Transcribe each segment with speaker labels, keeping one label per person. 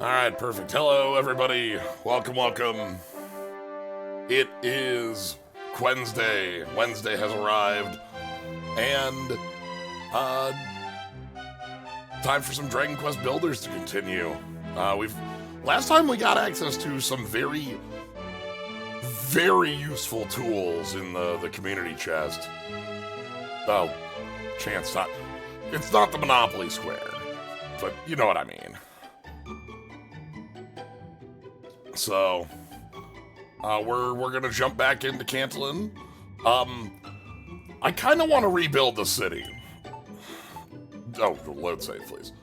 Speaker 1: Alright, perfect. Hello, everybody. Welcome, welcome. It is Wednesday. Wednesday has arrived. And, time for some Dragon Quest Builders to continue. Last time we got access to some very, very useful tools in the community chest. Oh, chance not. It's not the Monopoly Square, but you know what I mean. So, we're gonna jump back into Cantlin. I kind of want to rebuild the city. Oh, load save, please.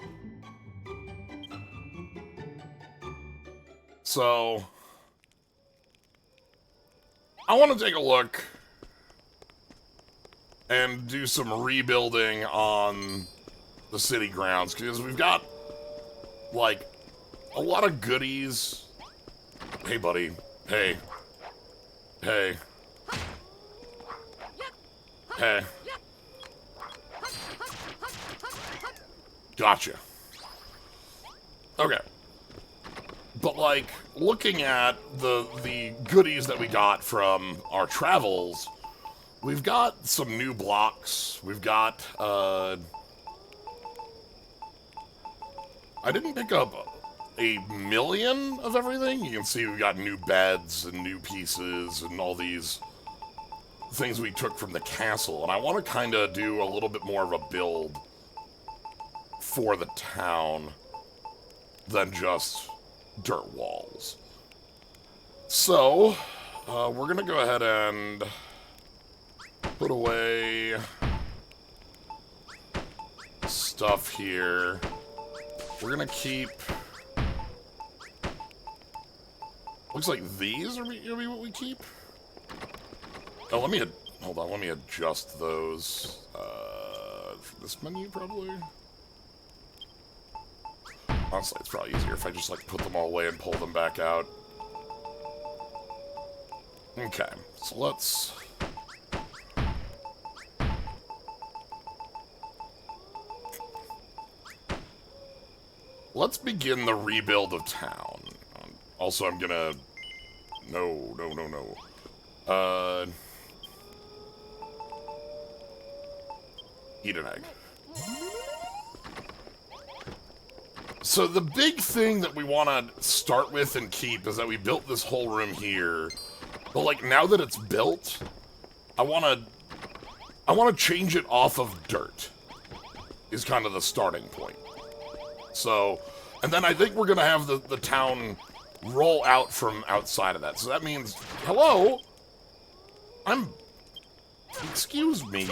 Speaker 1: So, I want to take a look and do some rebuilding on the city grounds, because we've got, like, a lot of goodies. Hey, buddy. Hey. Hey. Hey. Gotcha. Okay. But, like, looking at the goodies that we got from our travels, we've got some new blocks. We've got, I didn't pick up a million of everything. You can see we've got new beds and new pieces and all these things we took from the castle. And I want to kind of do a little bit more of a build for the town than just dirt walls. So, we're going to go ahead and put away stuff here. We're going to keep... Looks like these are gonna be what we keep. Oh, hold on, let me adjust those. For this menu, probably? Honestly, it's probably easier if I just, like, put them all away and pull them back out. Okay, so let's begin the rebuild of town. Also, I'm gonna... No. Eat an egg. So the big thing that we want to start with and keep is that we built this whole room here. But, like, now that it's built, I want to change it off of dirt. Is kind of the starting point. So, and then I think we're gonna have the town roll out from outside of that. So that means, hello? Excuse me?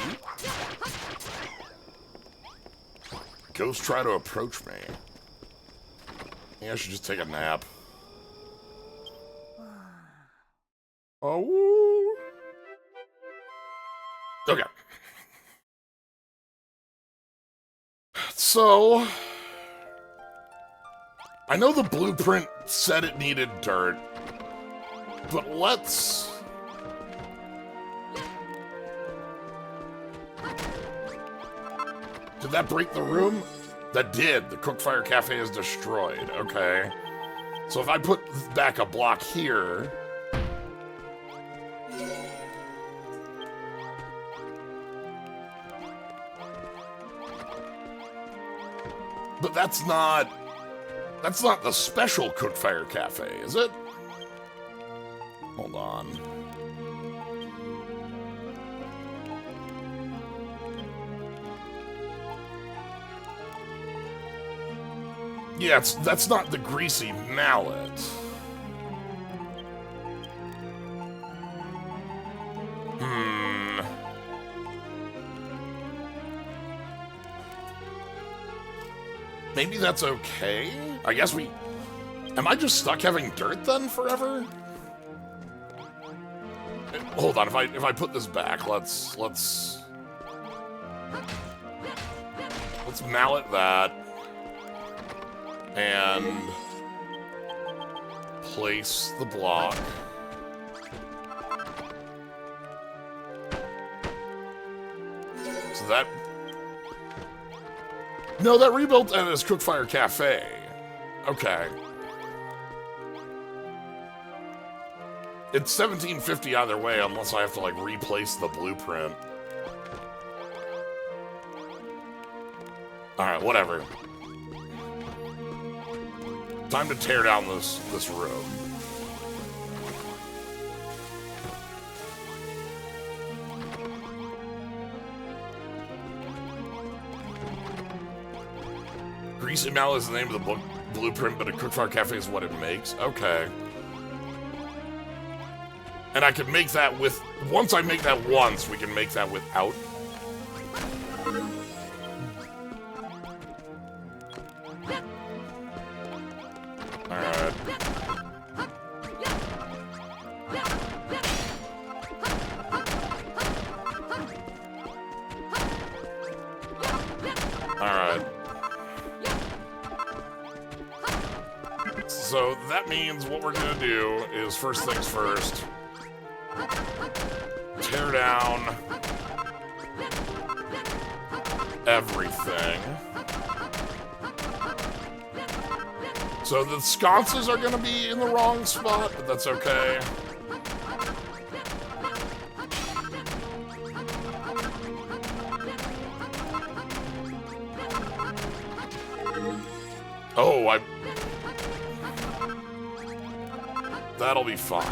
Speaker 1: Ghosts try to approach me. Maybe I should just take a nap. Oh. Okay. So, I know the blueprint said it needed dirt, but let's... Did that break the room? That did. The Cookfire Cafe is destroyed. Okay. So if I put back a block here... But that's not the special Cookfire Cafe, is it? Hold on. Yeah, that's not the greasy mallet. Maybe that's okay? I guess we... Am I just stuck having dirt then forever? Hold on, if I put this back, let's mallet that. And place the block. So that... No, that rebuilt as Cookfire Cafe. Okay. It's 1750 either way, unless I have to, like, replace the blueprint. Alright, whatever. Time to tear down this road. Greasy Mallet is the name of the book blueprint, but a Cookfire Cafe is what it makes. Okay. And I can make that with... Once I make that once, we can make that without. Alright. Alright. So that means what we're gonna do is, first things first, tear down everything. So the sconces are gonna be in the wrong spot, but that's okay. Oh, that'll be fine.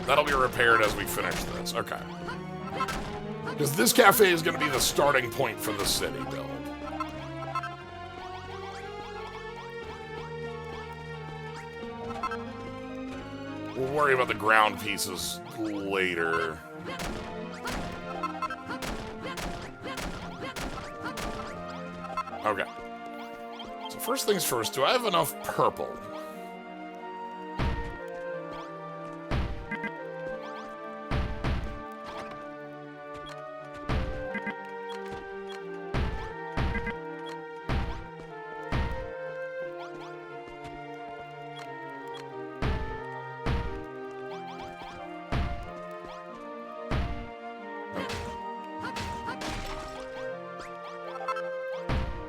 Speaker 1: That'll be repaired as we finish this. Okay. Because this cafe is going to be the starting point for the city build. We'll worry about the ground pieces later. Okay. So first things first, do I have enough purple?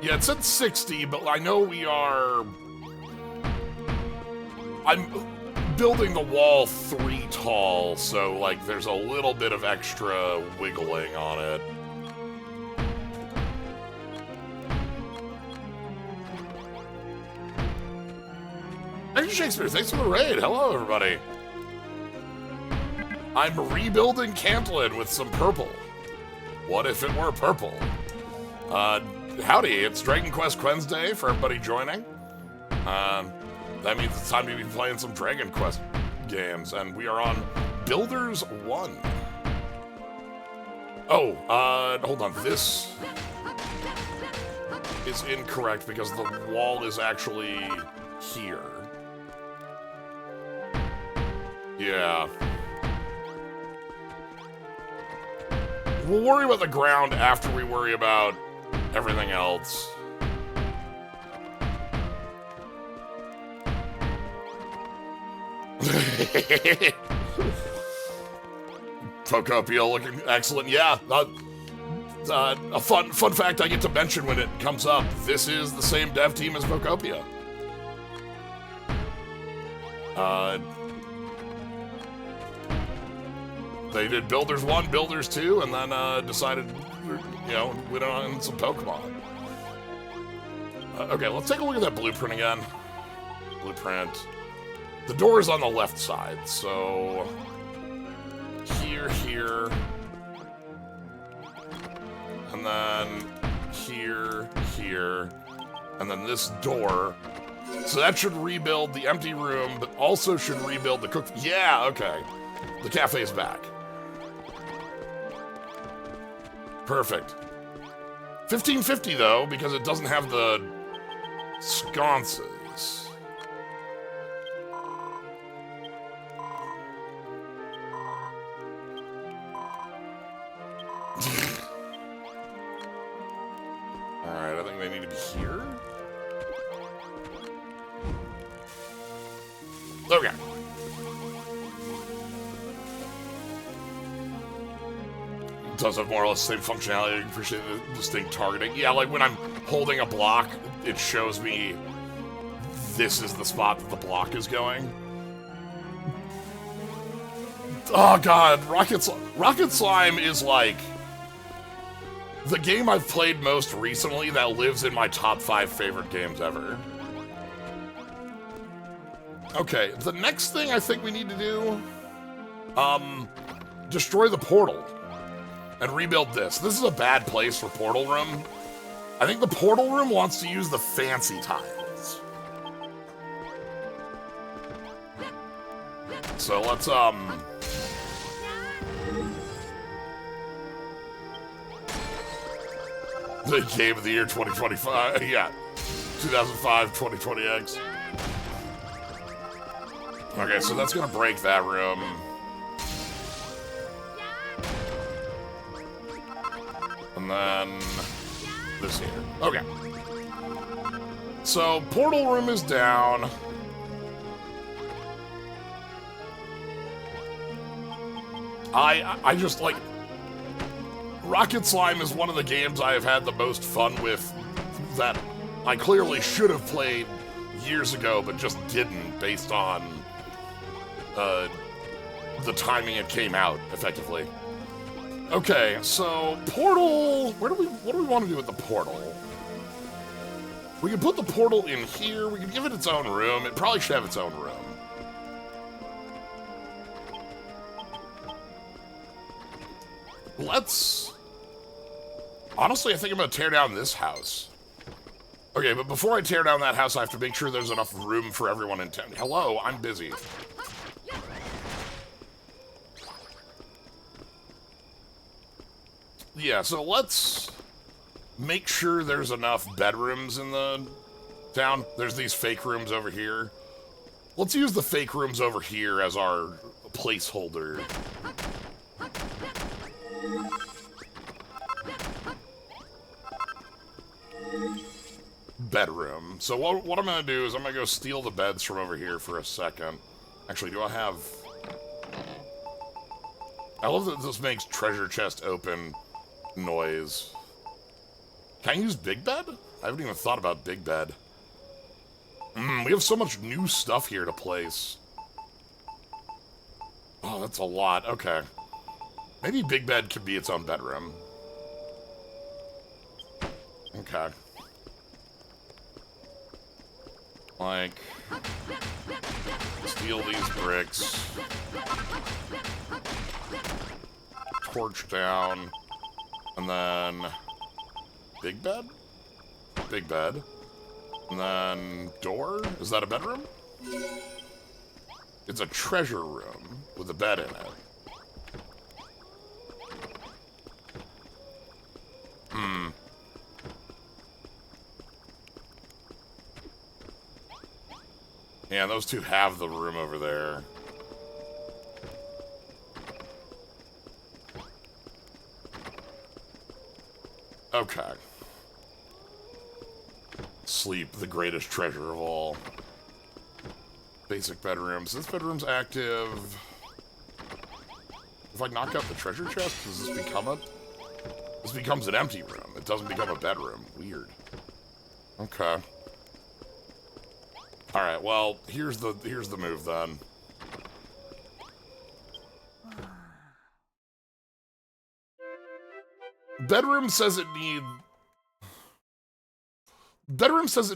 Speaker 1: Yeah, it said 60, but I know we are... I'm building the wall 3 tall, so, like, there's a little bit of extra wiggling on it. Thank you, Shakespeare. Thanks for the raid. Hello, everybody. I'm rebuilding Cantlin with some purple. What if it were purple? Howdy, it's Dragon Quest Wednesday for everybody joining. That means it's time to be playing some Dragon Quest games, and we are on Builders 1. Oh, hold on, this is incorrect because the wall is actually here. Yeah. We'll worry about the ground after we worry about everything else. Vocopia looking excellent. Yeah, a fun fact I get to mention when it comes up. This is the same dev team as Vocopia. They did Builders 1, Builders 2, and then decided, you know, went on some Pokemon. Okay, let's take a look at that blueprint again. Blueprint. The door is on the left side, so... Here, here... And then... Here, here... And then this door. So that should rebuild the empty room, but also should rebuild the cook... Yeah, okay. The cafe's back. Perfect. 1550 though, because it doesn't have the sconces. Alright, I think they need to be here. Okay. It does have more or less the same functionality. I appreciate the distinct targeting. Yeah, like when I'm holding a block, it shows me this is the spot that the block is going. Oh god, Rocket Slime is like the game I've played most recently that lives in my top 5 favorite games ever. Okay, the next thing I think we need to do, destroy the portal and rebuild this. This is a bad place for portal room. I think the portal room wants to use the fancy tiles. So let's, the game of the year 2025, yeah. 2005, 2020X. Okay, so that's gonna break that room. And then this here. Okay. So, portal room is down. I just like... Rocket Slime is one of the games I have had the most fun with that I clearly should have played years ago, but just didn't based on the timing it came out, effectively. Okay, so portal. What do we want to do with the portal? We can put the portal in here. We can give it its own room. It probably should have its own room. Let's... Honestly, I think I'm going to tear down this house. Okay, but before I tear down that house, I have to make sure there's enough room for everyone in town. Hello, I'm busy. Yeah, so let's make sure there's enough bedrooms in the town. There's these fake rooms over here. Let's use the fake rooms over here as our placeholder. Bedroom. So what I'm going to do is I'm going to go steal the beds from over here for a second. Actually, do I have... I love that this makes treasure chest open noise. Can I use big bed? I haven't even thought about big bed. We have so much new stuff here to place. Oh, that's a lot. Okay. Maybe big bed could be its own bedroom. Okay. Like, steal these bricks. Torch down. And then... Big bed? Big bed. And then... Door? Is that a bedroom? It's a treasure room with a bed in it. Yeah, those two have the room over there. Okay. Sleep, the greatest treasure of all. Basic bedrooms. This bedroom's active. If I knock out the treasure chest, does this become a... This becomes an empty room. It doesn't become a bedroom. Weird. Okay. Alright, well, here's the move then. Bedroom says it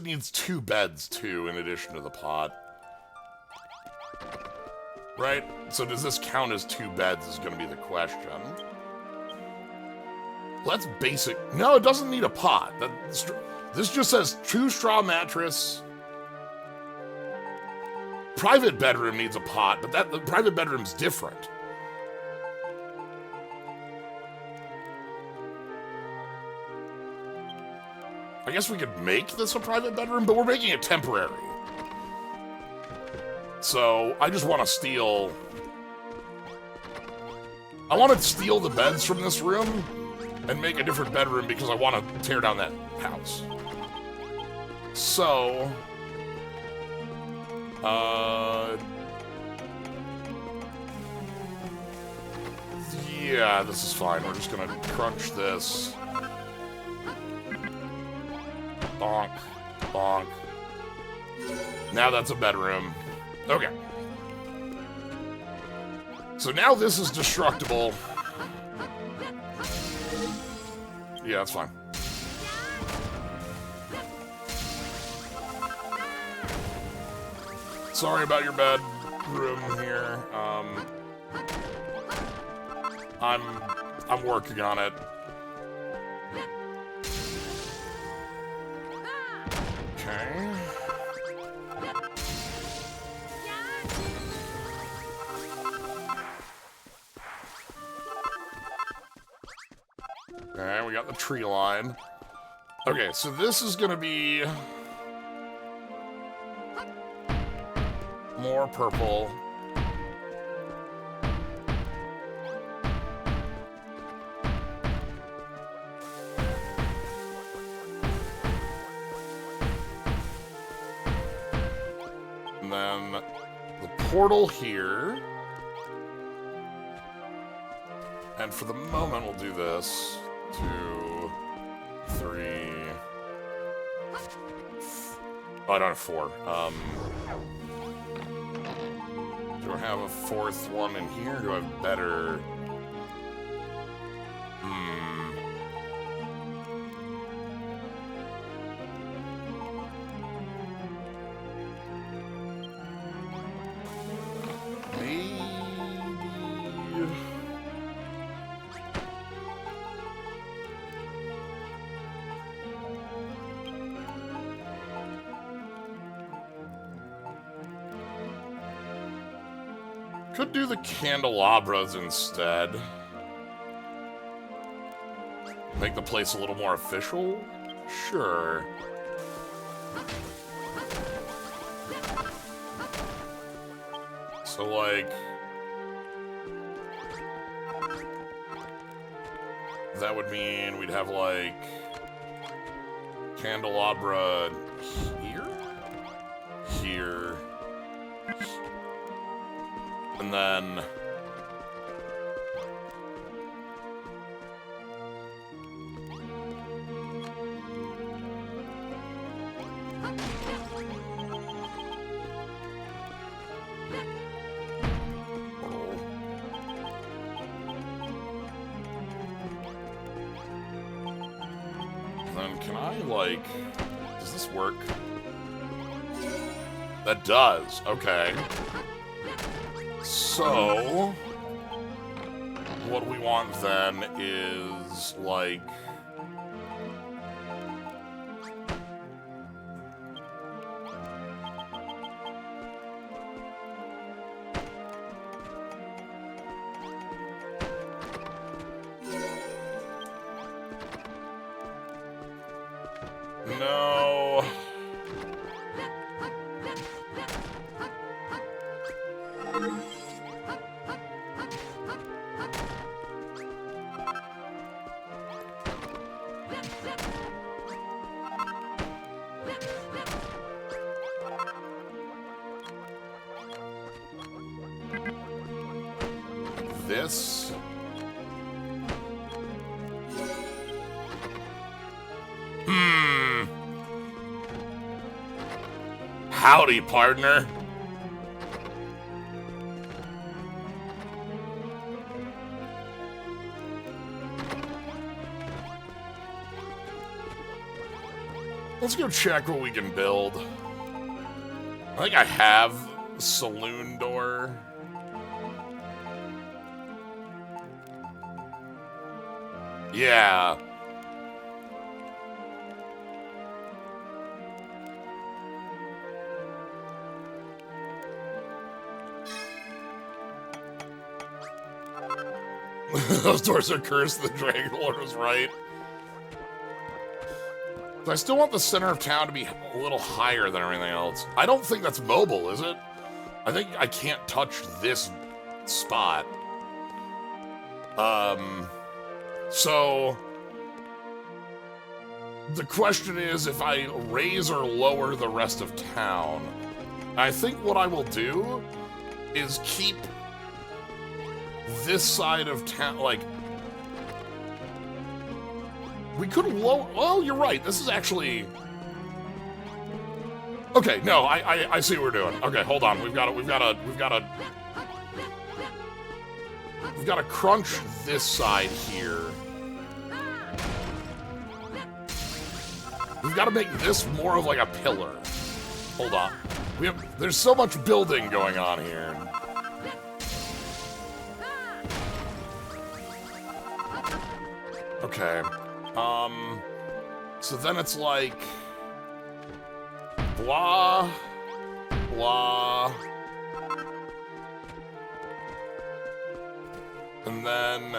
Speaker 1: needs 2 beds too, in addition to the pot. Right? So does this count as 2 beds is gonna be the question. Well, that's basic. No, it doesn't need a pot. This just says 2 straw mattress. Private bedroom needs a pot, but the private bedroom's different. I guess we could make this a private bedroom, but we're making it temporary. So, I just want to steal... I want to steal the beds from this room and make a different bedroom because I want to tear down that house. So... Yeah, this is fine. We're just gonna crunch this. Bonk. Bonk. Now that's a bedroom. Okay. So now this is destructible. Yeah, that's fine. Sorry about your bedroom here. I'm working on it. Okay. Okay, we got the tree line. Okay, so this is gonna be more purple. And then the portal here. And for the moment, we'll do this. 2, 3. Oh, I don't have 4. Do I have a 4th one in here? Do I have better? Maybe. Could do the candelabras instead. Make the place a little more official? Sure. So, like... that would mean we'd have, like... candelabra here? Here. And then... can I, like... does this work? That does. Okay. So... what we want then is, like... no... this... Howdy, partner. Let's go check what we can build. I think I have a saloon door. Yeah. Those doors are cursed. The Dragon Lord was right. But I still want the center of town to be a little higher than everything else. I don't think that's mobile, is it? I think I can't touch this spot. So... the question is if I raise or lower the rest of town. I think what I will do is keep this side of town, like... we could lower... well, you're right, this is actually... okay, no, I see what we're doing. Okay, hold on, we've got to... we've got to crunch this side here. We've got to make this more of like a pillar. Hold on. There's so much building going on here. Okay. So then it's like blah, blah, and then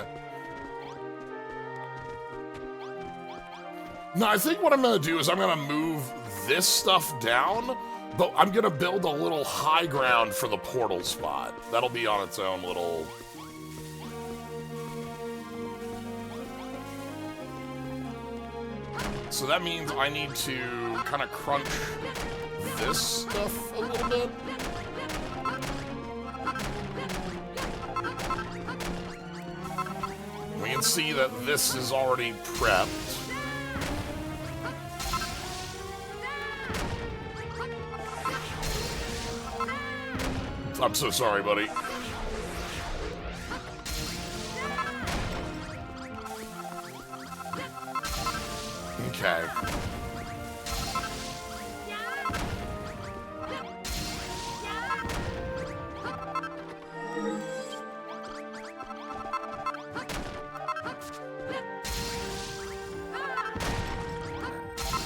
Speaker 1: no, I think what I'm gonna do is I'm gonna move this stuff down, but I'm gonna build a little high ground for the portal spot. That'll be on its own little. So that means I need to kind of crunch this stuff a little bit. We can see that this is already prepped. I'm so sorry, buddy. Okay.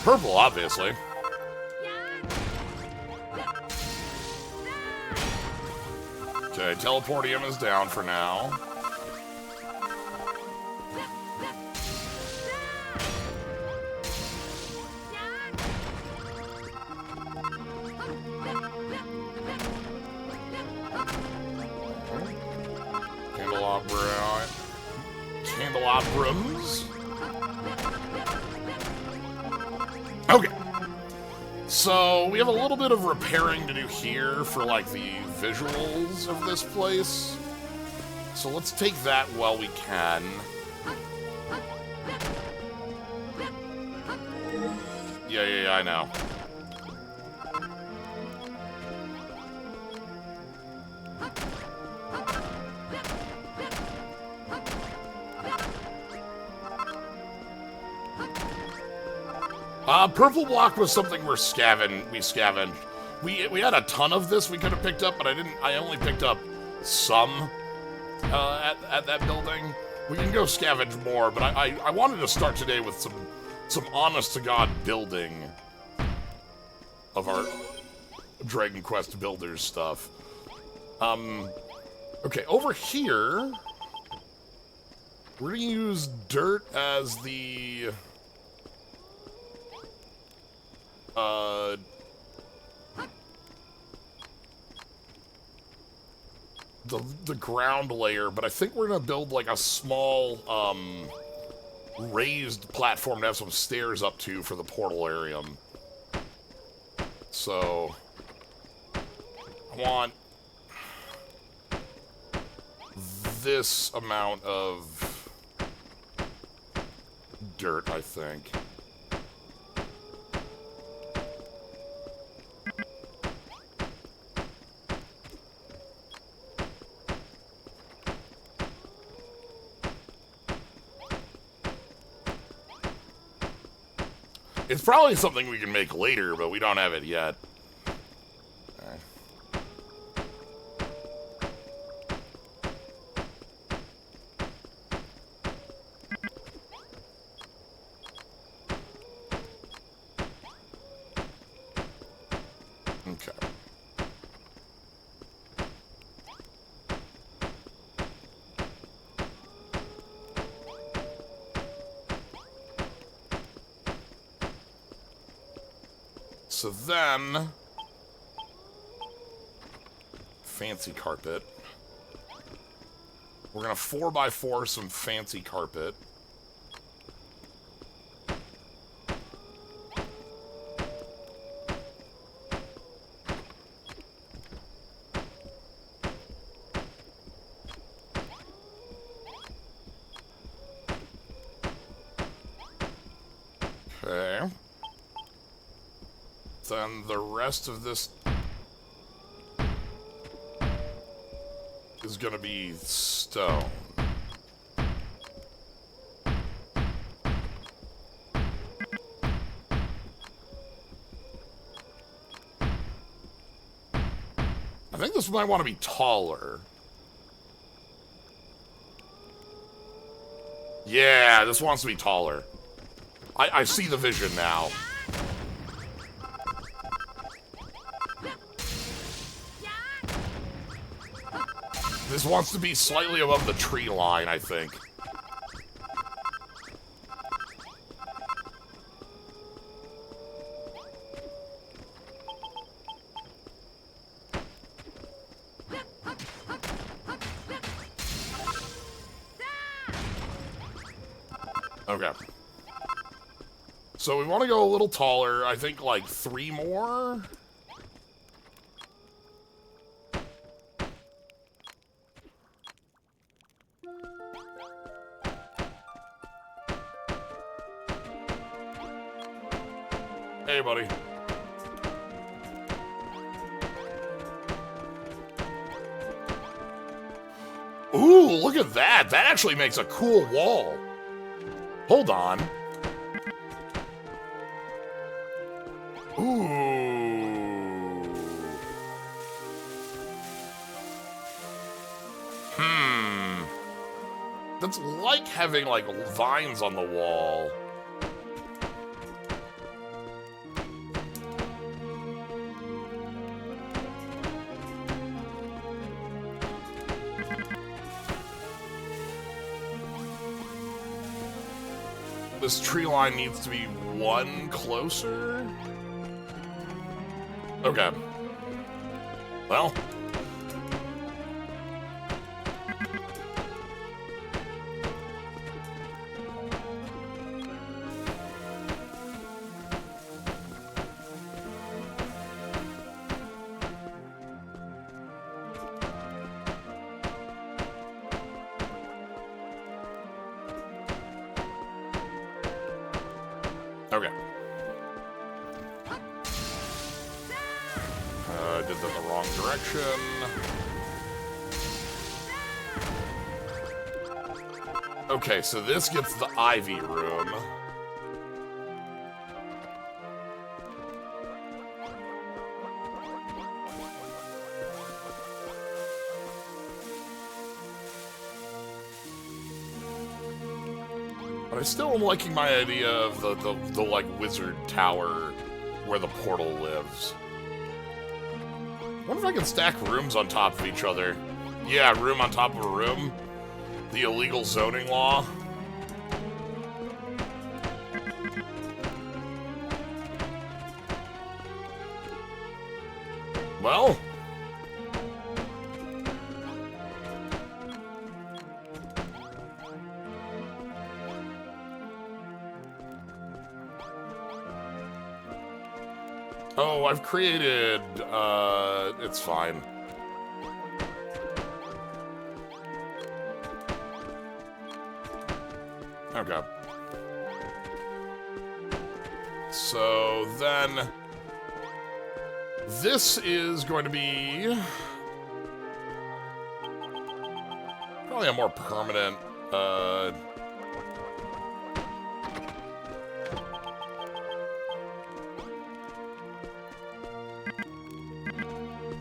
Speaker 1: Purple, obviously. Okay, teleportium is down for now. Candelabrums. Okay. So, we have a little bit of repairing to do here for, like, the visuals of this place. So let's take that while we can. Yeah, I know. Purple block was something we scavenged. We had a ton of this we could have picked up, but I only picked up some at that building. We can go scavenge more, but I wanted to start today with some honest to God building of our Dragon Quest Builders stuff. Okay, over here we're gonna use dirt as the the ground layer, but I think we're gonna build like a small raised platform to have some stairs up to for the portal area. So I want this amount of dirt, I think. It's probably something we can make later, but we don't have it yet. Right. Okay. So then, fancy carpet. We're gonna 4x4 some fancy carpet. Okay. Then the rest of this is gonna be stone. I think this might want to be taller. Yeah, this wants to be taller. I see the vision now. This wants to be slightly above the tree line, I think. Okay. So we want to go a little taller. I think like 3 more. Hey, buddy. Ooh, look at that. That actually makes a cool wall. Hold on. Ooh. That's like having, like, vines on the wall. This tree line needs to be 1 closer. Okay. Well. Okay. I did that in the wrong direction. Okay, so this gets the ivy room. But I still am liking my idea of the like wizard tower where the portal lives. I wonder if I can stack rooms on top of each other. Yeah, room on top of a room. The illegal zoning law. Well. Oh, I've created, it's fine. Okay. So then, this is going to be probably a more permanent, oh,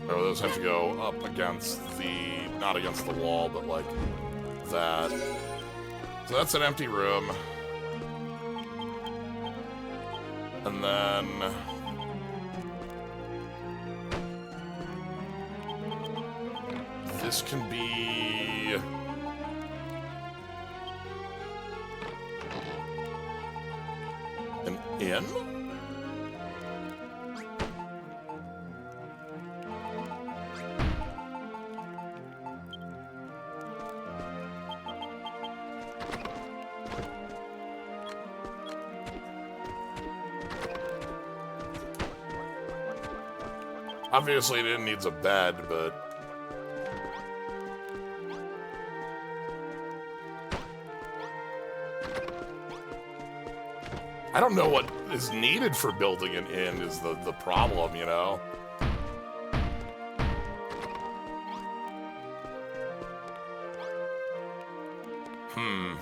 Speaker 1: those have to go up against the, not against the wall, but like that. So that's an empty room. And then this can be an inn? Obviously, it needs a bed, but I don't know what is needed for building an inn is the problem, you know? Hmm.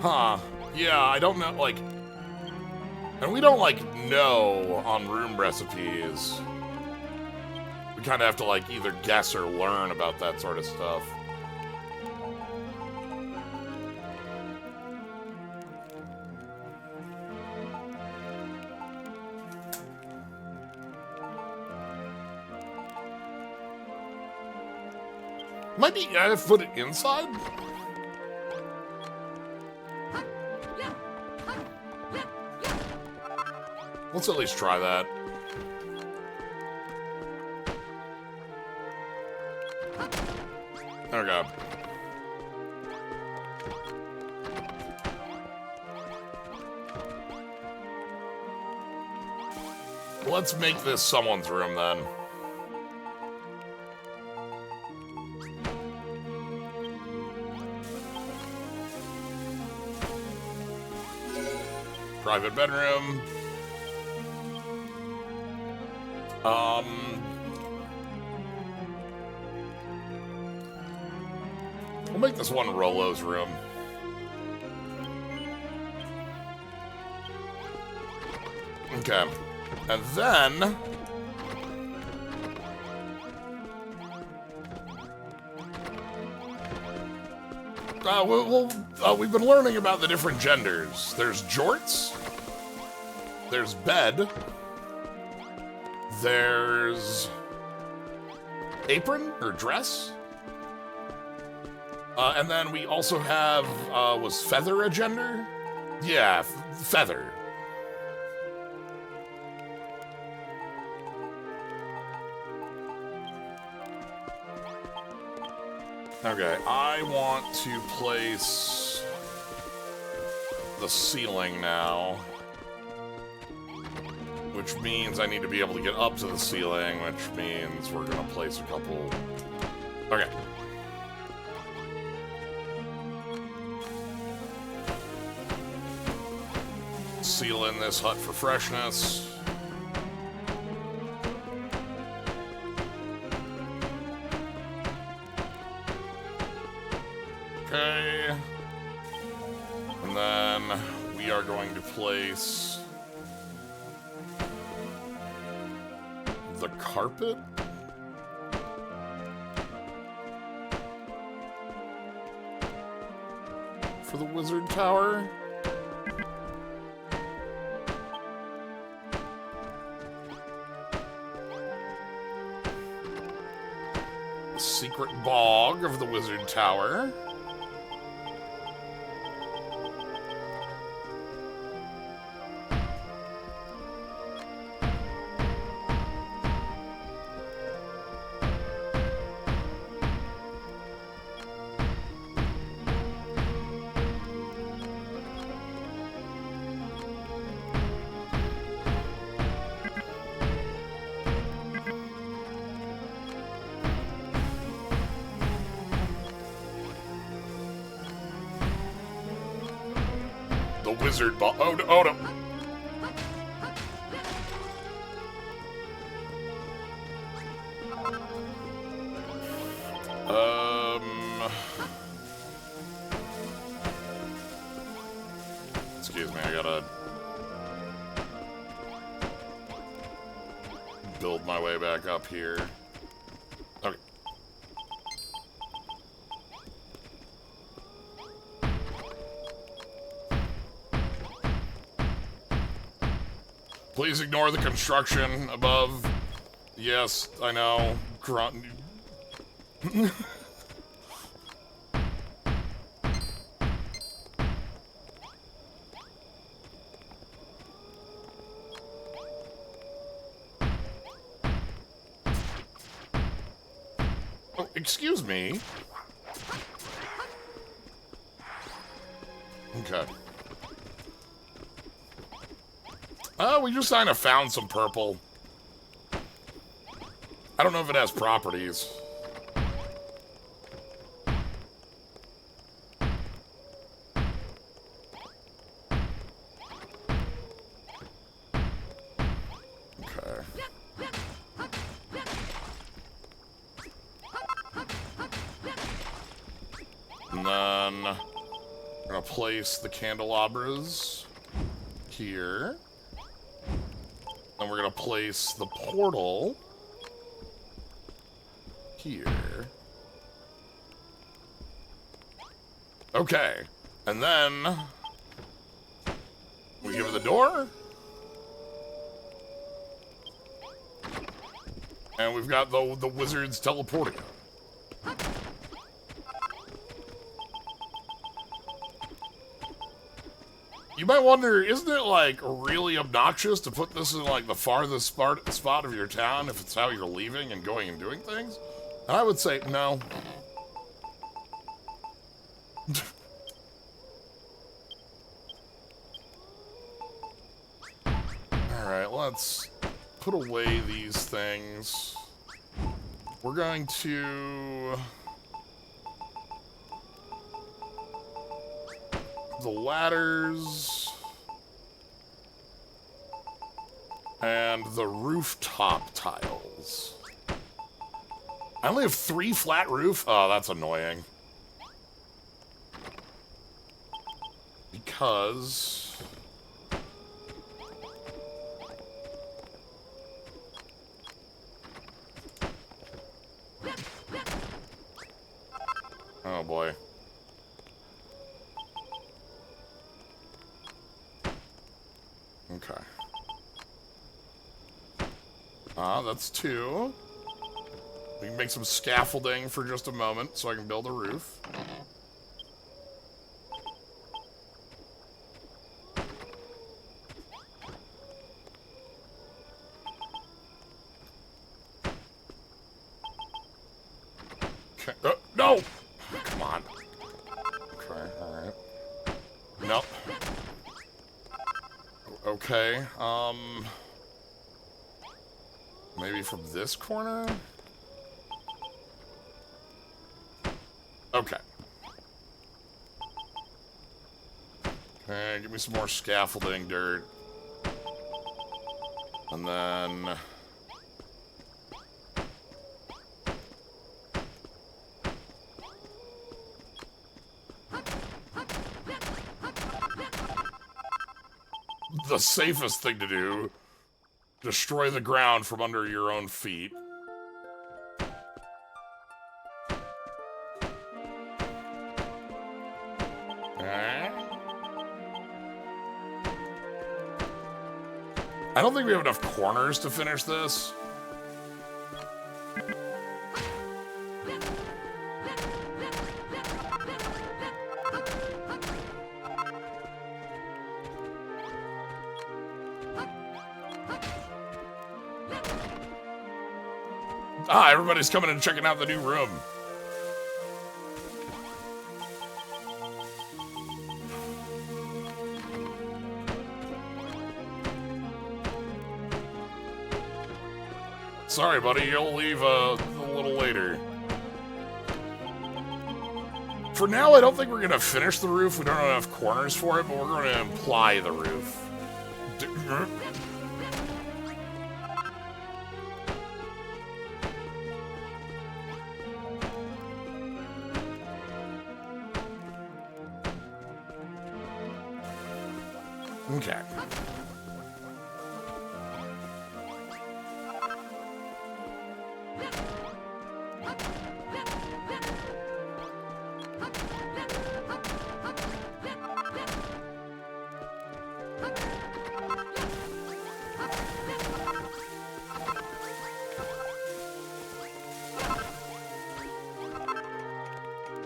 Speaker 1: Huh. Yeah, I don't know, like... And we don't, like, know on room recipes. We kind of have to, like, either guess or learn about that sort of stuff. Might be, I have to put it inside? Let's at least try that. Okay. Let's make this someone's room, then. Private bedroom. We'll make this one Rolo's room. Okay. And then... we've been learning about the different genders. There's jorts. There's bed. There's... apron or dress. And then we also have, was feather a gender? Yeah, feather. Okay, I want to place the ceiling now. Which means I need to be able to get up to the ceiling, which means we're gonna place a couple... Okay. Seal in this hut for freshness. Okay. And then we are going to place the carpet. For the wizard tower. The secret bog of the wizard tower. Wizard ball. Oh no, oh no. Excuse me, I gotta build my way back up here. Okay. Please ignore the construction above. Yes, I know. Oh, excuse me. Okay. Oh, we just kind of found some purple. I don't know if it has properties. And then we're going to place the candelabras here. Then we're going to place the portal here. Okay. And then we give it the door. And we've got the wizards teleporting. You might wonder, isn't it, like, really obnoxious to put this in, like, the farthest spot of your town if it's how you're leaving and going and doing things? And I would say, no. Alright, let's put away these things. We're going to... the ladders... and the rooftop tiles. I only have 3 flat roof? Oh, that's annoying. Because... oh boy. Okay. That's 2. We can make some scaffolding for just a moment so I can build a roof. Okay. No! Come on. Okay, alright. Nope. Okay, maybe from this corner? Okay. Okay, give me some more scaffolding dirt. And then... the safest thing to do, destroy the ground from under your own feet. Okay. I don't think we have enough corners to finish this. Ah, everybody's coming and checking out the new room. Sorry, buddy, you'll leave a little later. For now, I don't think we're gonna finish the roof. We don't have enough corners for it, but we're gonna imply the roof. Okay.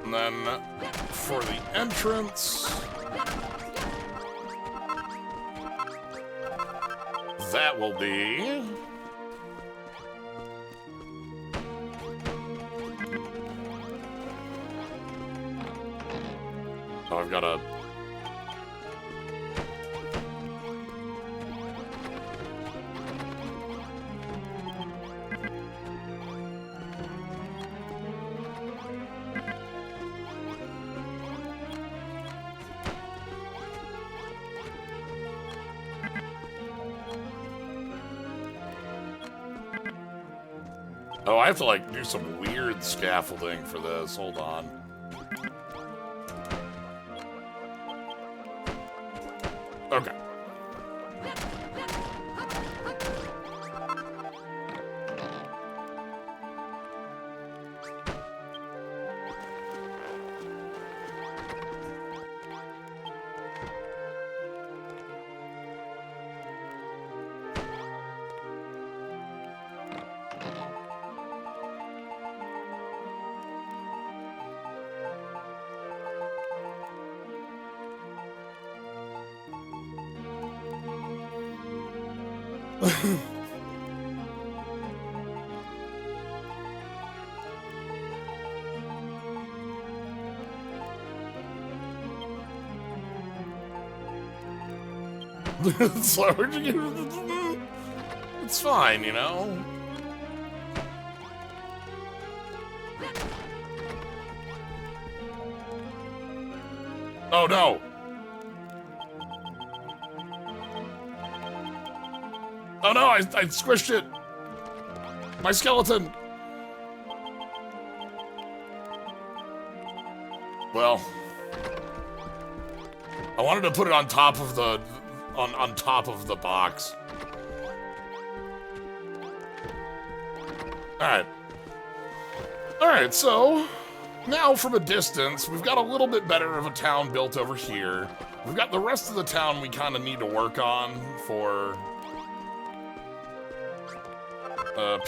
Speaker 1: And then for the entrance, that will be oh, I've got a oh, I have to, like, do some weird scaffolding for this. Hold on. So, it's fine, you know? Oh no! Oh no, I squished it! My skeleton! Well, I wanted to put it on top of the on top of the box. Alright. Alright, so now from a distance, we've got a little bit better of a town built over here. We've got the rest of the town we kind of need to work on for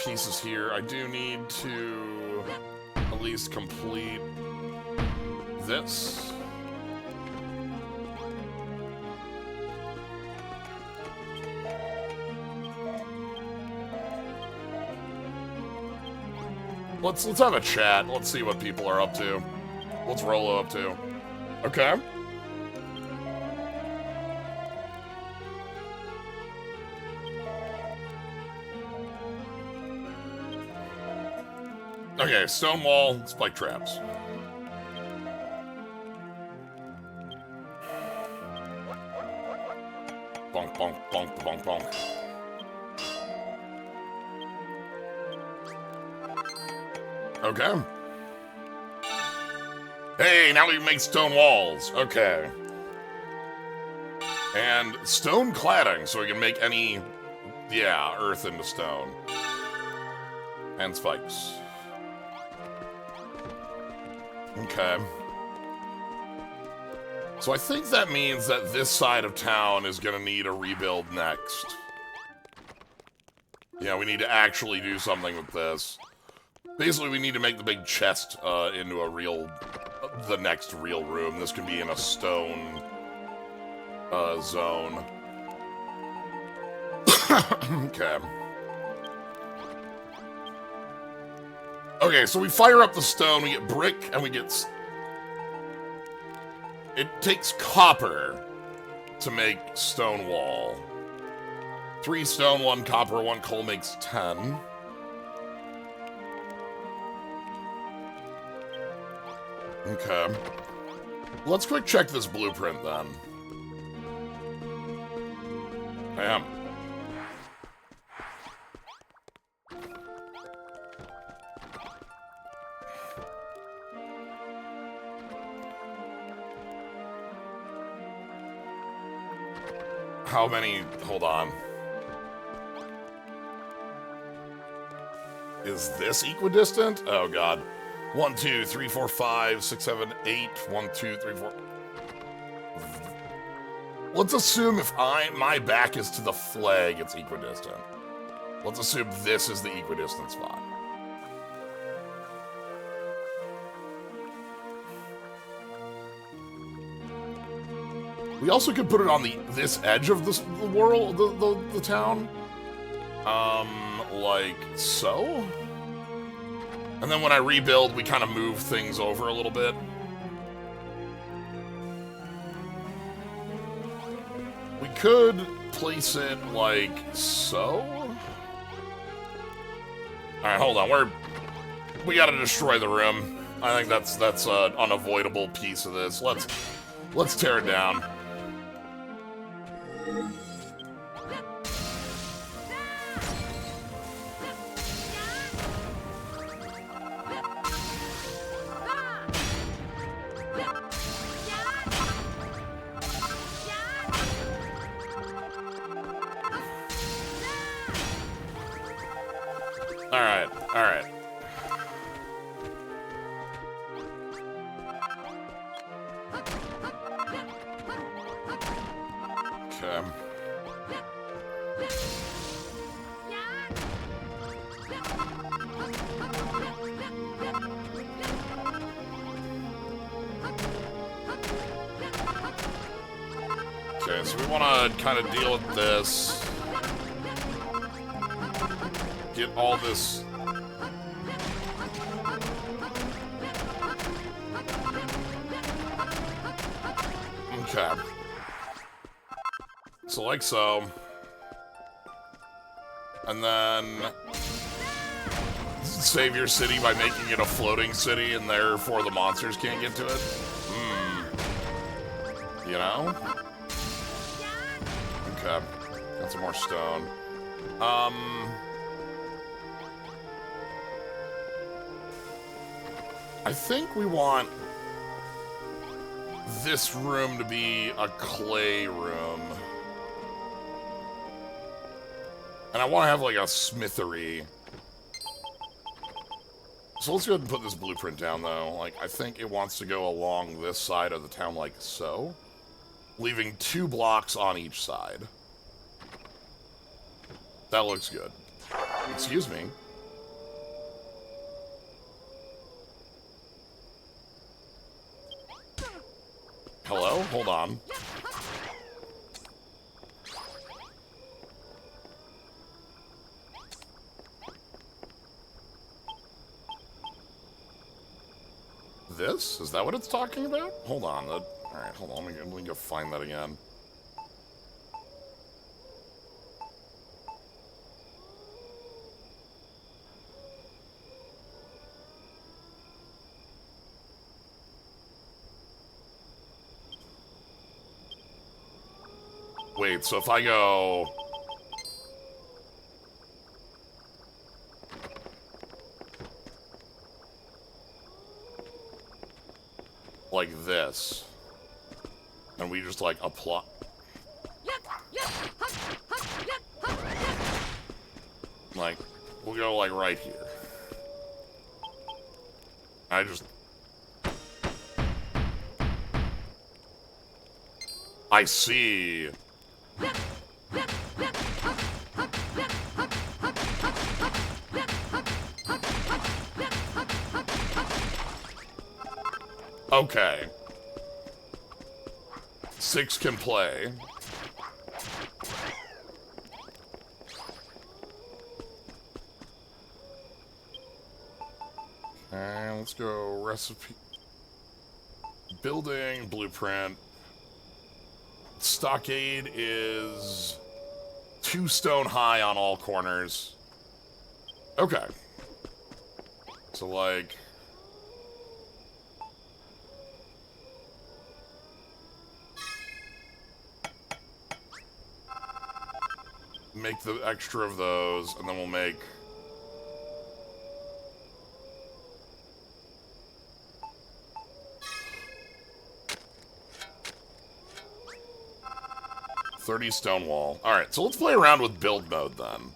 Speaker 1: pieces here. I do need to at least complete this. Let's have a chat. Let's see what people are up to. What's Rolo up to? Okay. Okay, stone wall, spike traps. Bonk, bonk, bonk, bonk, bonk. Okay. Hey, now we can make stone walls. Okay. And stone cladding, so we can make any, yeah, earth into stone. And spikes. Okay. So I think that means that this side of town is gonna need a rebuild next. Yeah, we need to actually do something with this. Basically, we need to make the big chest into a real, the next real room. This can be in a stone zone. Okay. Okay, so we fire up the stone, we get brick, and we get... It takes copper to make stone wall. 3 stone, 1 copper, 1 coal makes 10. Okay. Let's quick check this blueprint then. I am. How many? Hold on. Is this equidistant? Oh god. 1, 2, 3, 4, 5, 6, 7, 8. 1, 2, 3, 4. Let's assume if my back is to the flag, it's equidistant. Let's assume this is the equidistant spot. We also could put it on this edge of the world, the town. Like so. And then when I rebuild, we kind of move things over a little bit. We could place it like so. Alright, hold on. We gotta destroy the room. I think that's an unavoidable piece of this. Let's tear it down. Alright. Okay. Okay, so we want to kind of deal with this. get all this... Okay. So like so. And then... save your city by making it a floating city, and therefore the monsters can't get to it? You know? Okay. Got some more stone. I think we want this room to be a clay room. And I want to have like a smithery. So let's go ahead and put this blueprint down though. Like, I think it wants to go along this side of the town like so. Leaving 2 blocks on each side. That looks good. Excuse me. Hello? Hold on. This? Is that what it's talking about? Hold on. Alright, hold on. Let me go find that again. Wait, so if I go... like this, and we just like apply... like, we'll go like right here. I see. Okay. 6 can play. And let's go recipe. Building, blueprint. Stockade is 2 stone high on all corners. Okay. So like... make the extra of those, and then we'll make... $30 stone wall. Alright, so let's play around with build mode then.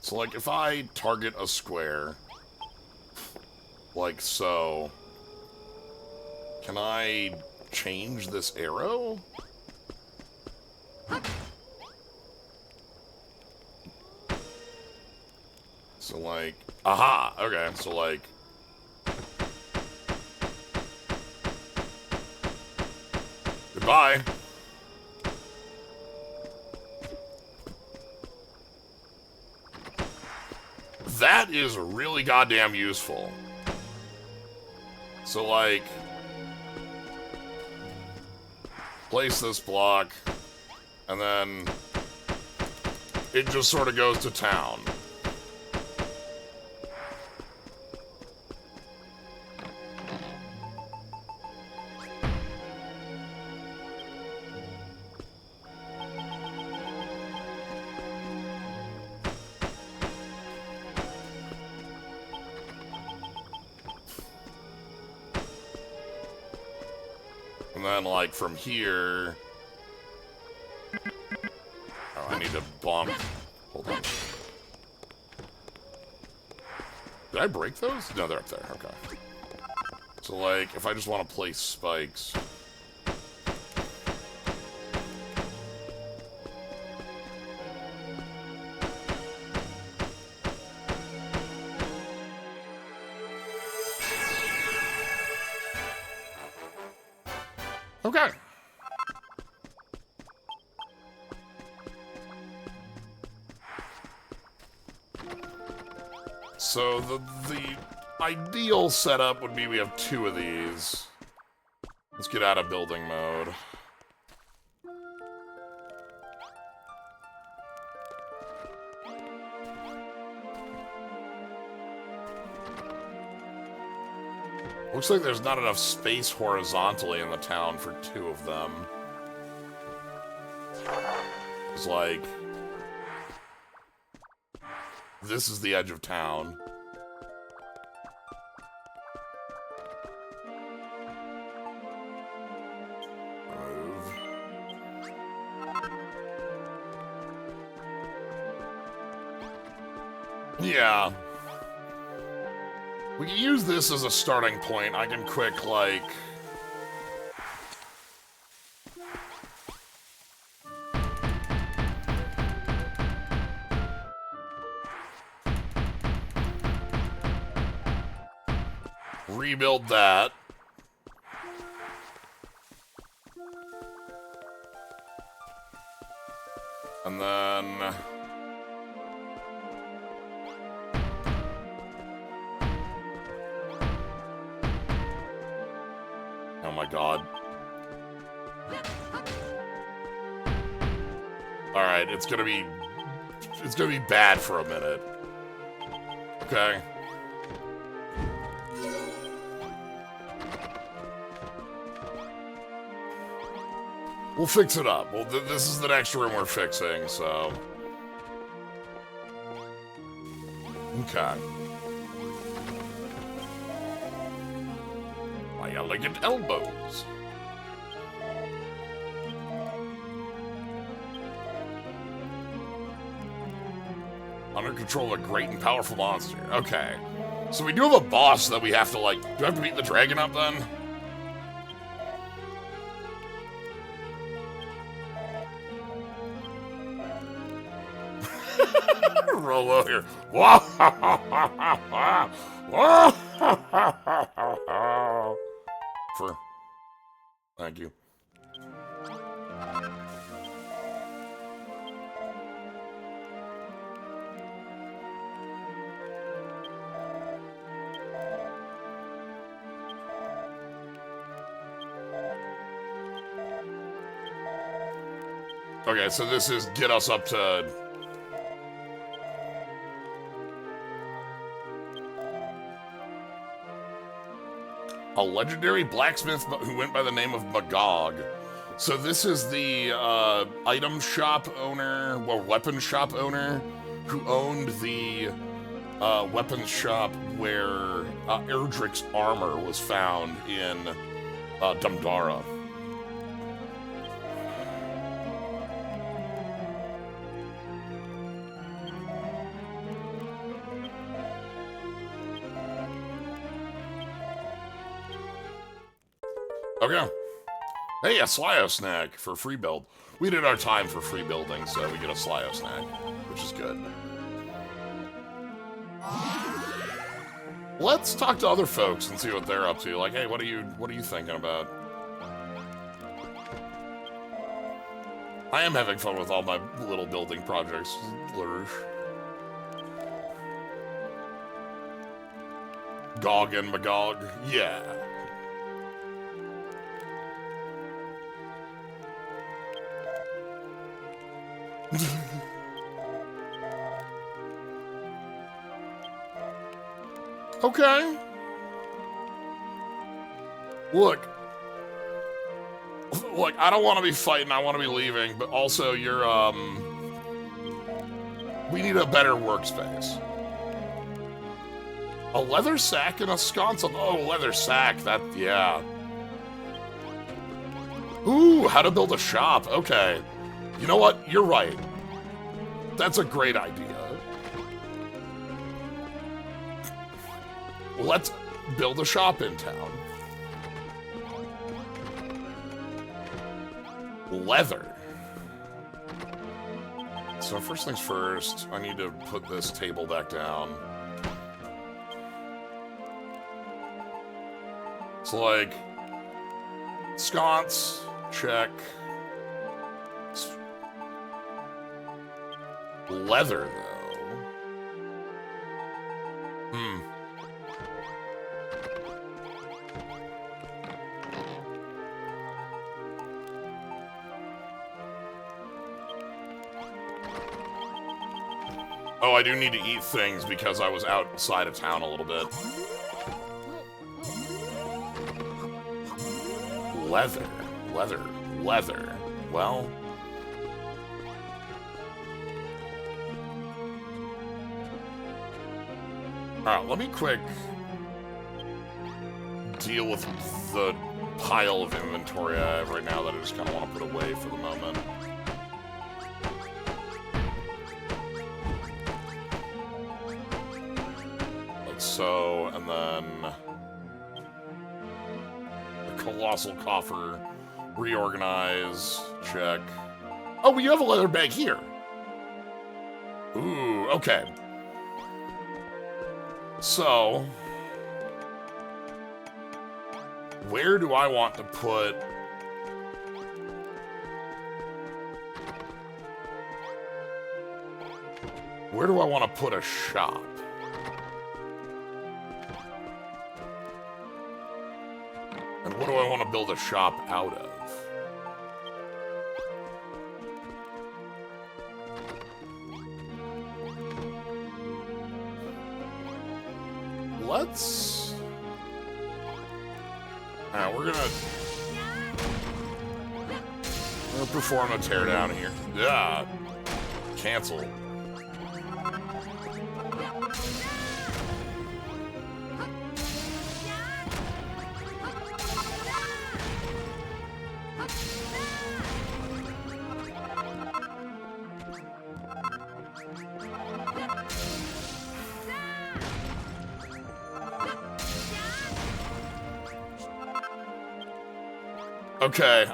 Speaker 1: So like if I target a square, like so, can I change this arrow? So like, aha, okay, so like, goodbye. That is really goddamn useful. So like, place this block, and then it just sort of goes to town. And then, like, from here... Oh, I need to bump. Hold on. Did I break those? No, they're up there. Okay. So, like, if I just want to place spikes... Okay. so the ideal setup would be we have 2 of these. Let's get out of building mode. Looks like there's not enough space horizontally in the town for 2 of them. It's like... this is the edge of town. Move. Yeah. We can use this as a starting point. I can quick, like... rebuild that. And then... oh my god. Alright, it's gonna be bad for a minute. Okay. We'll fix it up. Well, this is the next room we're fixing, so... okay. My elegant elbows. Under control of a great and powerful monster. Okay. So we do have a boss that we have to, like... do we have to beat the dragon up, then? Roll over here. Thank you. Okay, so this is get us up to... a legendary blacksmith who went by the name of Magog. So this is the item shop owner, well, weapon shop owner, who owned the weapons shop where Erdrick's armor was found in Dumdara. Okay. Hey, a Slyo snack for free build. We did our time for free building, so we get a Slyo snack, which is good. Let's talk to other folks and see what they're up to. Like, hey, what are you thinking about? I am having fun with all my little building projects. Flourish. Gog and Magog? Yeah. Okay. Look, I don't want to be fighting, I want to be leaving, but also you're, we need a better workspace. A leather sack and a sconce of, oh, leather sack, that, yeah. Ooh, how to build a shop, okay. You know what, you're right. That's a great idea. Let's build a shop in town. Leather. So first things first, I need to put this table back down. So like, sconce, check. Leather, though. Oh, I do need to eat things because I was outside of town a little bit. Leather. Leather. Leather. Well... Alright, let me quick deal with the pile of inventory I have right now that I just kind of want to put away for the moment. Like so, and then the colossal coffer, reorganize, check. Oh, well, you have a leather bag here. Ooh, okay. So, where do I want to put... Where do I want to put a shop? And what do I want to build a shop out of? Let's... Alright, we're gonna perform a teardown here. Yeah. Cancel. Okay,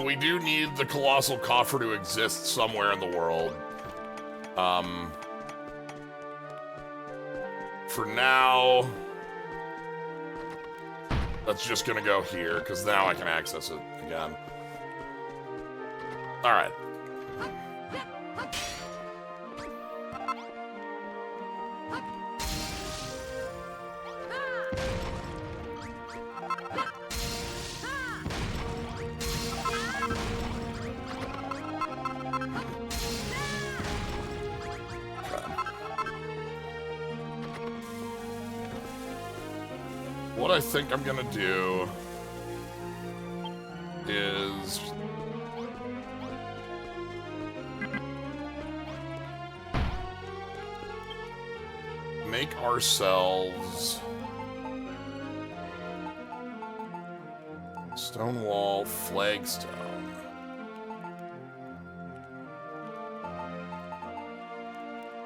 Speaker 1: we do need the colossal coffer to exist somewhere in the world. For now, that's just gonna go here, because now I can access it again. Alright. What I think I'm gonna do is make ourselves stone wall, flagstone.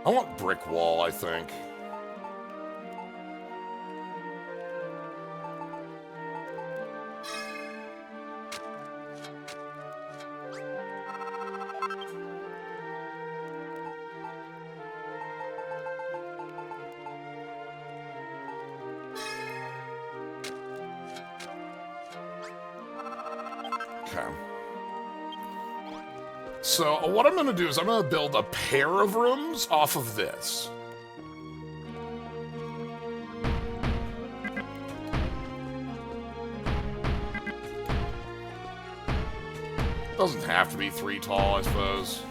Speaker 1: I want brick wall, I think. So what I'm going to do is I'm going to build a pair of rooms off of this. Doesn't have to be 3 tall, I suppose.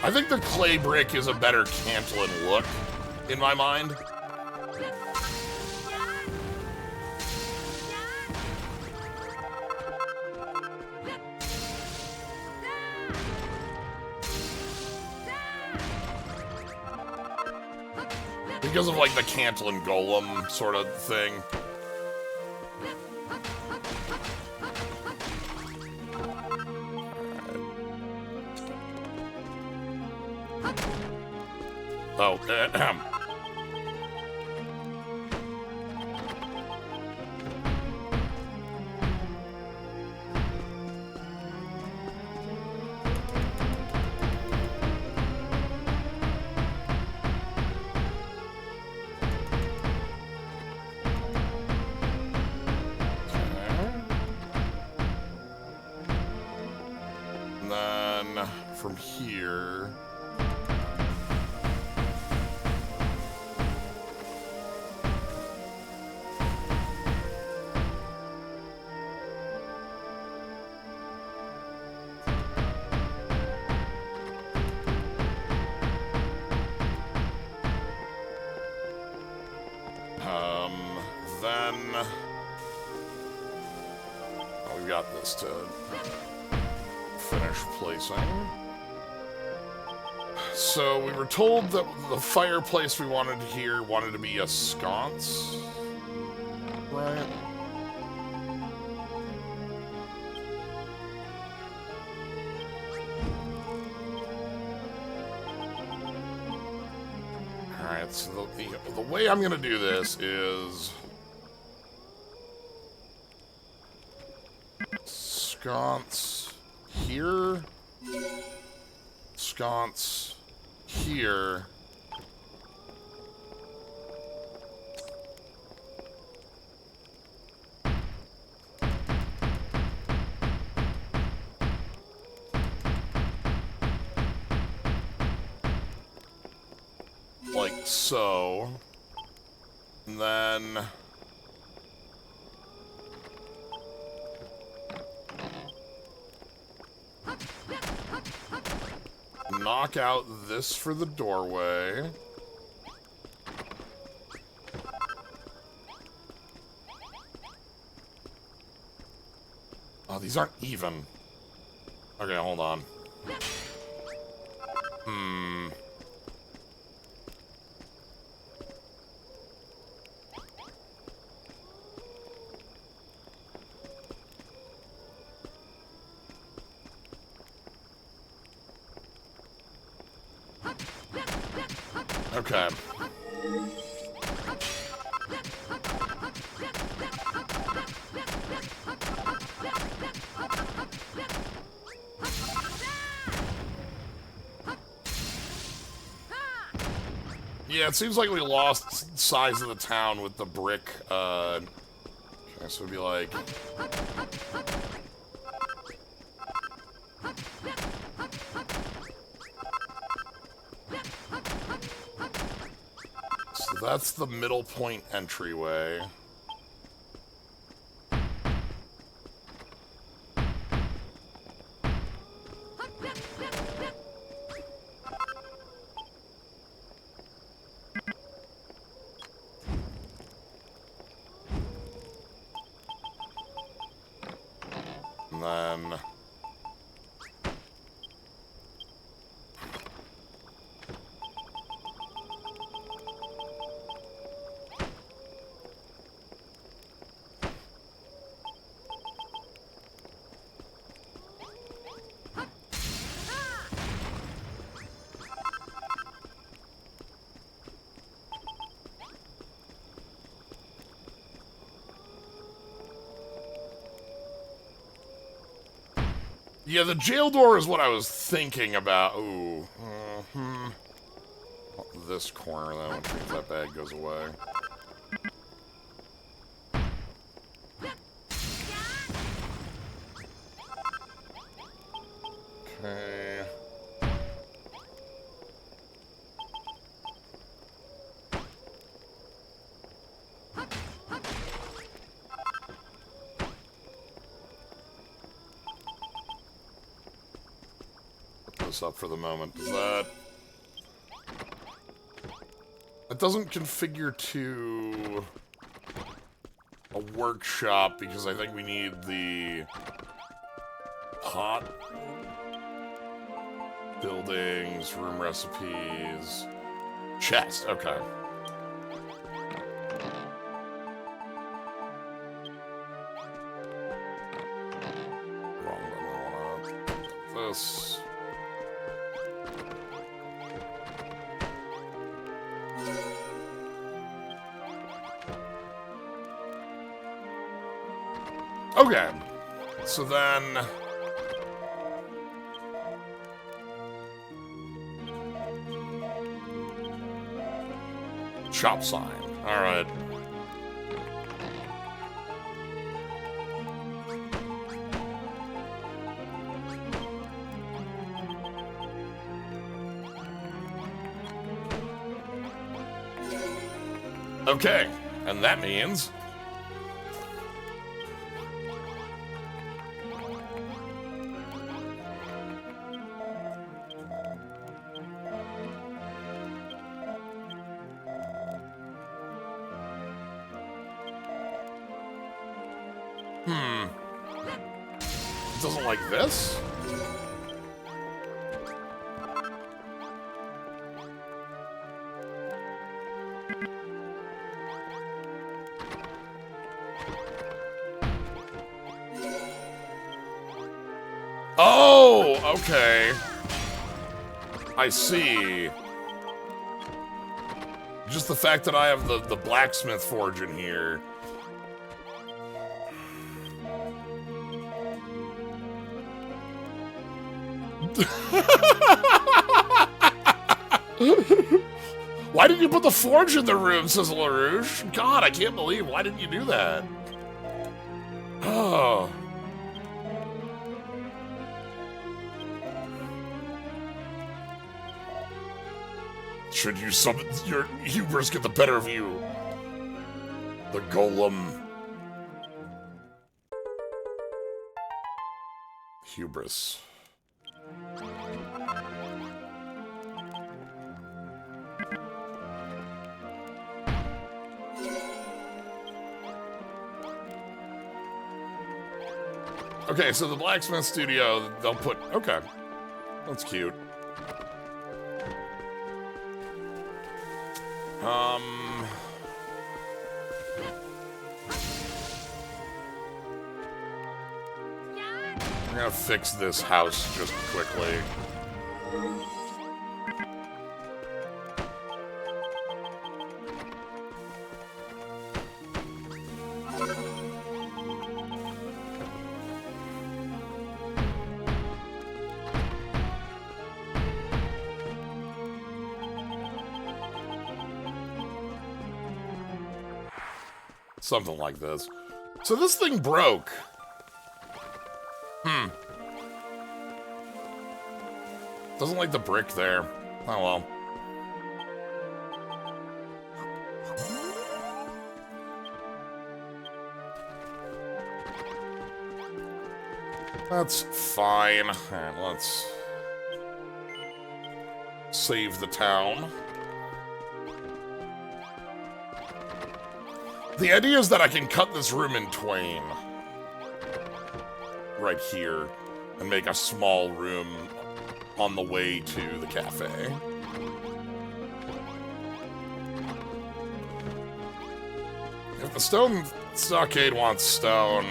Speaker 1: I think the clay brick is a better Cantlin look, in my mind. Because of, like, the Cantlin golem sort of thing. Oh, from here. Then we've got this to finish placing. So we were told that the fireplace we wanted here wanted to be a sconce, right? Alright, so the way I'm gonna do this is sconce here, sconce here, like so, and then knock out this for the doorway. Oh, these aren't even. Okay, hold on. Okay. Yeah, it seems like we lost size of the town with the brick, okay, so it'd be like... So that's the middle point entryway. And then... Yeah, the jail door is what I was thinking about. Ooh. This corner, though, which means that bag goes away. Okay. This up for the moment. Does that... It doesn't configure to a workshop because I think we need the pot, buildings, room recipes, chest. Okay. Wrong button. I wanna do this. Okay, so then... Shop sign, alright. Okay, and that means... It doesn't like this? Oh, okay. I see. Just the fact that I have the blacksmith forge in here. Why didn't you put the forge in the room, says LaRouche? God, I can't believe, why didn't you do that? Oh. Should you summon your hubris get the better of you? The golem. Hubris. Okay, so the blacksmith studio, they'll put... Okay. That's cute. I'm gonna fix this house just quickly. Something like this. So this thing broke. Doesn't like the brick there. Oh well. That's fine. Alright, let's save the town. The idea is that I can cut this room in twain. Right here. And make a small room on the way to the cafe. If the stone stockade wants stone...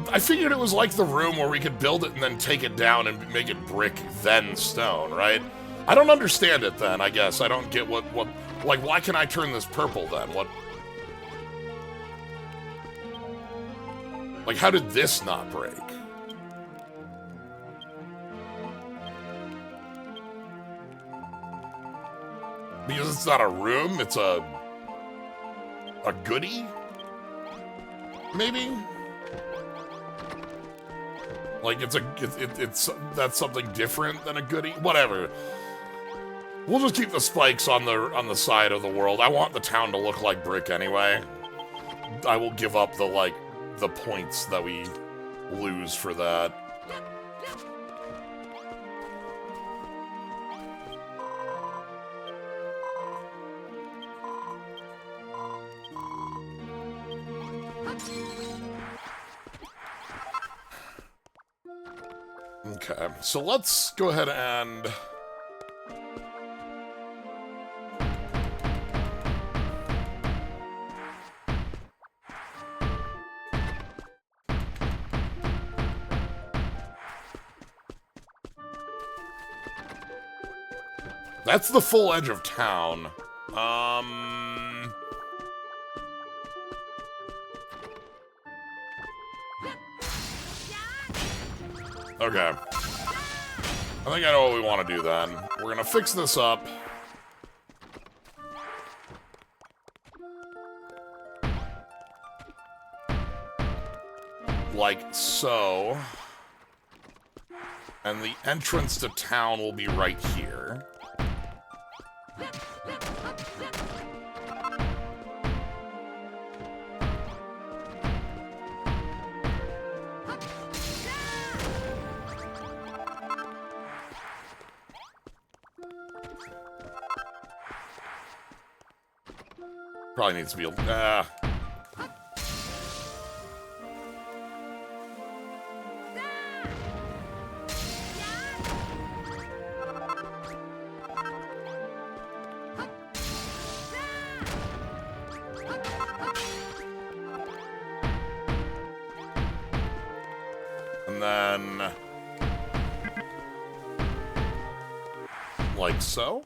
Speaker 1: I figured it was like the room where we could build it and then take it down and make it brick, then stone, right? I don't understand it then, I guess. I don't get what... Like, why can I turn this purple then? What... Like, how did this not break? Because it's not a room, it's a goodie? Maybe? Like, it's that's something different than a goodie? Whatever. We'll just keep the spikes on the side of the world. I want the town to look like brick anyway. I will give up the points that we lose for that. Okay, so let's go ahead and... That's the full edge of town. Okay. I think I know what we want to do then. We're gonna fix this up. Like so. And the entrance to town will be right here. Probably needs to be and then like so.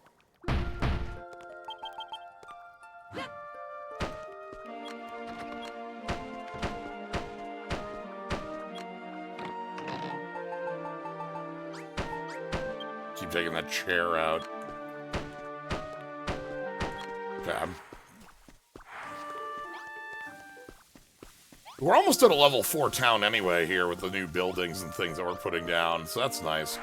Speaker 1: Keep taking that chair out. Okay. We're almost at a level 4 town anyway here with the new buildings and things that we're putting down, so that's nice.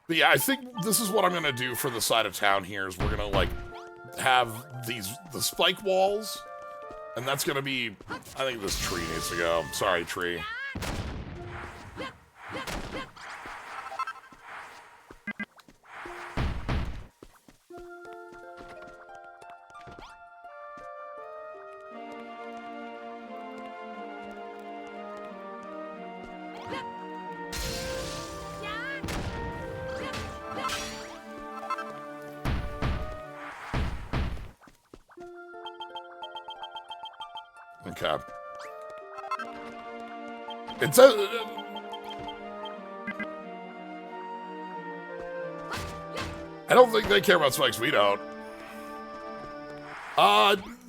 Speaker 1: But yeah, I think this is what I'm gonna do for the side of town here is we're gonna like have the spike walls, and that's gonna be, I think this tree needs to go. Sorry, tree. Okay. It says... I don't think they care about spikes. We don't.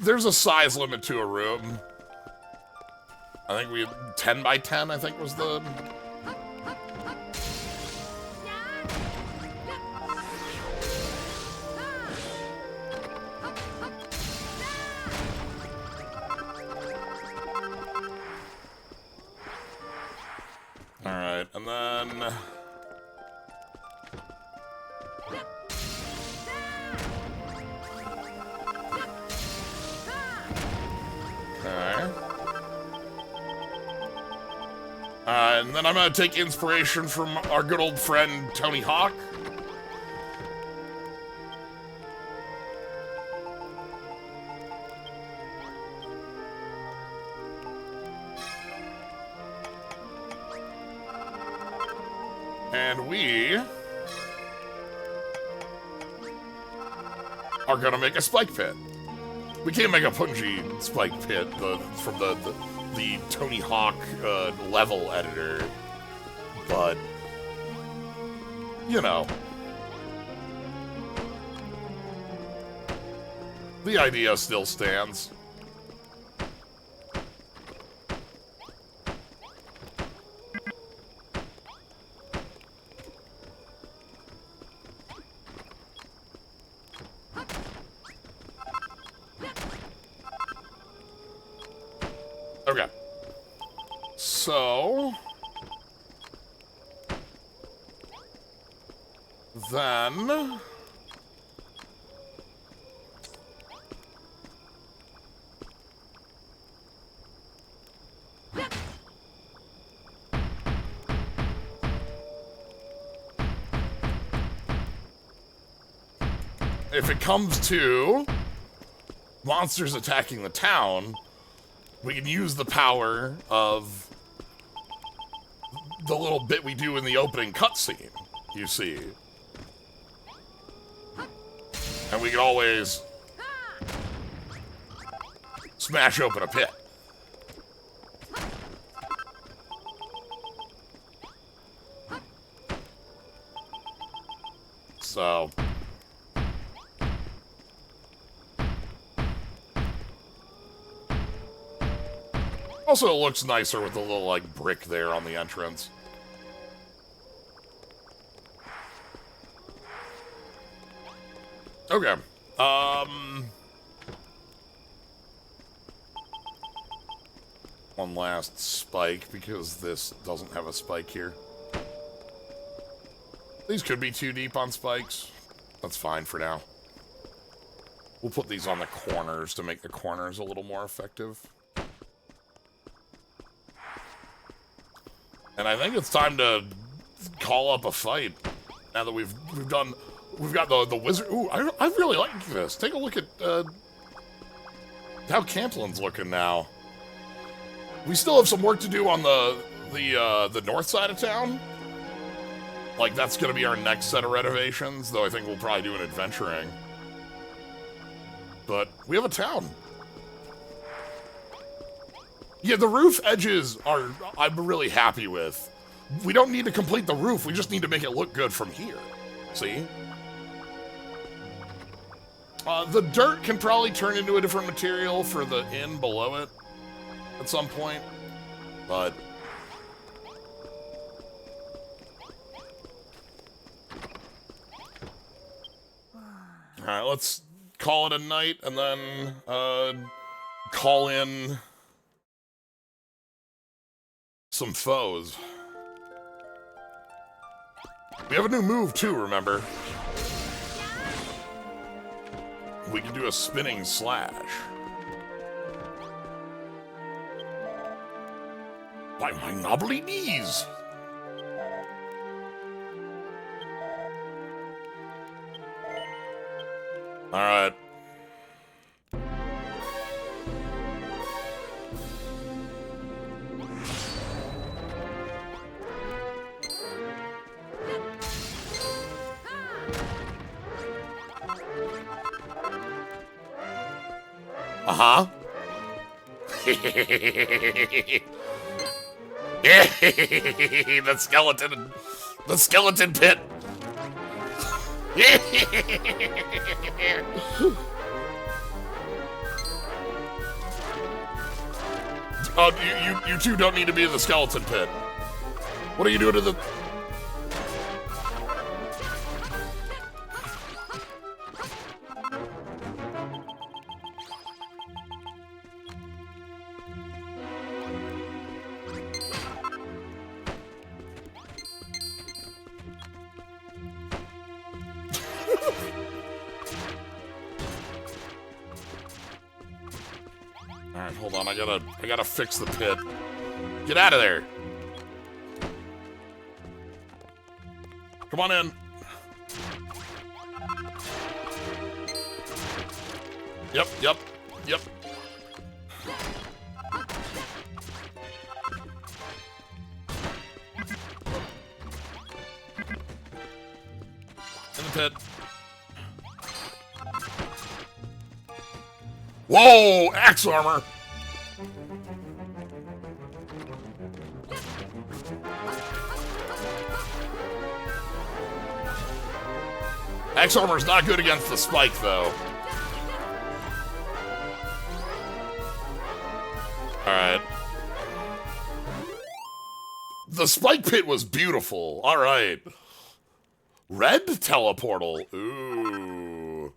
Speaker 1: There's a size limit to a room. I think we had 10 by 10, I think was the... Alright, and then... Okay. And then I'm gonna take inspiration from our good old friend, Tony Hawk. And we are gonna make a spike pit. We can't make a Punji spike pit from the Tony Hawk level editor, but you know, the idea still stands. Okay. So then if it comes to monsters attacking the town, we can use the power of the little bit we do in the opening cutscene, you see. And we can always smash open a pit. So... Also, it looks nicer with the little, like, brick there on the entrance. Okay. One last spike, because this doesn't have a spike here. These could be too deep on spikes. That's fine for now. We'll put these on the corners to make the corners a little more effective. And I think it's time to call up a fight. Now that we've got the wizard. Ooh, I really like this. Take a look at how Cantlin's looking now. We still have some work to do on the north side of town. Like, that's going to be our next set of renovations, though I think we'll probably do an adventuring. But we have a town. Yeah, the roof edges I'm really happy with. We don't need to complete the roof, we just need to make it look good from here. See? The dirt can probably turn into a different material for the inn below it at some point, but... Alright, let's call it a night and then call in some foes. We have a new move too, remember? We can do a spinning slash. By my knobbly knees! Alright. Uh-huh. The skeleton pit. You two don't need to be in the skeleton pit. What are you doing to the... Alright, hold on, I gotta fix the pit. Get out of there! Come on in. Yep. In the pit. Whoa! Axe armor! Axe armor's not good against the spike, though. Alright. The spike pit was beautiful. Alright. Red teleportal. Ooh.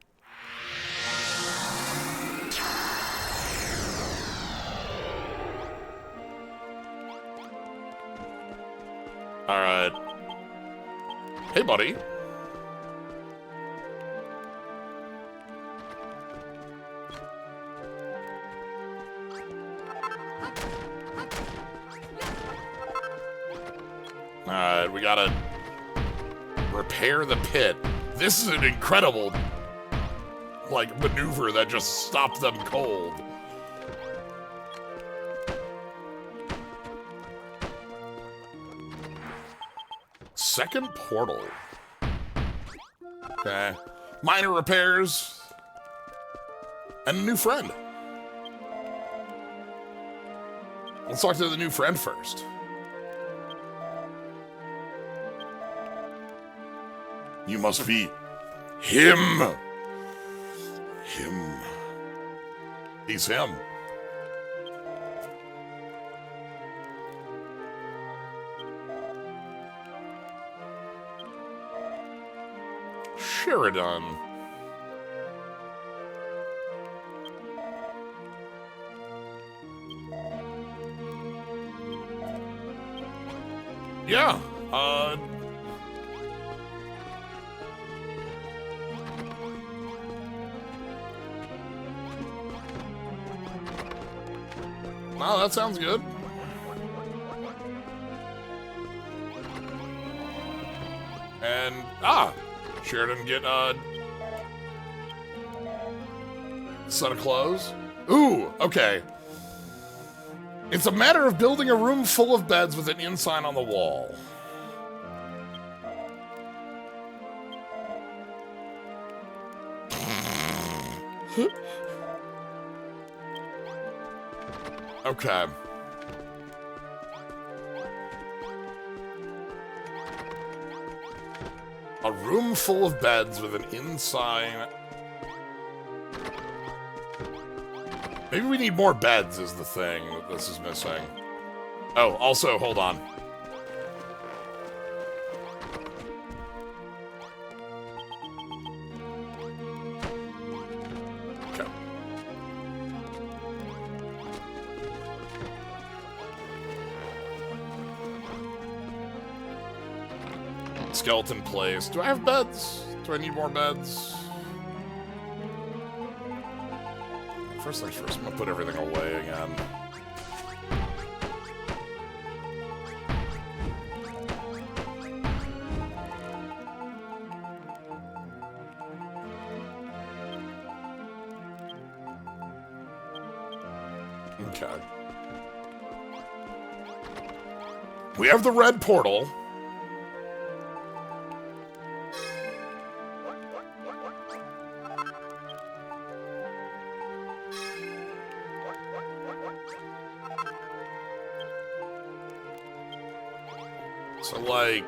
Speaker 1: Alright. Hey, buddy. Alright, we gotta repair the pit. This is an incredible, like, maneuver that just stopped them cold. Second portal. Okay. Minor repairs. And a new friend. Let's talk to the new friend first. You must be him. Him. He's him. Sheridan. Yeah, wow, that sounds good. And, Sheridan get a set of clothes. Ooh, okay. It's a matter of building a room full of beds with an ensign on the wall. Okay. A room full of beds with an ensign. Maybe we need more beds is the thing that this is missing. Oh, also, hold on. Okay. Skeleton place. Do I have beds? Do I need more beds? First things first, I'm gonna put everything away again. Okay. We have the red portal. So, like...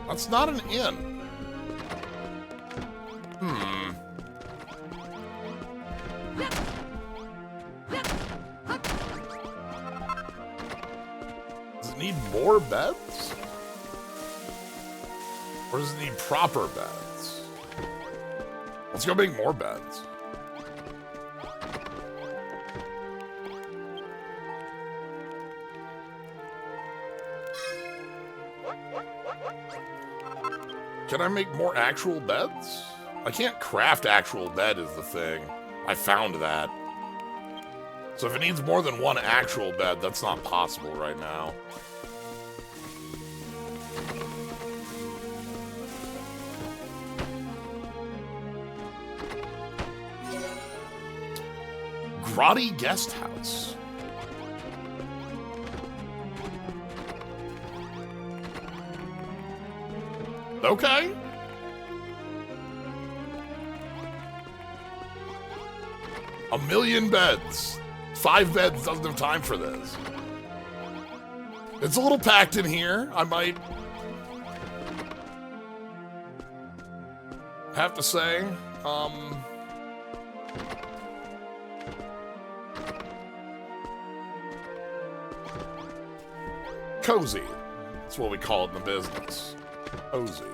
Speaker 1: That's not an inn. Hmm. Does it need more beds? Or does it need proper beds? Let's go make more beds. Can I make more actual beds? I can't craft actual bed is the thing. I found that. So if it needs more than one actual bed, that's not possible right now. Grotty Guest House. Okay. A million beds. 5 beds doesn't have time for this. It's a little packed in here. I might have to say, cozy. That's what we call it in the business. Cozy.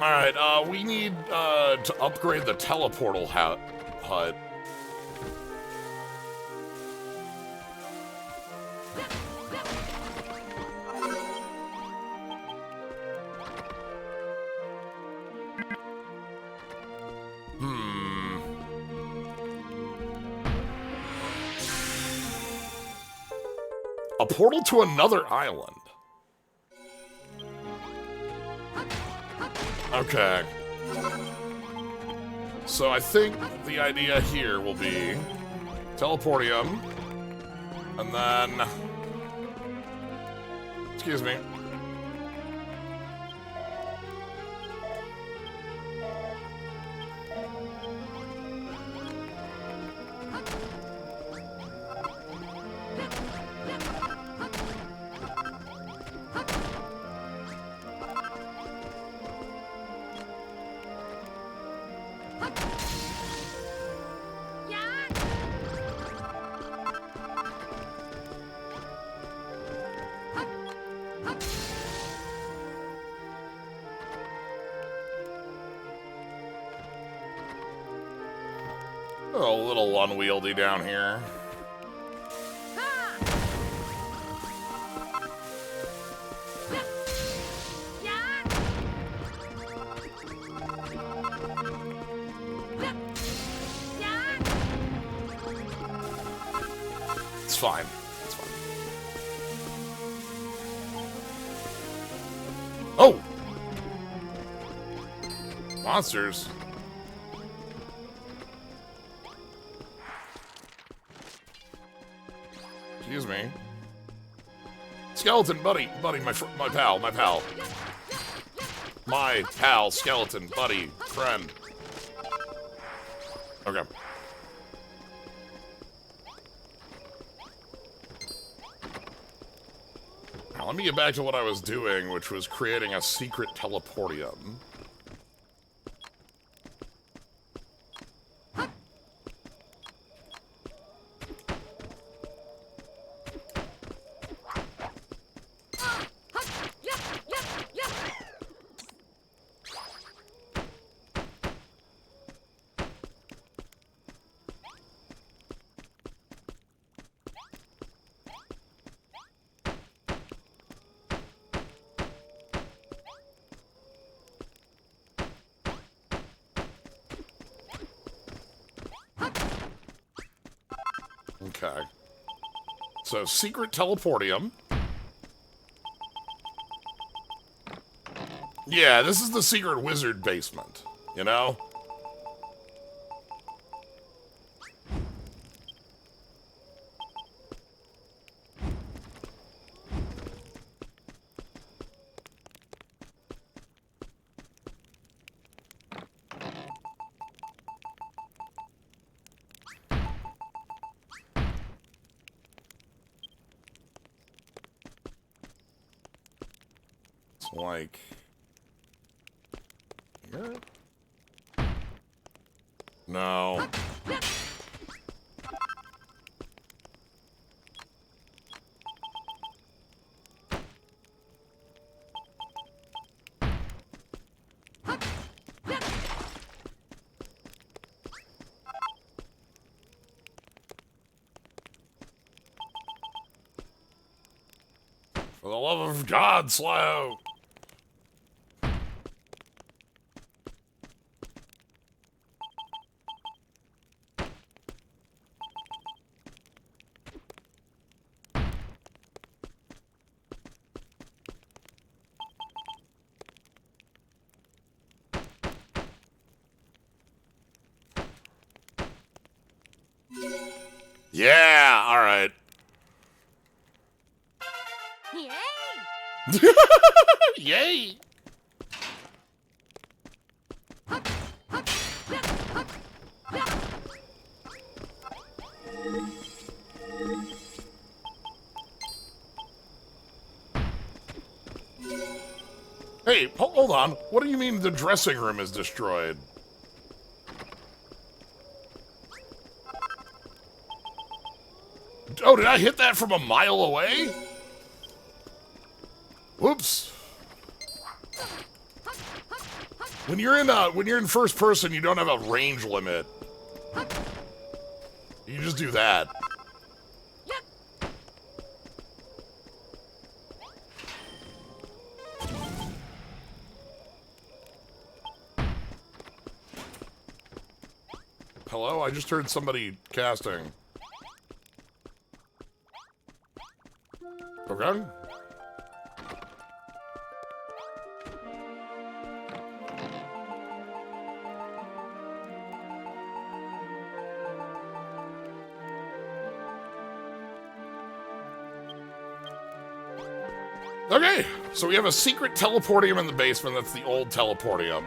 Speaker 1: Alright, we need to upgrade the teleportal hut. A portal to another island. Okay. So I think the idea here will be teleportium, and then... Excuse me. A little unwieldy down here. It's fine. It's fine. Oh! Monsters. Excuse me. Skeleton, buddy, my pal. My pal, skeleton, buddy, friend. Okay. Now, let me get back to what I was doing, which was creating a secret teleportium. Okay. So, secret teleportium. Yeah, this is the secret wizard basement, you know? Like here? No. For the love of God, Slow! Yeah, all right.
Speaker 2: Yay!
Speaker 1: Yay! Hey, hold on. What do you mean the dressing room is destroyed? Oh, did I hit that from a mile away? Whoops. When you're in first person, you don't have a range limit. You can just do that. Hello? I just heard somebody casting. Okay. Okay, so we have a secret teleportium in the basement. That's the old teleportium.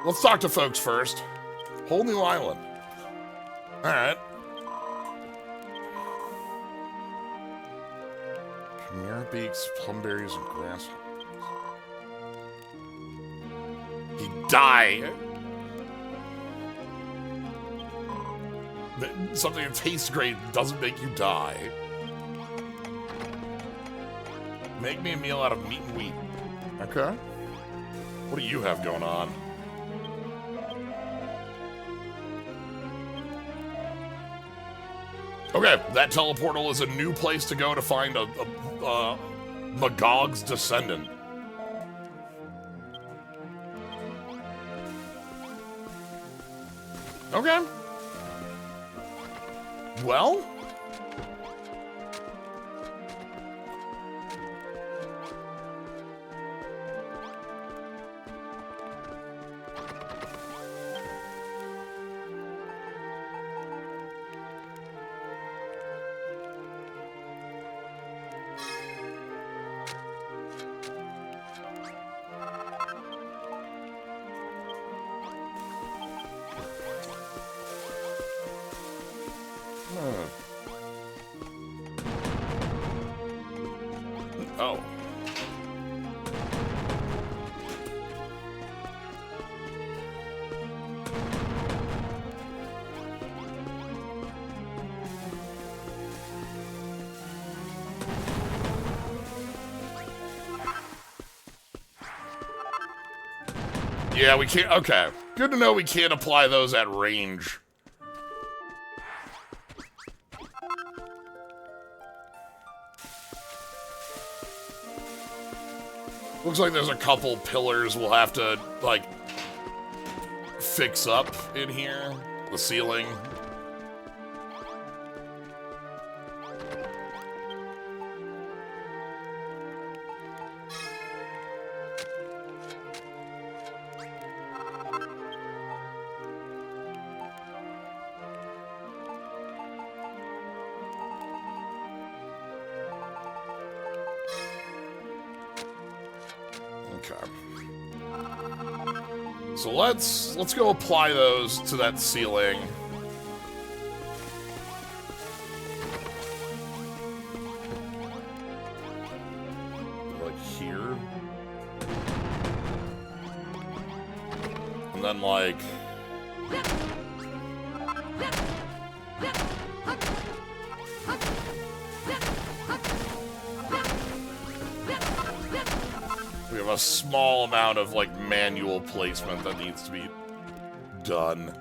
Speaker 1: Let's talk to folks first. Whole new island. Alright. Chimera beaks, plumberries, and grasshoppers. He died. Something that tastes great doesn't make you die. Make me a meal out of meat and wheat. Okay. What do you have going on? Okay, that teleportal is a new place to go to find a Magog's descendant. Okay. Well. Oh. Yeah, we can't. Okay. Good to know we can't apply those at range. Looks like there's a couple pillars we'll have to, like, fix up in here. The ceiling. So let's go apply those to that ceiling. Like here. And then like we have a small amount of, like, manual placement that needs to be done.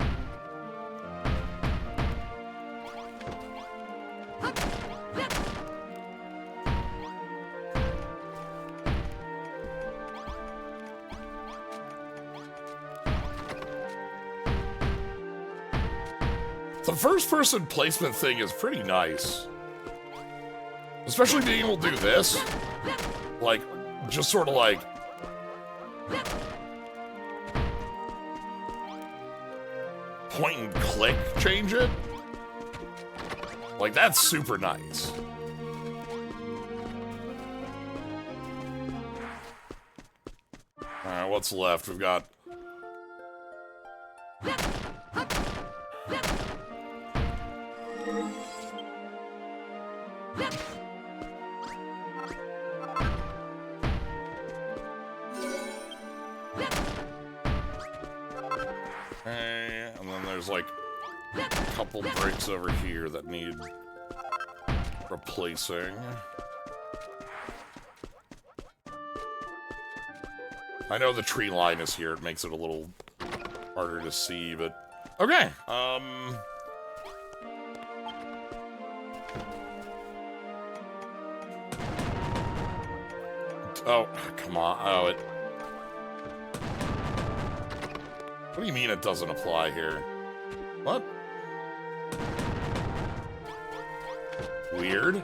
Speaker 1: The first-person placement thing is pretty nice. Especially being able to do this. Like, just sort of like... point and click change it. Like, that's super nice. Alright, what's left? We've got... and then there's like a couple bricks over here that need replacing. I know the tree line is here, it makes it a little harder to see, but okay. Oh, come on. Oh, it... What do you mean it doesn't apply here? What? Weird.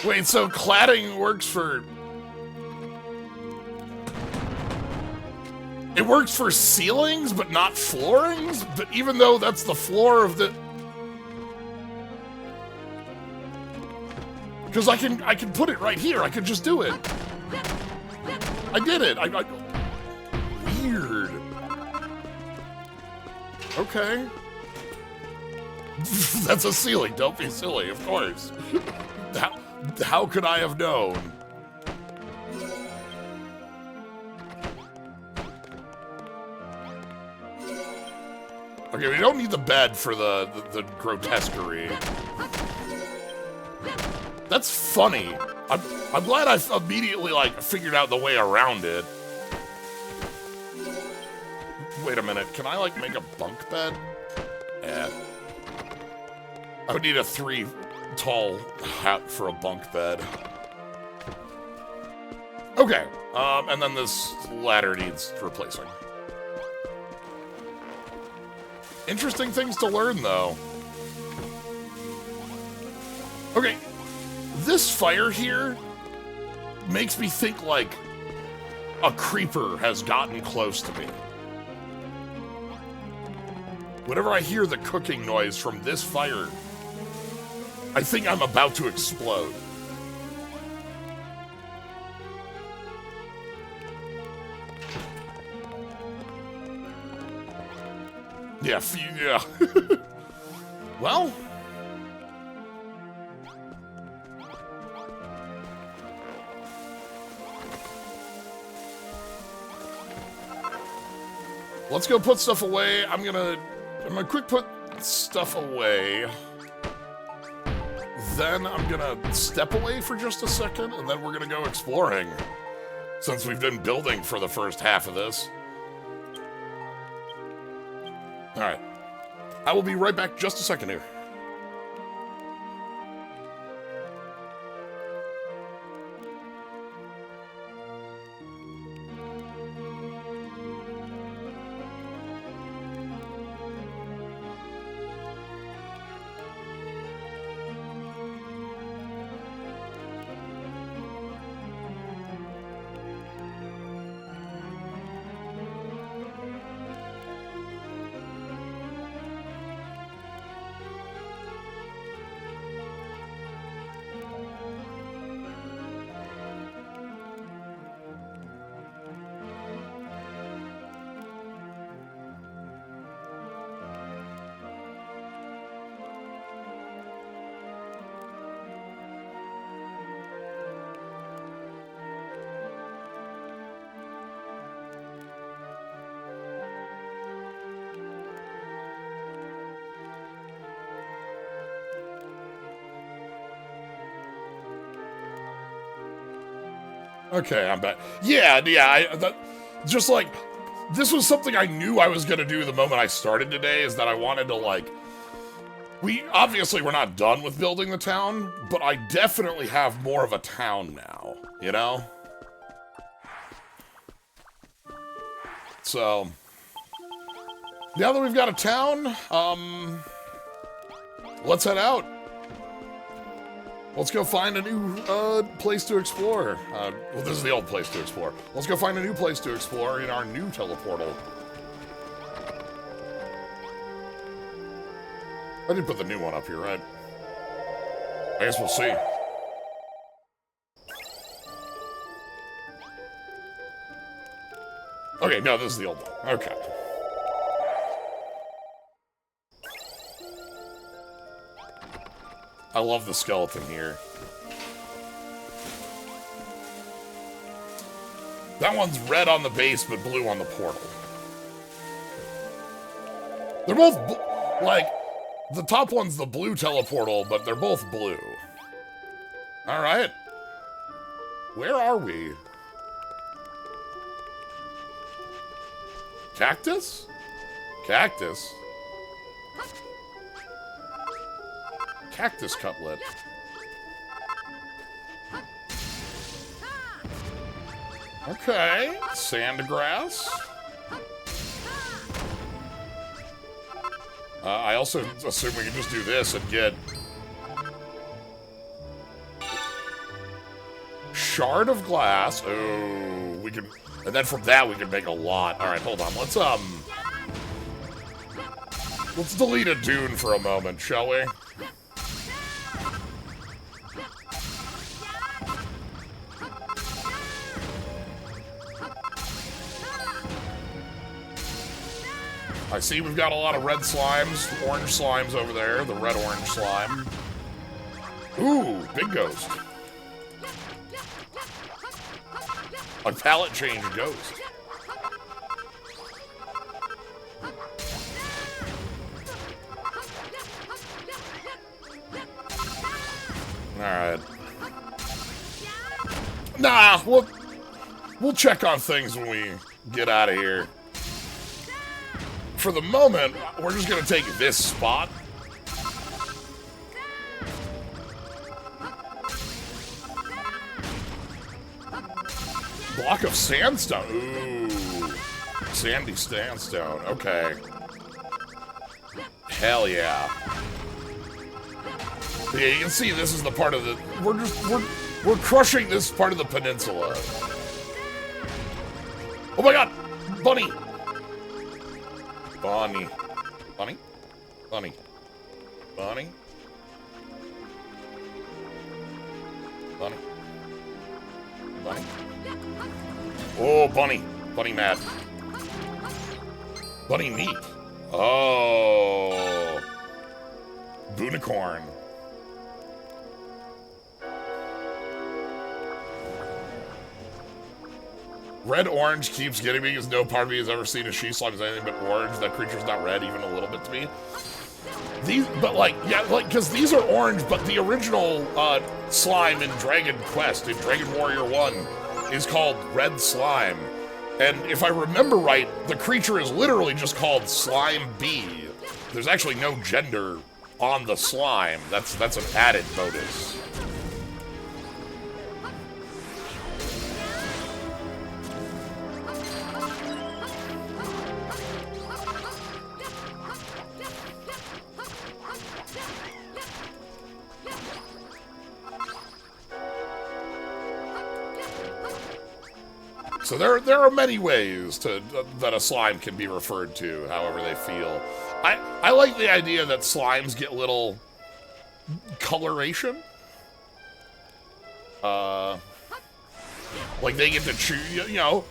Speaker 1: Wait, so cladding works for... It works for ceilings, but not floorings? But even though that's the floor of the... Because I can put it right here. I could just do it. I did it. Weird. Okay. That's a ceiling. Don't be silly, of course. How could I have known? Okay, we don't need the bed for the grotesquerie. That's funny. I'm glad I immediately, like, figured out the way around it. Wait a minute. Can I, like, make a bunk bed? Yeah. I would need a 3 tall hat for a bunk bed. Okay. And then this ladder needs replacing. Interesting things to learn, though. Okay. This fire here makes me think like a creeper has gotten close to me. Whenever I hear the cooking noise from this fire, I think I'm about to explode. Yeah, yeah. Well... let's go put stuff away. I'm gonna quick put stuff away. Then I'm gonna step away for just a second, and then we're gonna go exploring. Since we've been building for the first half of this. Alright. I will be right back just a second here. Okay, I'm back. Yeah, just like, this was something I knew I was going to do the moment I started today, is that I wanted to, like, obviously we're not done with building the town, but I definitely have more of a town now, you know? So, now that we've got a town, let's head out. Let's go find a new place to explore. Well, this is the old place to explore. Let's go find a new place to explore in our new teleportal. I did put the new one up here, right? I guess we'll see. Okay, no, this is the old one. Okay. I love the skeleton here. That one's red on the base, but blue on the portal. They're both, like, the top one's the blue teleportal, but they're both blue. Alright. Where are we? Cactus? Cactus? Cactus cutlet. Okay, sandgrass. I also assume we can just do this and get shard of glass. Oh, we can, and then from that we can make a lot. All right, hold on. Let's delete a dune for a moment, shall we? I see we've got a lot of red slimes, orange slimes over there, the red-orange slime. Ooh, big ghost. A palette change ghost. Alright. we'll check on things when we get out of here. For the moment, we're just gonna take this spot. Block of sandstone. Ooh. Sandy sandstone. Okay. Hell yeah. Yeah, you can see this is the part of the... We're crushing this part of the peninsula. Oh my god! Bunny! Bunny. Bunny? Bunny. Bunny? Bunny. Bunny. Oh, bunny. Bunny mad. Bunny meat. Oh. Boonicorn. Red orange keeps getting me because no part of me has ever seen a she slime as anything but orange. That creature's not red even a little bit to me. These, but like, yeah, like, because these are orange, but the original slime in Dragon Quest, in Dragon Warrior 1, is called Red Slime. And if I remember right, the creature is literally just called Slime Bee. There's actually no gender on the slime. That's an added bonus. So there are many ways that a slime can be referred to, however they feel. I like the idea that slimes get little coloration. Like they get to choose, you know,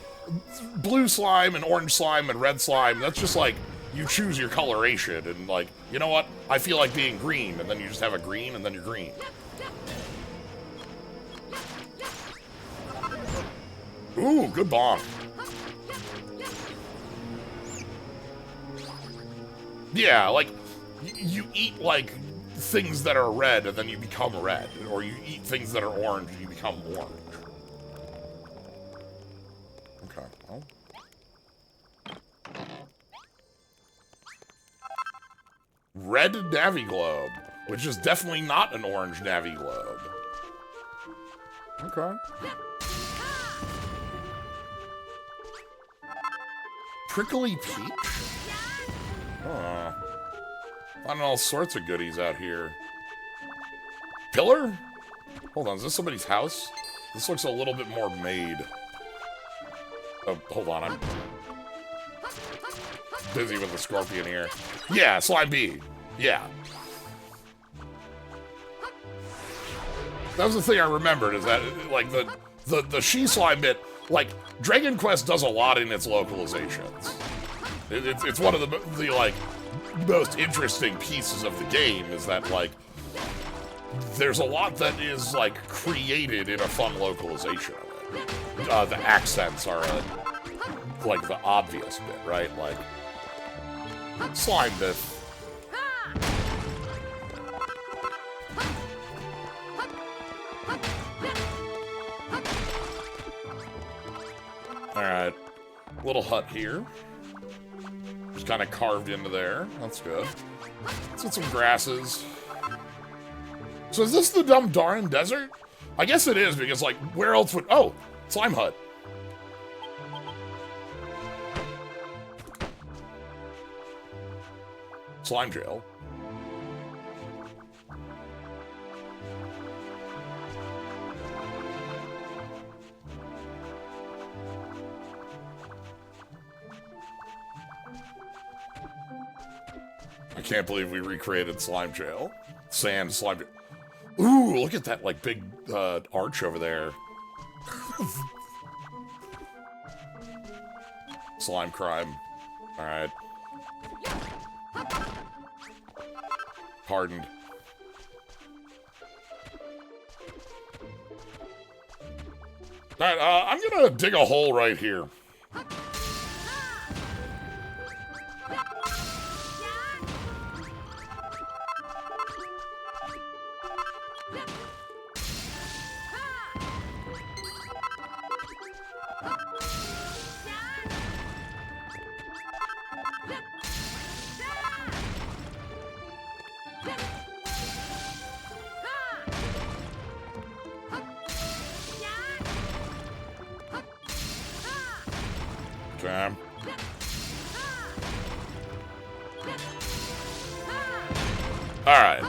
Speaker 1: blue slime and orange slime and red slime. That's just like you choose your coloration and like, you know what? I feel like being green, and then you just have a green, and then you're green. Ooh, good bomb. Yeah, like, you eat, like, things that are red and then you become red. Or you eat things that are orange and you become orange. Okay, well. Red Navi Globe, which is definitely not an orange Navi Globe. Okay. Prickly Peach? Finding all sorts of goodies out here. Pillar? Hold on, is this somebody's house? This looks a little bit more made. Oh, hold on, I'm busy with the scorpion here. Yeah, Slime Bee. Yeah. That was the thing I remembered, is that, like, the she-slime bit, like, Dragon Quest does a lot in its localizations. It's one of the like, most interesting pieces of the game, is that, like, there's a lot that is, like, created in a fun localization of it. The accents are, like, the obvious bit, right? Like, slime biff. Alright. Little hut here. Just kind of carved into there. That's good. Let's get some grasses. So is this the Dumdarin Desert? I guess it is, because, like, where else would... Oh! Slime hut. Slime jail. I can't believe we recreated Slime Jail. Sand, slime jail. Ooh, look at that, like, big arch over there. Slime crime. Alright. Pardoned. Alright, I'm gonna dig a hole right here. Okay. Alright.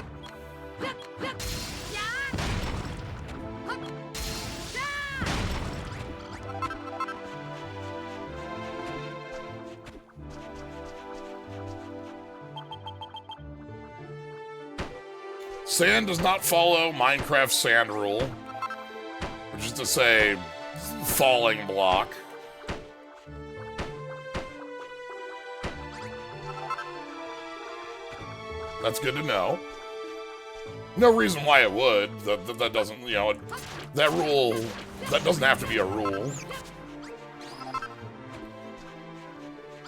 Speaker 1: Sand does not follow Minecraft's sand rule, which is to say, falling block. That's good to know. No reason why it would. That doesn't, you know, that rule, that doesn't have to be a rule.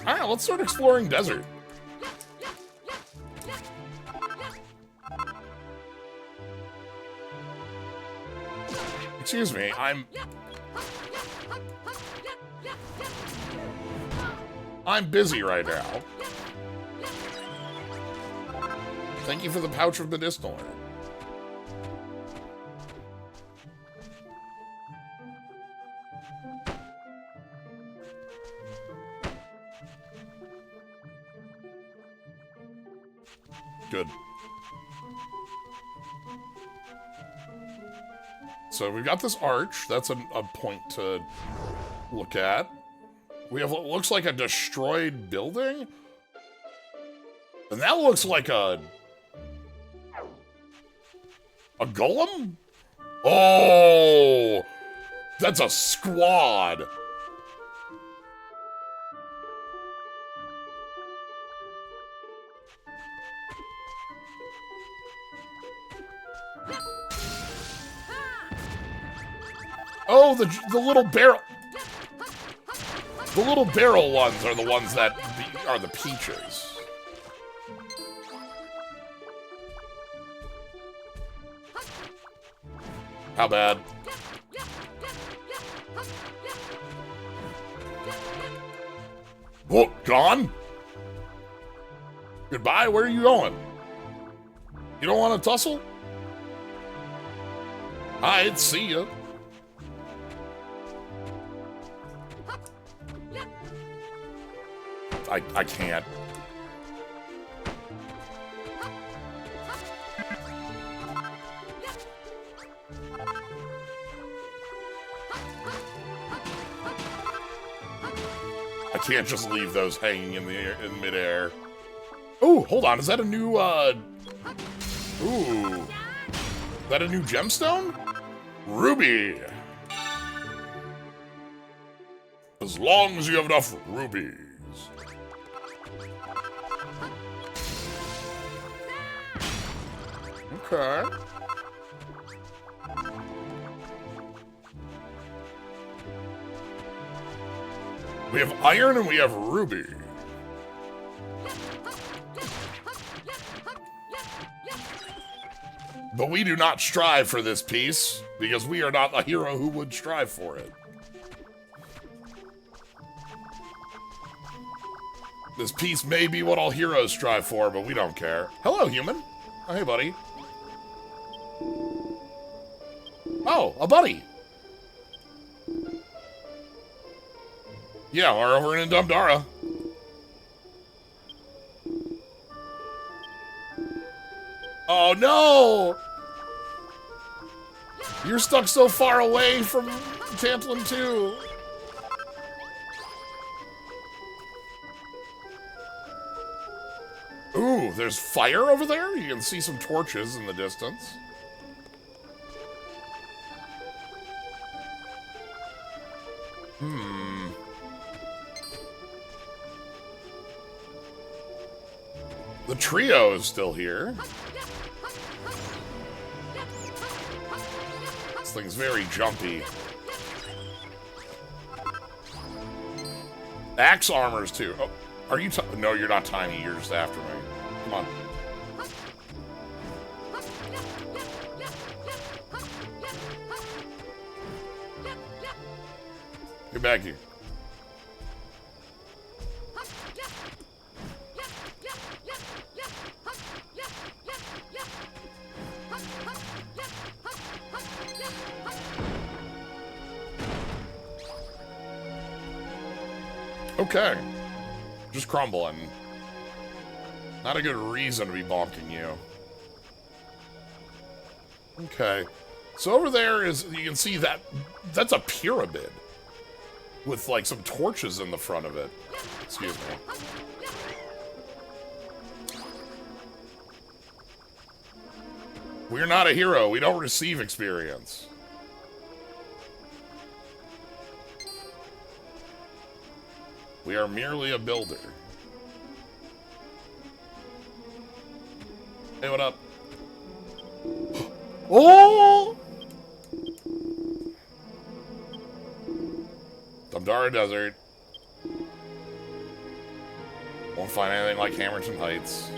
Speaker 1: Alright, let's start exploring desert. Excuse me, I'm busy right now. Thank you for the pouch of medicinal herb. Good. So we've got this arch. That's a point to look at. We have what looks like a destroyed building. And that looks like a golem? Oh! That's a squad! Oh, the little barrel... The little barrel ones are the ones that are the peaches. How bad? Oh, gone? Goodbye, where are you going? You don't want to tussle? I'd see ya. I can't. I can't just leave those hanging in the air, in midair. Oh, hold on. Is that a new, Ooh. Is that a new gemstone? Ruby. As long as you have enough rubies. Okay. We have iron and we have ruby. But we do not strive for this piece, because we are not a hero who would strive for it. This piece may be what all heroes strive for, but we don't care. Hello, human. Oh, hey, buddy. Oh, a buddy. Yeah, we're over in Dumdara. Oh, no! You're stuck so far away from Cantlin, too. Ooh, there's fire over there? You can see some torches in the distance. The trio is still here. This thing's very jumpy. Axe armors, too. Oh, are you... No, you're not tiny. You're just after me. Come on. Get back here. Okay. Just crumbling. Not a good reason to be bonking you. Okay. So over there is, you can see that, that's a pyramid. With like some torches in the front of it. Excuse me. We're not a hero. We don't receive experience. We are merely a builder. Hey, what up? Oh! Dumdara Desert. Won't find anything like Hammerton Heights.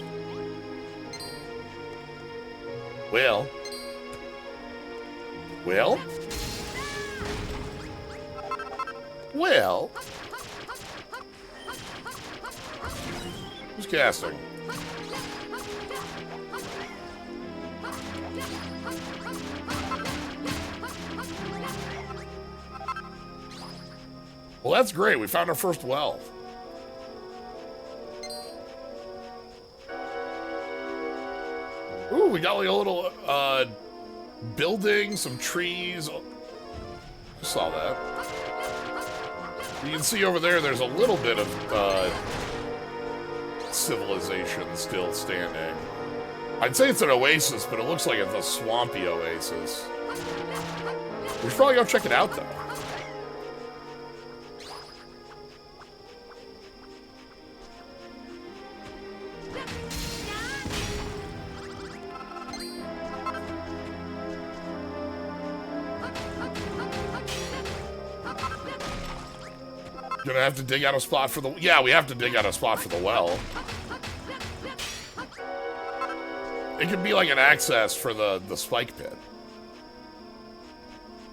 Speaker 1: Well. Well? Well? Who's casting? Well, that's great. We found our first well. Ooh, we got like a little building, some trees. I saw that. You can see over there, there's a little bit of civilization still standing. I'd say it's an oasis, but it looks like it's a swampy oasis. We should probably go check it out, though. Gonna have to dig out a spot for the... Yeah, we have to dig out a spot for the well. It could be like an access for the spike pit.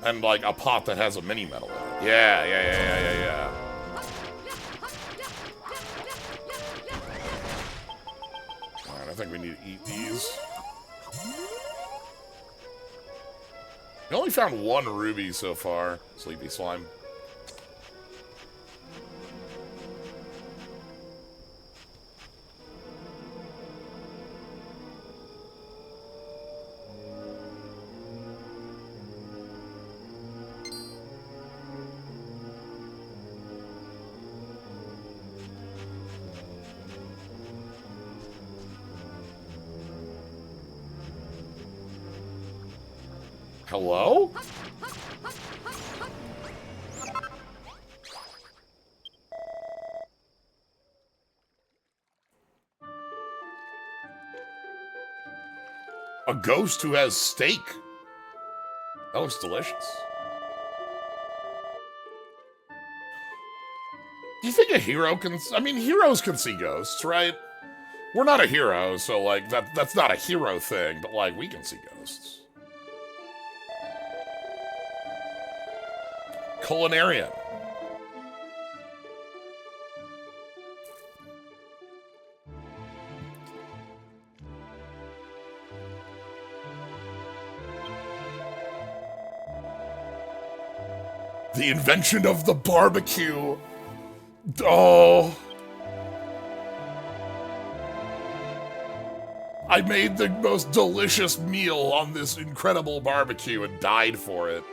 Speaker 1: And like a pot that has a mini metal in it. Yeah. Alright, I think we need to eat these. We only found one ruby so far. Sleepy slime. Hello? A ghost who has steak. That looks delicious. Do you think a hero can... I mean, heroes can see ghosts, right? We're not a hero, so, like, that's not a hero thing, but, like, we can see ghosts. Culinarian. The invention of the barbecue. Oh. I made the most delicious meal on this incredible barbecue and died for it.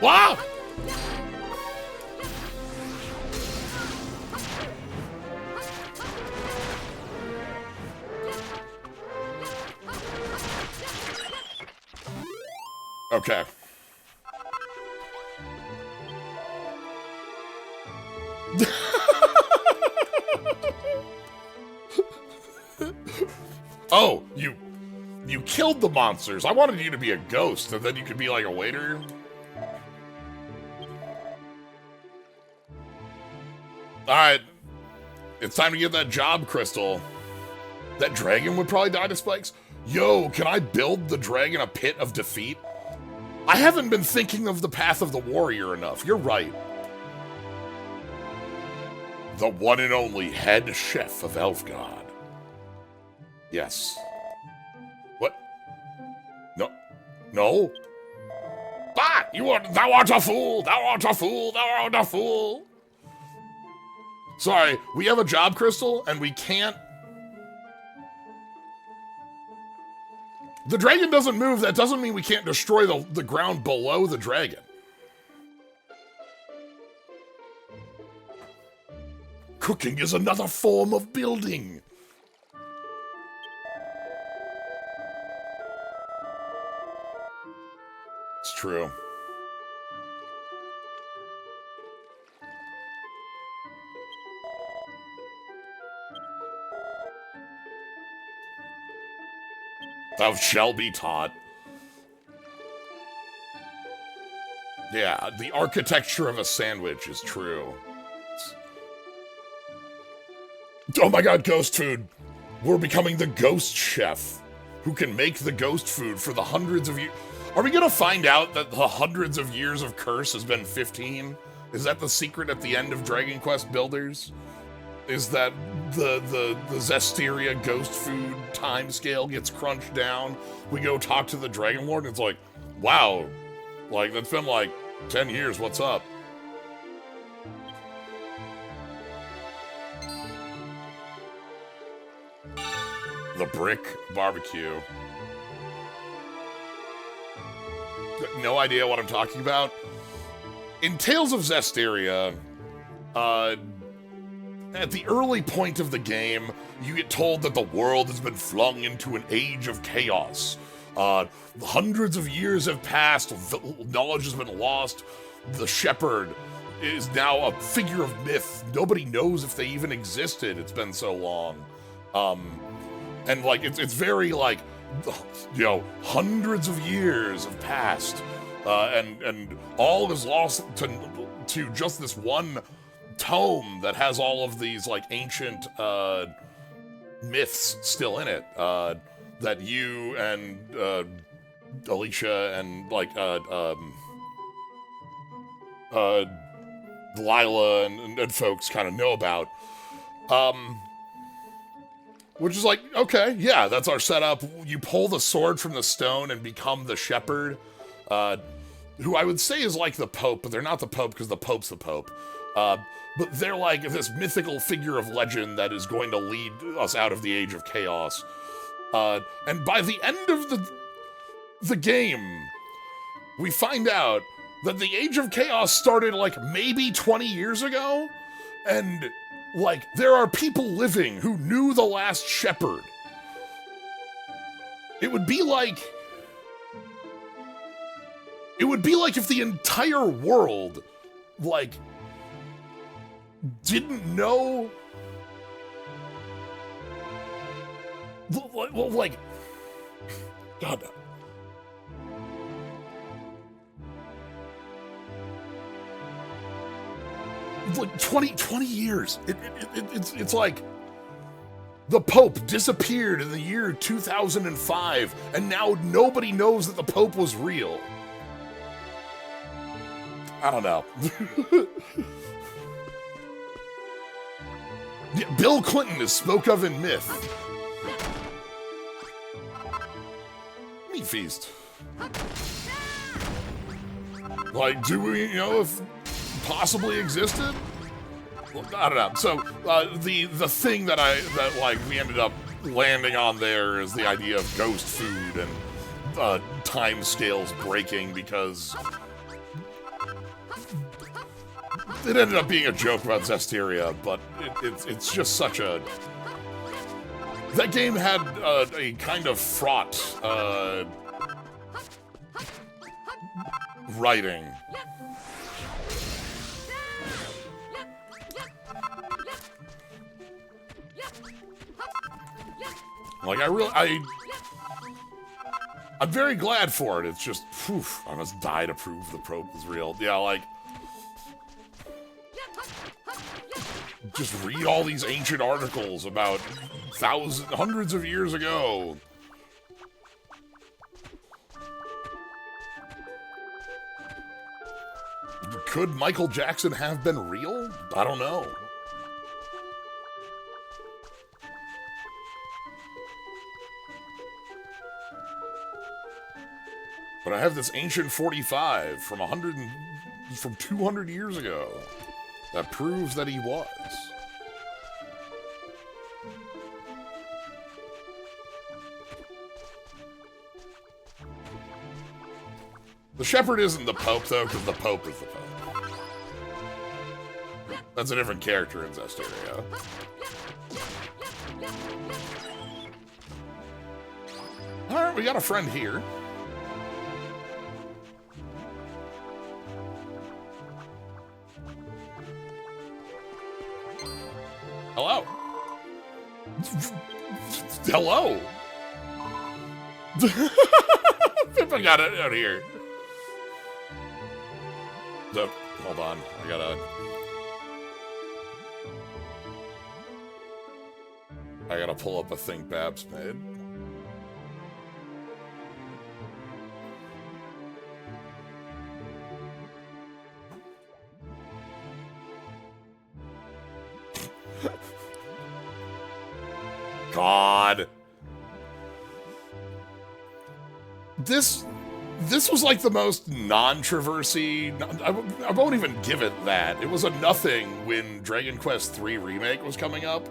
Speaker 1: Wow! Okay. Oh, you killed the monsters. I wanted you to be a ghost, and then you could be like a waiter. Alright. It's time to get that job crystal. That dragon would probably die to spikes. Yo, can I build the dragon a pit of defeat? I haven't been thinking of the path of the warrior enough. You're right. The one and only head chef of Elfgod. Yes. No? But thou art a fool! Thou art a fool! Thou art a fool! Sorry, we have a job, Crystal, and we can't... The dragon doesn't move, that doesn't mean we can't destroy the ground below the dragon. Cooking is another form of building. It's true. Thou shall be taught. Yeah, the architecture of a sandwich is true. Oh my god, ghost food. We're becoming the ghost chef who can make the ghost food for the hundreds of years. Are we gonna find out that the hundreds of years of curse has been 15? Is that the secret at the end of Dragon Quest Builders? Is that the Zestiria ghost food time scale gets crunched down? We go talk to the Dragon Lord and it's like, wow, like that's been like 10 years, what's up? The brick barbecue. No idea what I'm talking about. In Tales of Zestiria, at the early point of the game, you get told that the world has been flung into an age of chaos. Hundreds of years have passed, knowledge has been lost, the shepherd is now a figure of myth. Nobody knows if they even existed, it's been so long. And like, it's very like, you know, hundreds of years have passed, and all is lost to just this one tome that has all of these like ancient myths still in it, that you and Alicia and like Lila and folks kind of know about. Which is like, okay, yeah, that's our setup. You pull the sword from the stone and become the shepherd, who I would say is like the Pope, but they're not the Pope because the Pope's the Pope. But they're like this mythical figure of legend that is going to lead us out of the Age of Chaos. And by the end of the game, we find out that the Age of Chaos started like maybe 20 years ago, and like, there are people living who knew the last shepherd. It would be like if the entire world, like, didn't know, like, God. Like 20 years. It's like the Pope disappeared in the year 2005, and now nobody knows that the Pope was real. I don't know. Yeah, Bill Clinton is spoke of in myth. Meat feast. Like, do we know if possibly existed? Well, I don't know. So the thing that like we ended up landing on there is the idea of ghost food and time scales breaking, because it ended up being a joke about Zestiria, but it's just such a... That game had a kind of fraught writing. Like, I'm very glad for it. It's just, phew, I must die to prove the Pope is real. Yeah, like, just read all these ancient articles about hundreds of years ago. Could Michael Jackson have been real? I don't know. But I have this ancient 45 from 200 years ago that proves that he was. The shepherd isn't the Pope, though, because the Pope is the Pope. That's a different character in Zestiria. Alright, we got a friend here. Hello. Hello. Pippa got it out here. So, hold on. I gotta pull up a thing Babs made. God. This was like the most non-traversy. I won't even give it that. It was a nothing when Dragon Quest III Remake was coming up.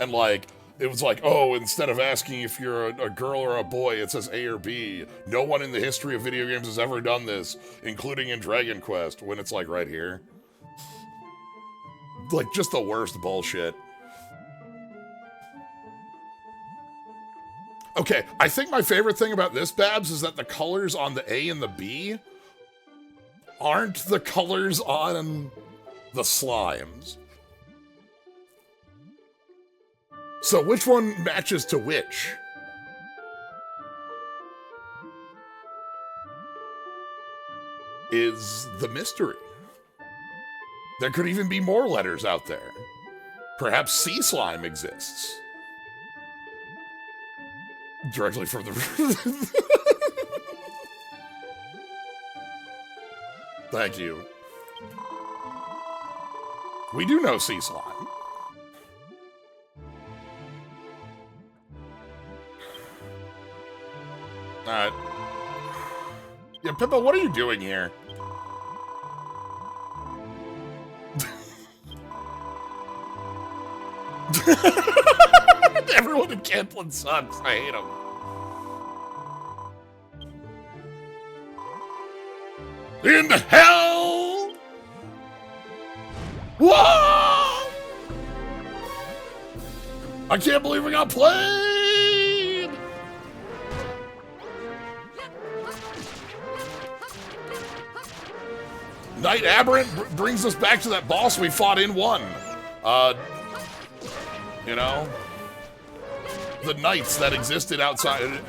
Speaker 1: And like, it was like, oh, instead of asking if you're a girl or a boy, it says A or B. No one in the history of video games has ever done this, including in Dragon Quest, when it's like right here. Like, just the worst bullshit. Okay, I think my favorite thing about this, Babs, is that the colors on the A and the B aren't the colors on the slimes. So which one matches to which? Is the mystery. There could even be more letters out there. Perhaps sea slime exists. Directly from the... Thank you. We do know sea slime. Alright. Yeah, Pippa, what are you doing here? Everyone in Cantlin sucks. I hate them. In hell! Whoa! I can't believe we got played! Knight Aberrant brings us back to that boss we fought in 1. You know? The knights that existed outside,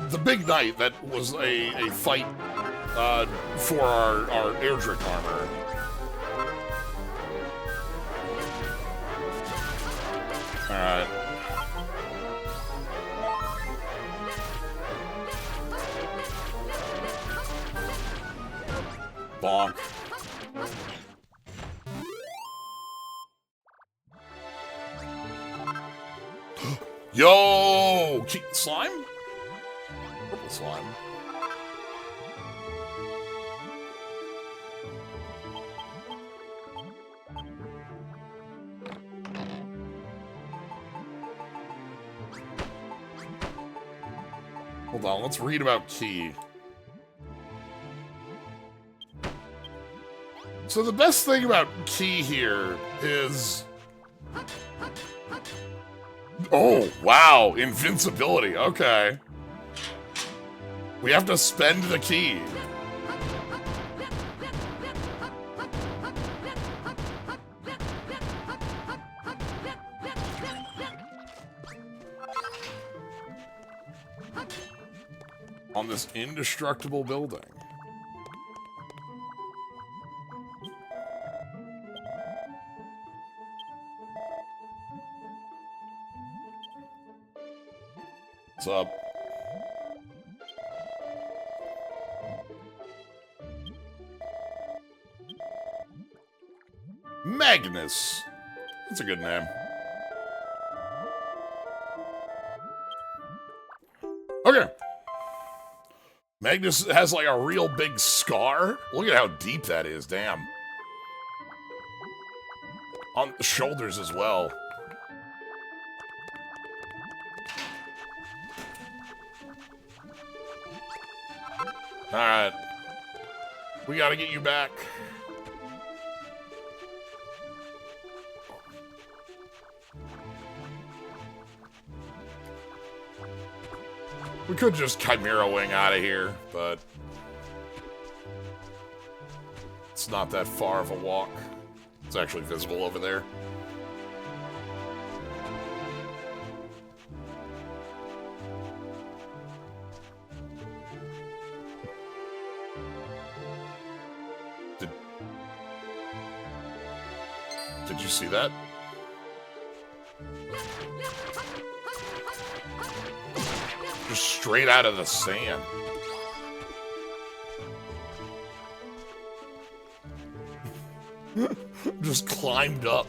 Speaker 1: the big knight that was a fight for our Erdrick armor. Alright. Bonk. Yo! Slime? Purple slime. Hold on, let's read about Key. So the best thing about Key here is... Oh, wow, invincibility, okay. We have to spend the key. On this indestructible building. What's up? Magnus. That's a good name. Okay. Magnus has like a real big scar. Look at how deep that is, damn. On the shoulders as well. Alright. We gotta get you back. We could just Chimera Wing out of here, but it's not that far of a walk. It's actually visible over there. Did you see that? Just straight out of the sand. Just climbed up.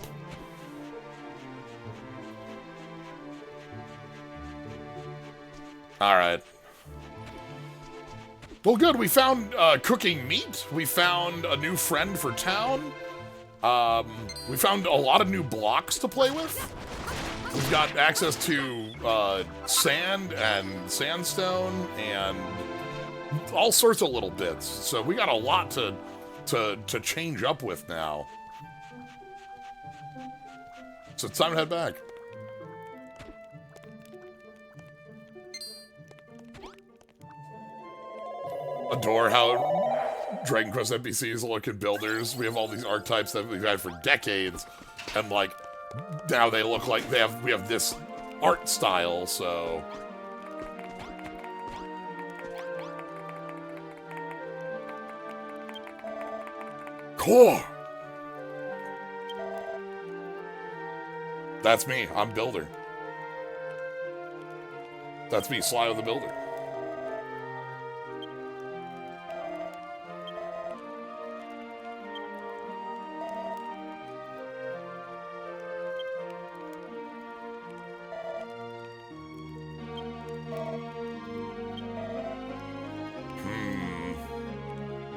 Speaker 1: Alright. Well, good. We found cooking meat. We found a new friend for town. We found a lot of new blocks to play with. We've got access to sand and sandstone and all sorts of little bits. So we got a lot to change up with now. So it's time to head back. Adore how Dragon Quest NPCs look at builders. We have all these archetypes that we've had for decades, and like now they look like we have this art style, so core. That's me. I'm Builder. That's me, Sly the Builder.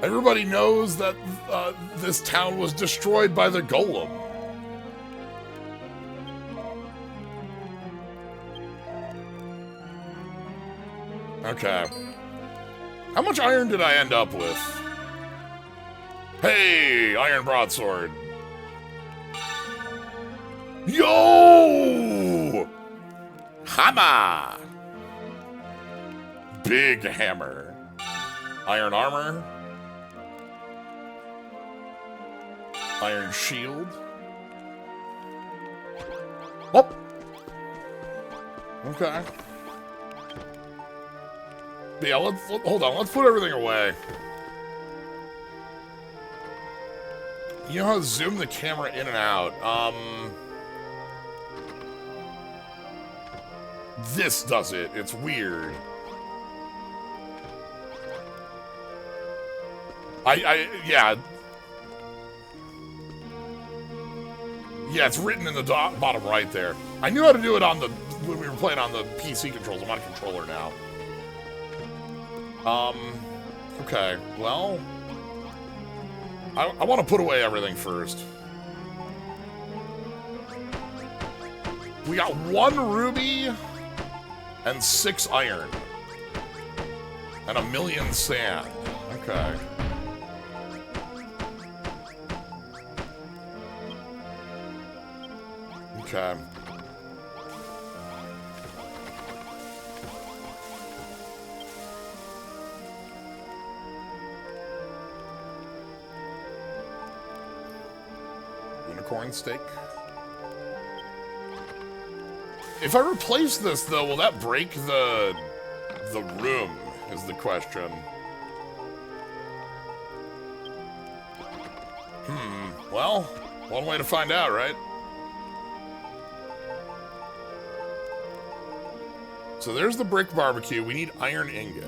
Speaker 1: Everybody knows that this town was destroyed by the golem. Okay. How much iron did I end up with? Hey, iron broadsword. Yo! Hammer! Big hammer. Iron armor. Iron shield. Oh! Okay. Yeah, hold on. Let's put everything away. You know how to zoom the camera in and out. This does it. It's weird. Yeah. Yeah, it's written in the bottom right there. I knew how to do it on when we were playing on the PC controls. I'm on a controller now. Okay, well, I want to put away everything first. We got 1 ruby and 6 iron and 1,000,000 sand. Okay. Okay. Unicorn steak. If I replace this, though, will that break the room, is the question. Well, one way to find out, right? So there's the brick barbecue. We need iron ingot.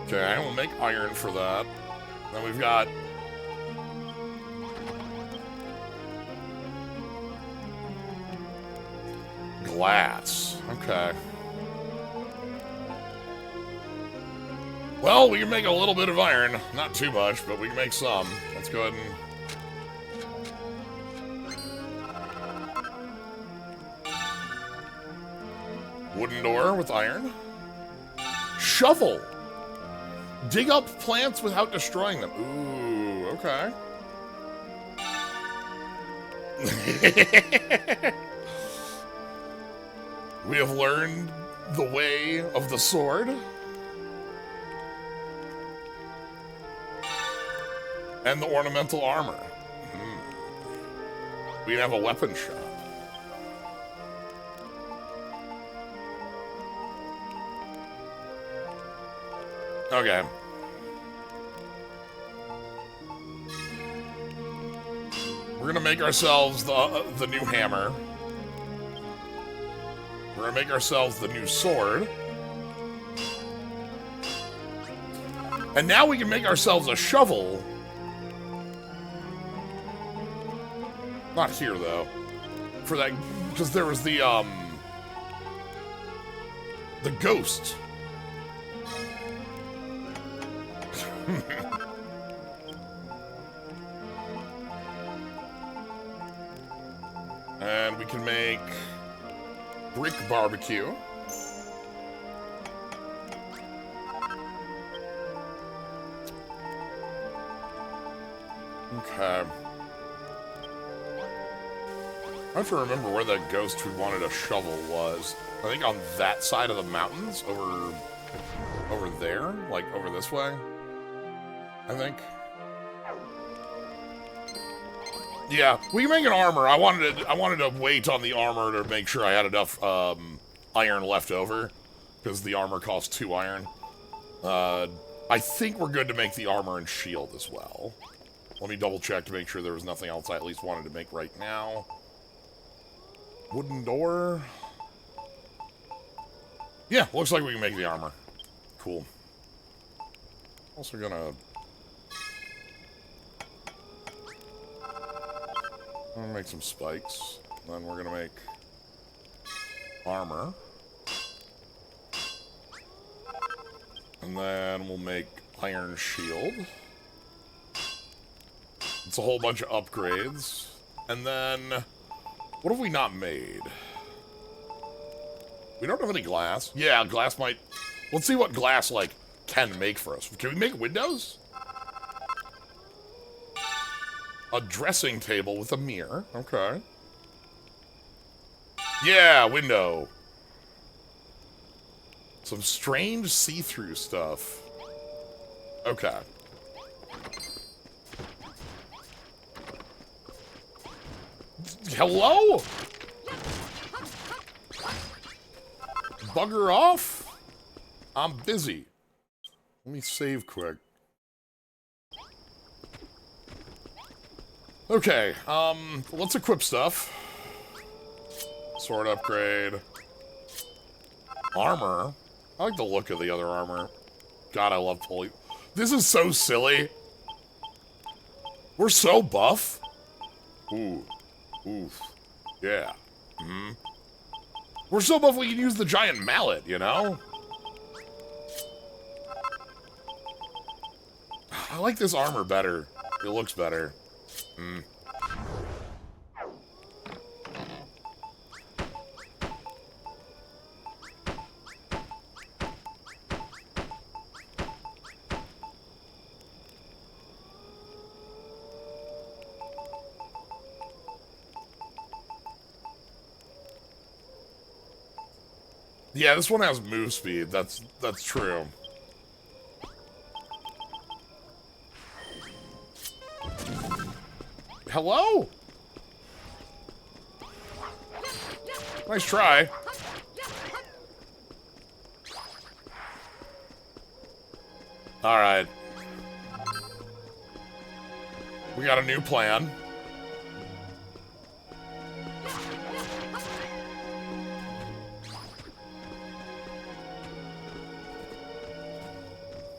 Speaker 1: Okay, we'll make iron for that. Then we've got glass. Okay. Well, we can make a little bit of iron. Not too much, but we can make some. Let's go ahead and... Wooden door with iron. Shovel! Dig up plants without destroying them. Ooh, okay. We have learned the way of the sword. And the ornamental armor. We can have a weapon shop. Okay. We're gonna make ourselves the new hammer. We're gonna make ourselves the new sword. And now we can make ourselves a shovel. Not here, though. For that, because there was the ghost. And we can make brick barbecue. Okay. I have to remember where that ghost who wanted a shovel was. I think on that side of the mountains, over there, like over this way. I think. Yeah, we can make an armor. I wanted to wait on the armor to make sure I had enough iron left over, because the armor costs 2 iron. I think we're good to make the armor and shield as well. Let me double check to make sure there was nothing else I at least wanted to make right now. Wooden door. Yeah, looks like we can make the armor. Cool. Also gonna make some spikes. Then we're gonna make armor. And then we'll make iron shield. It's a whole bunch of upgrades. And then, what have we not made? We don't have any glass. Yeah, glass might... Let's see what glass, like, can make for us. Can we make windows? A dressing table with a mirror. Okay. Yeah, window. Some strange see-through stuff. Okay. Hello? Bugger off? I'm busy. Let me save quick. Okay, let's equip stuff. Sword upgrade. Armor. I like the look of the other armor. God, I love pulley. This is so silly. We're so buff. Ooh. Oof. Yeah. Mm-hmm. We're so buff we can use the giant mallet, you know? I like this armor better. It looks better. Hmm. Yeah, this one has move speed. That's true. Hello? Nice try. Alright. We got a new plan.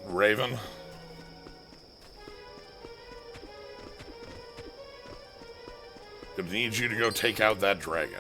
Speaker 1: Raven. Gonna need you to go take out that dragon.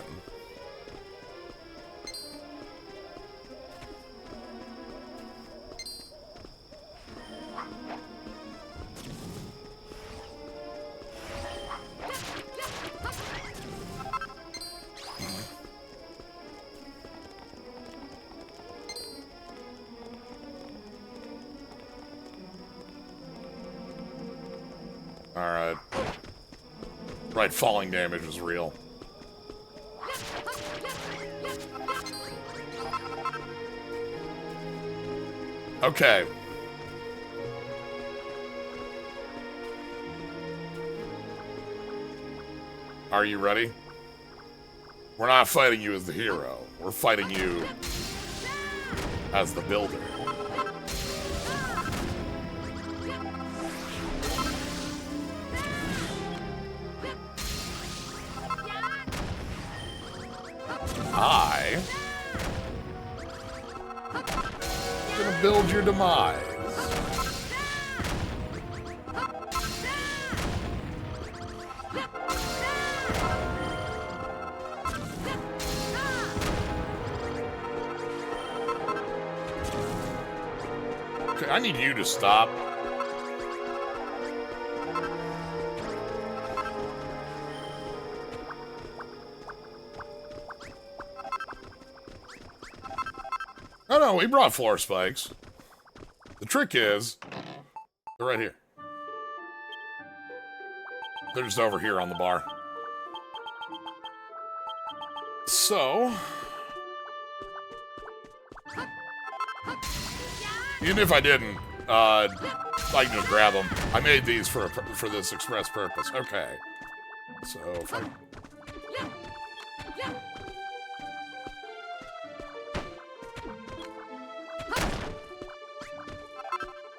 Speaker 1: Alright. Right, falling damage is real. Okay. Are you ready? We're not fighting you as the hero. We're fighting you as the builder. I'm gonna build your demise. Okay, I need you to stop. No, we brought floor spikes. The trick is, they're right here. They're just over here on the bar. So, even if I didn't, I can just grab them. I made these for this express purpose. Okay. So, if I...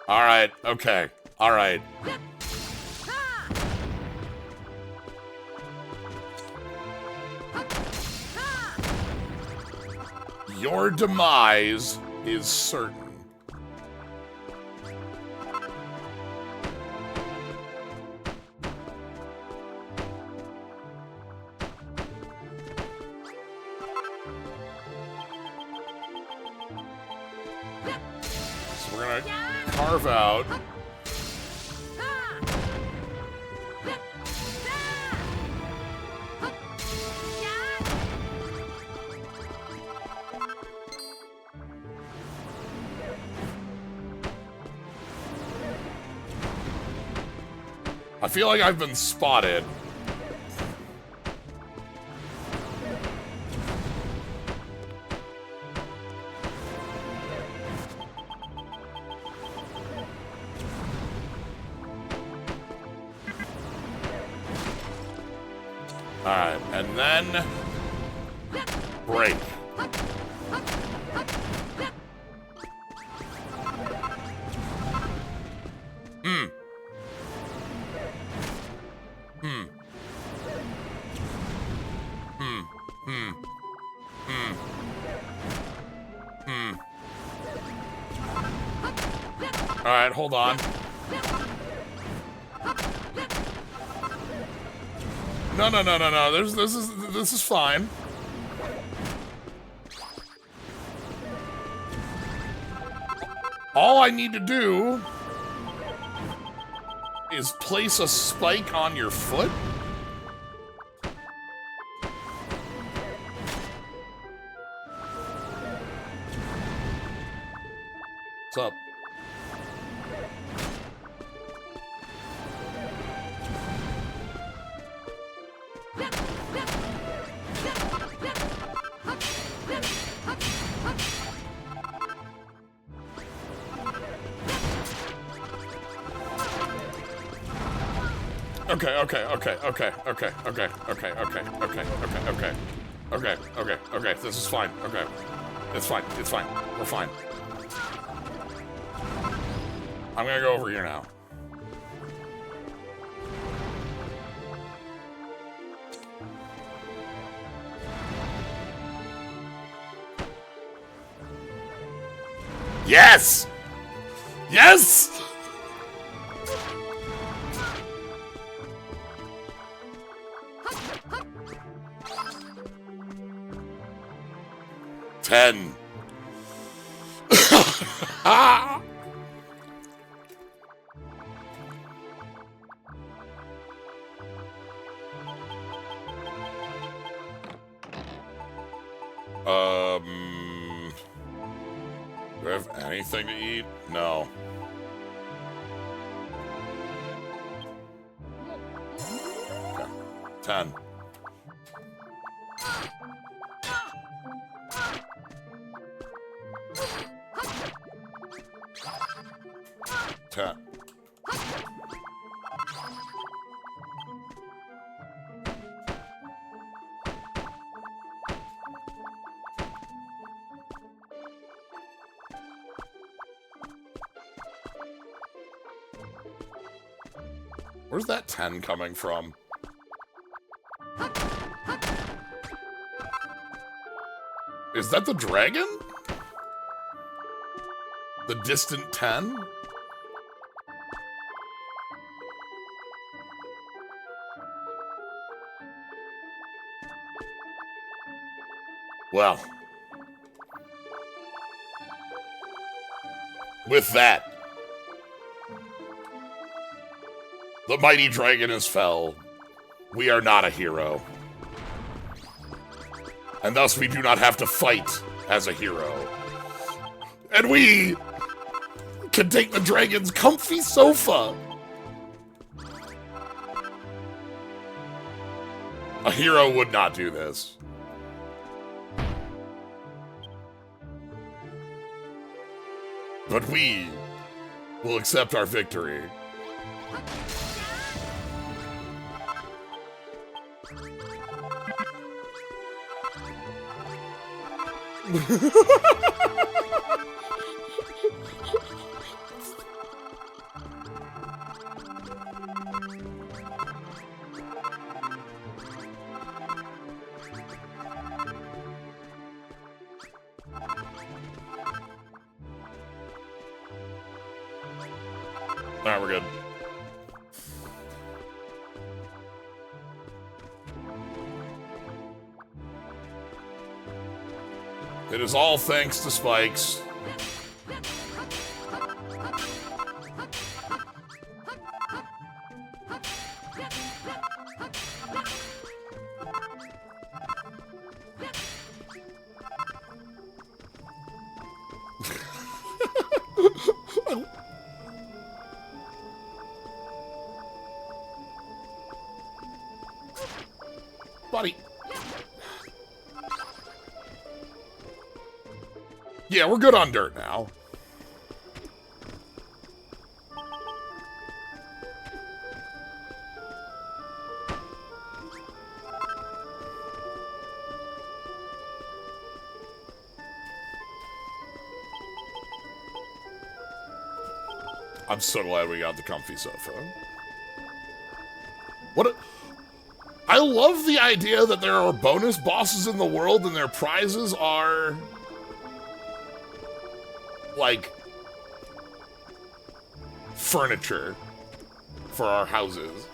Speaker 1: Alright, okay. Alright. Your demise is certain. So we're gonna carve out. I feel like I've been spotted. Alright, and then break. Alright, hold on. No. This is fine. All I need to do is place a spike on your foot. What's up? Okay. This is fine. Okay. It's fine. We're fine. I'm gonna go over here now. Yes! Yes! Ten. Do I have anything to eat? No. 10. 10. Where's that 10 coming from? Is that the dragon? The distant 10? Well. With that, the mighty dragon is fell. We are not a hero. And thus we do not have to fight as a hero. And we can take the dragon's comfy sofa. A hero would not do this. But we will accept our victory. Alright, we're good. It is all thanks to Spikes. Buddy. Yeah, we're good on dirt now. I'm so glad we got the comfy sofa. I love the idea that there are bonus bosses in the world and their prizes are like furniture for our houses.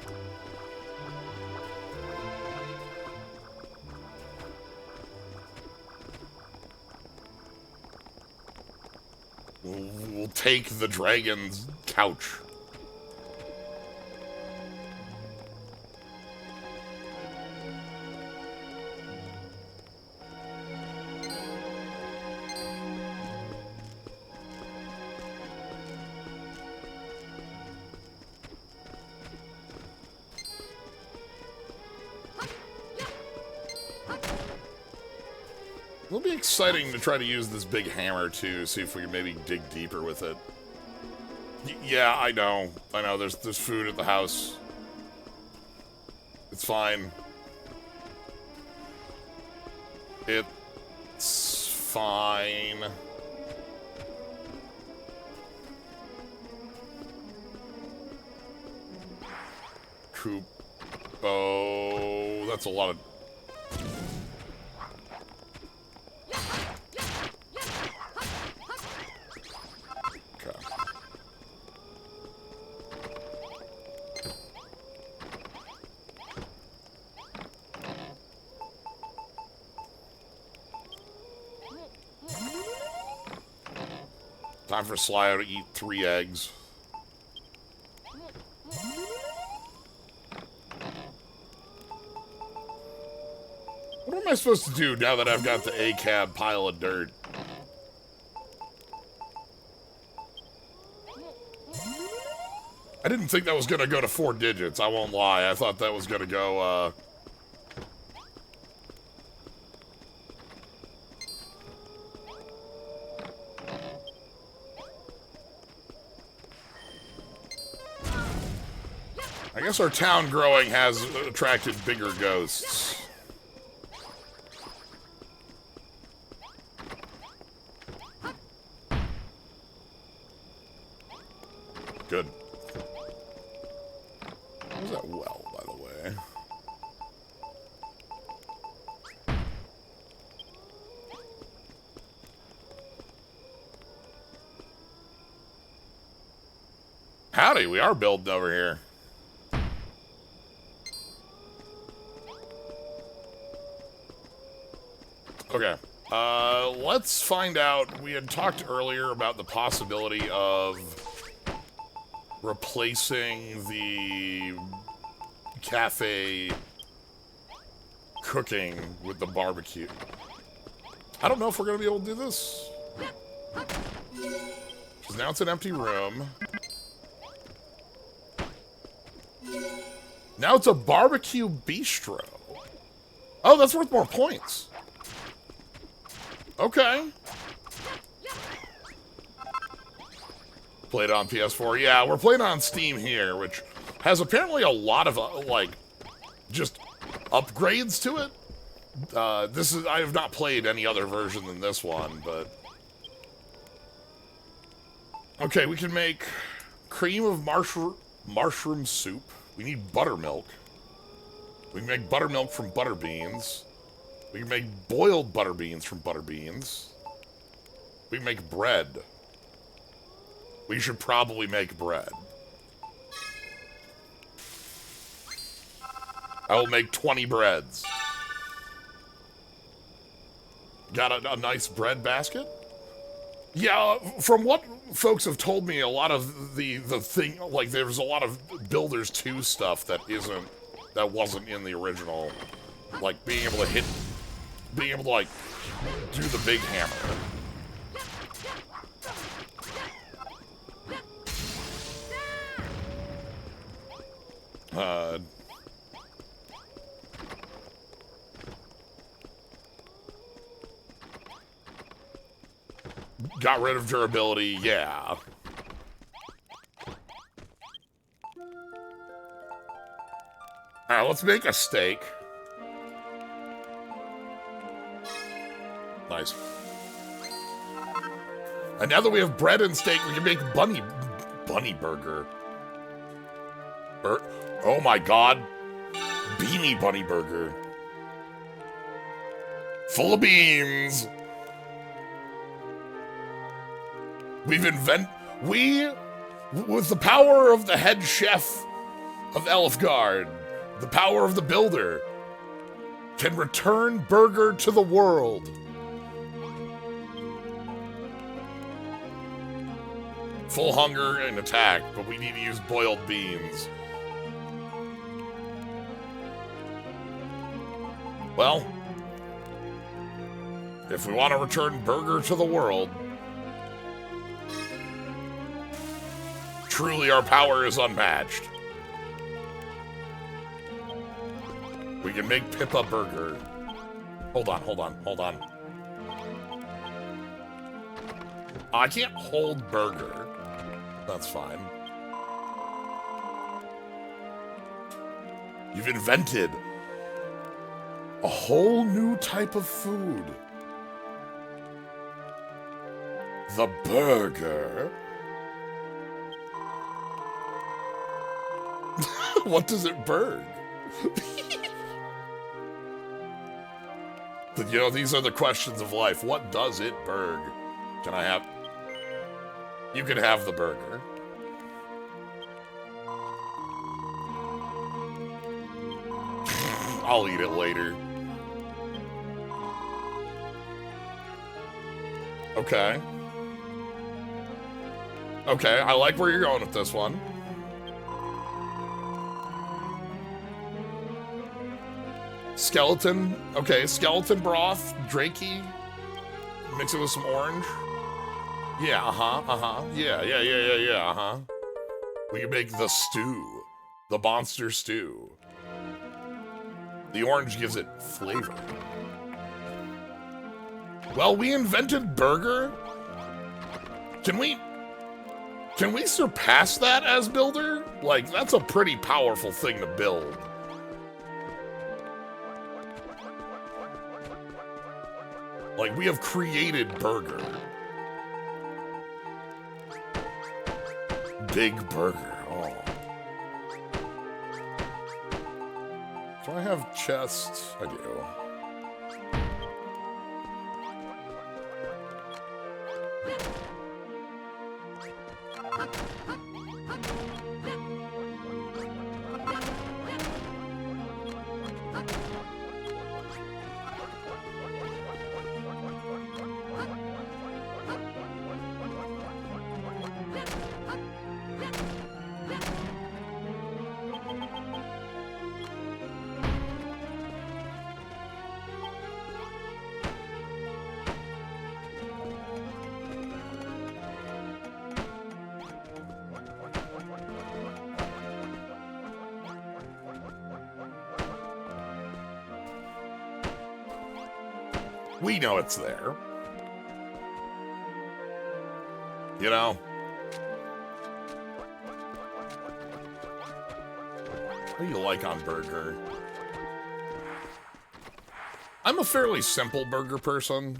Speaker 1: We'll take the dragon's couch. It'll be exciting to try to use this big hammer, too, see if we can maybe dig deeper with it. Yeah, I know. I know, there's food at the house. It's fine. It's fine. Kupo... That's a lot of... Time for Slyo to eat 3 eggs. What am I supposed to do now that I've got the A-cab pile of dirt? I didn't think that was gonna go to 4 digits, I won't lie. I thought that was gonna go, guess our town growing has attracted bigger ghosts. Good. What was that well, by the way? Howdy, we are building over here. Okay. Let's find out. We had talked earlier about the possibility of replacing the cafe cooking with the barbecue. I don't know if we're going to be able to do this. Because now it's an empty room. Now it's a barbecue bistro. Oh, that's worth more points. Okay. Played on PS4. Yeah, we're playing on Steam here, which has apparently a lot of, like, just upgrades to it. I have not played any other version than this one, but... Okay, we can make cream of mushroom soup. We need buttermilk. We can make buttermilk from butter beans. We can make boiled butter beans from butter beans. We can make bread. We should probably make bread. I will make 20 breads. Got a nice bread basket? Yeah, from what folks have told me, a lot of the thing, like, there's a lot of Builders 2 stuff that wasn't in the original. Like, being able to, like, do the big hammer. Got rid of durability, yeah. Alright, let's make a steak. Nice. And now that we have bread and steak, we can make bunny burger. Oh my god. Beanie bunny burger. Full of beans. With the power of the head chef of Elfgard, the power of the builder, can return burger to the world. Full hunger and attack, but we need to use boiled beans. Well, if we want to return burger to the world, truly our power is unmatched. We can make Pippa burger. Hold on. I can't hold burger. That's fine. You've invented a whole new type of food. The burger. What does it burn? But, you know, these are the questions of life. What does it burn? Can I have... You can have the burger. I'll eat it later. Okay. Okay, I like where you're going with this one. Skeleton. Okay, skeleton broth. Drakey. Mix it with some orange. Yeah, Yeah. We can make the stew. The monster stew. The orange gives it flavor. Well, we invented burger. Can we... Can we surpass that as builder? Like, that's a pretty powerful thing to build. Like, we have created burger. Big burger. Oh. Do I have chests? I do. We know it's there. You know? What do you like on burger? I'm a fairly simple burger person.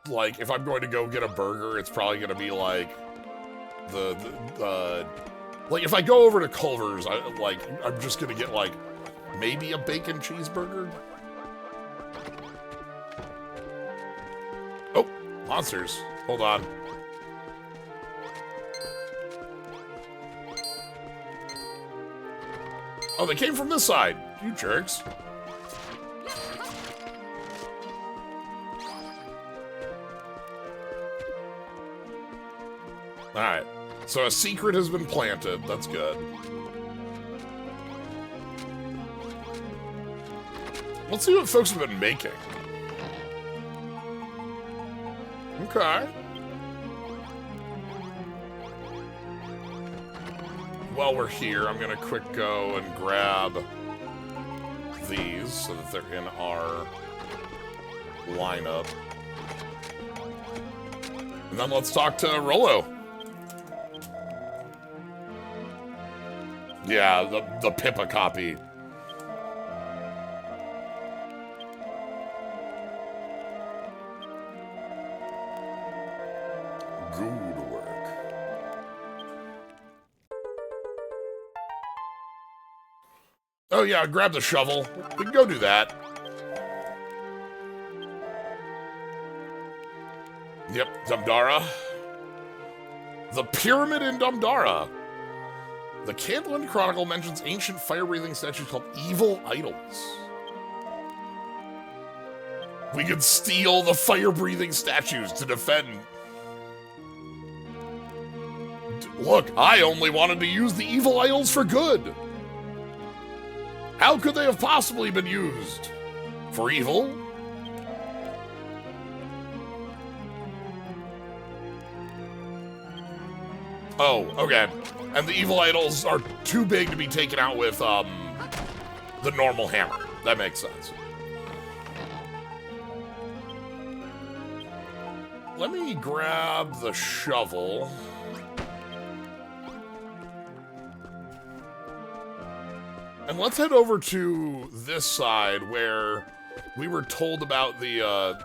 Speaker 1: Like, if I'm going to go get a burger, it's probably going to be like like, if I go over to Culver's, I'm just going to get, like, maybe a bacon cheeseburger. Oh, monsters. Hold on. Oh, they came from this side. You jerks. Alright. So a secret has been planted. That's good. Let's see what folks have been making. Okay. While we're here, I'm gonna quick go and grab these so that they're in our lineup. And then let's talk to Rollo. Yeah, the Pippa copy. Good work. Oh yeah, grab the shovel. We can go do that. Yep, Dumdara. The pyramid in Dumdara. The Cantlin Chronicle mentions ancient fire-breathing statues called evil idols. We could steal the fire-breathing statues to defend. Look, I only wanted to use the evil idols for good. How could they have possibly been used? For evil? Oh, okay. And the evil idols are too big to be taken out with, the normal hammer. That makes sense. Let me grab the shovel. And let's head over to this side where we were told about the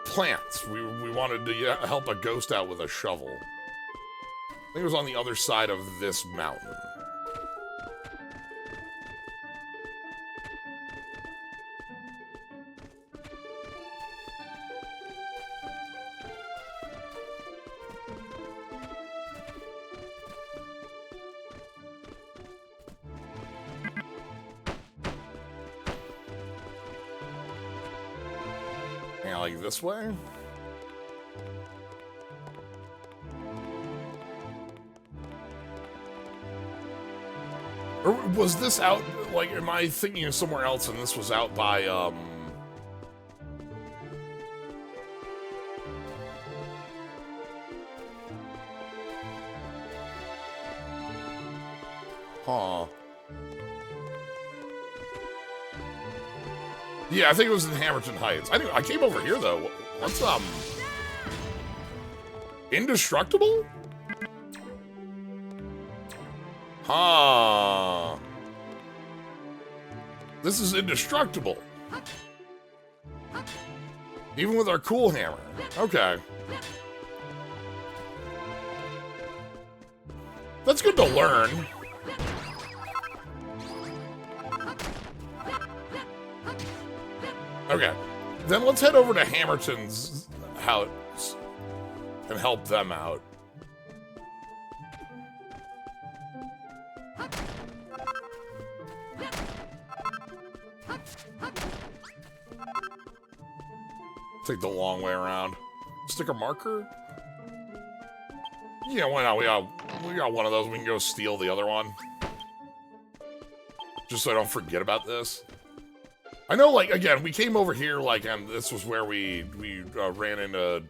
Speaker 1: plants. We wanted to help a ghost out with a shovel. I think it was on the other side of this mountain. Yeah, like this way? Or was this out, like, am I thinking of somewhere else and this was out by, Huh. Yeah, I think it was in Hamilton Heights. I came over here, though. What's, indestructible? Huh. This is indestructible. Even with our cool hammer. Okay. That's good to learn. Okay. Then let's head over to Hammerton's house and help them out. Take the long way around. Stick a marker? Yeah, why not? We got one of those. We can go steal the other one. Just so I don't forget about this. I know, like, again, we came over here, like, and this was where we ran into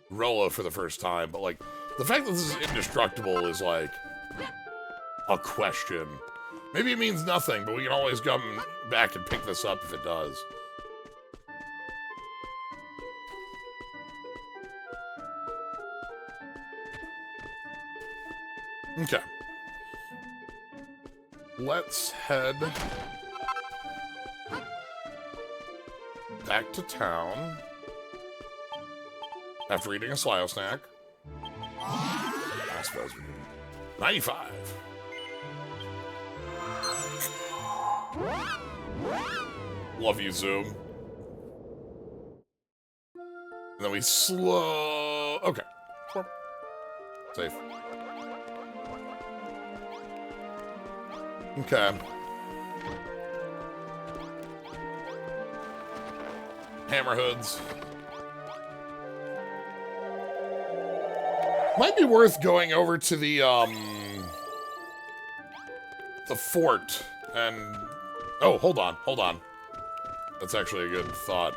Speaker 1: Rolo for the first time, but, like, the fact that this is indestructible is, like, a question. Maybe it means nothing, but we can always come back and pick this up if it does. Okay. Let's head back to town after eating a Slio snack. I suppose we can. 95. Love you, Zoom. And then we slow. Okay. Safe. Okay. Hammerhoods. Might be worth going over to the fort and... Oh, hold on. That's actually a good thought.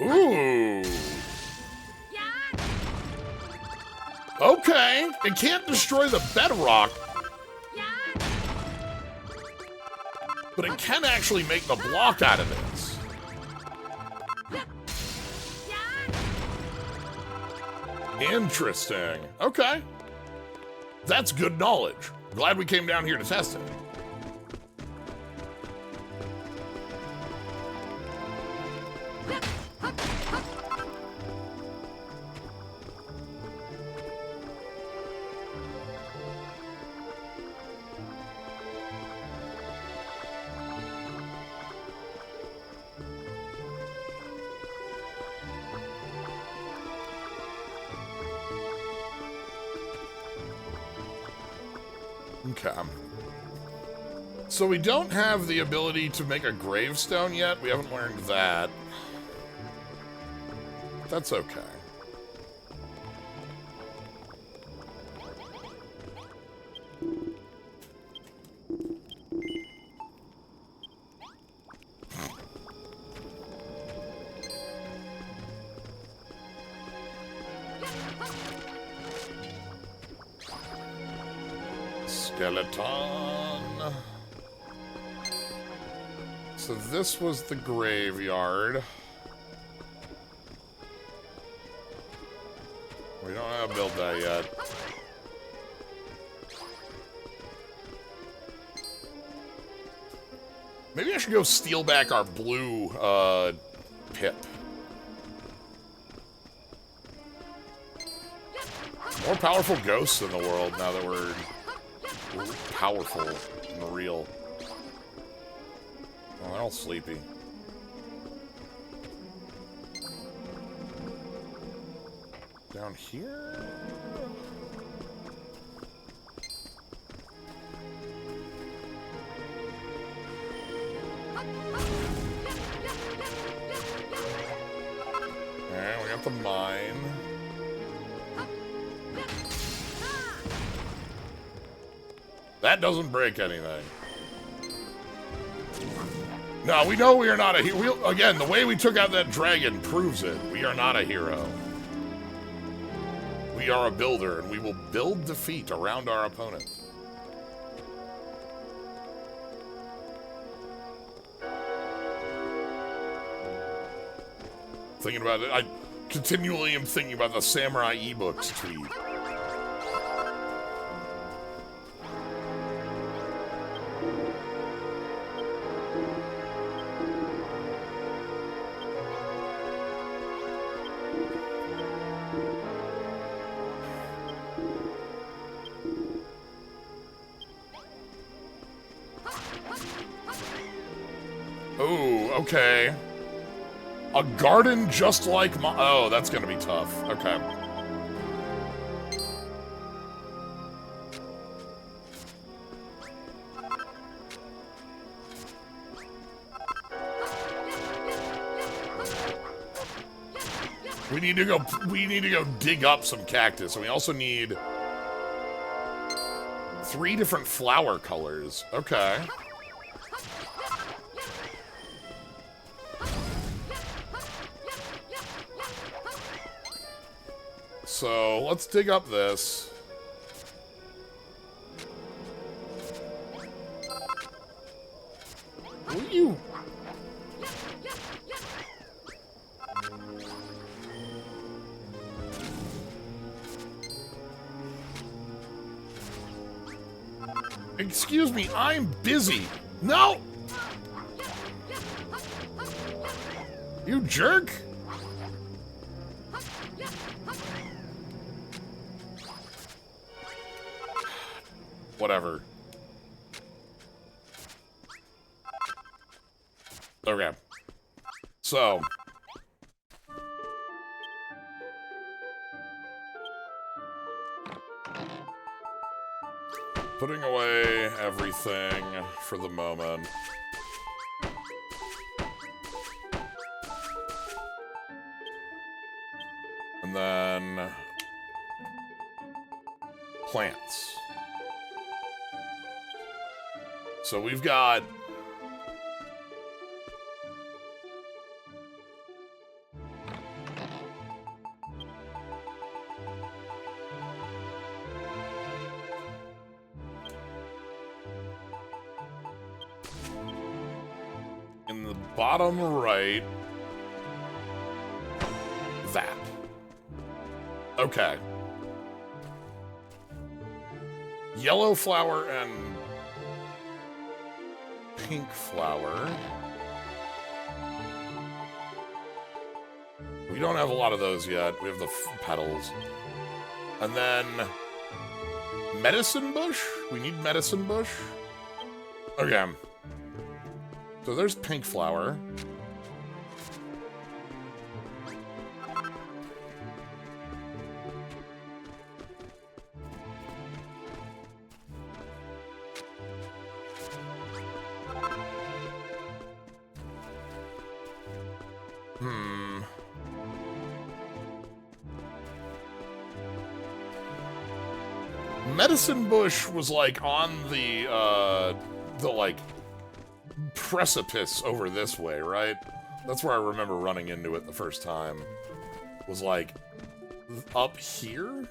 Speaker 1: Ooh. Okay. It can't destroy the bedrock. But it can actually make the block out of this. Interesting. Okay. That's good knowledge. Glad we came down here to test it. Okay. So we don't have the ability to make a gravestone yet. We haven't learned that. That's okay. Skeleton. So this was the graveyard. We don't know how to build that yet. Maybe I should go steal back our blue pip. More powerful ghosts in the world now that we're powerful and real. Oh, they're all sleepy. Down here? Alright, we got the mine. That doesn't break anything. No, we know we are not a hero. Again, the way we took out that dragon proves it. We are not a hero. We are a builder, and we will build defeat around our opponent. Thinking about it, I continually am thinking about the Samurai eBooks tweet. Oh, okay. A garden just like my... Oh, that's gonna be tough. Okay. We need to go dig up some cactus, and we also need 3 different flower colors. Okay. So, let's dig up this. Will you... Excuse me, I'm busy. No! You jerk! Whatever. Okay. So. Putting away everything for the moment. And then plants. So we've got in the bottom right that. Okay. Yellow flower and pink flower. We don't have a lot of those yet. We have the petals. And then medicine bush? We need medicine bush? Okay. So there's pink flower. Medicine bush was like on the like precipice over this way, right? That's where I remember running into it the first time. Was like up here?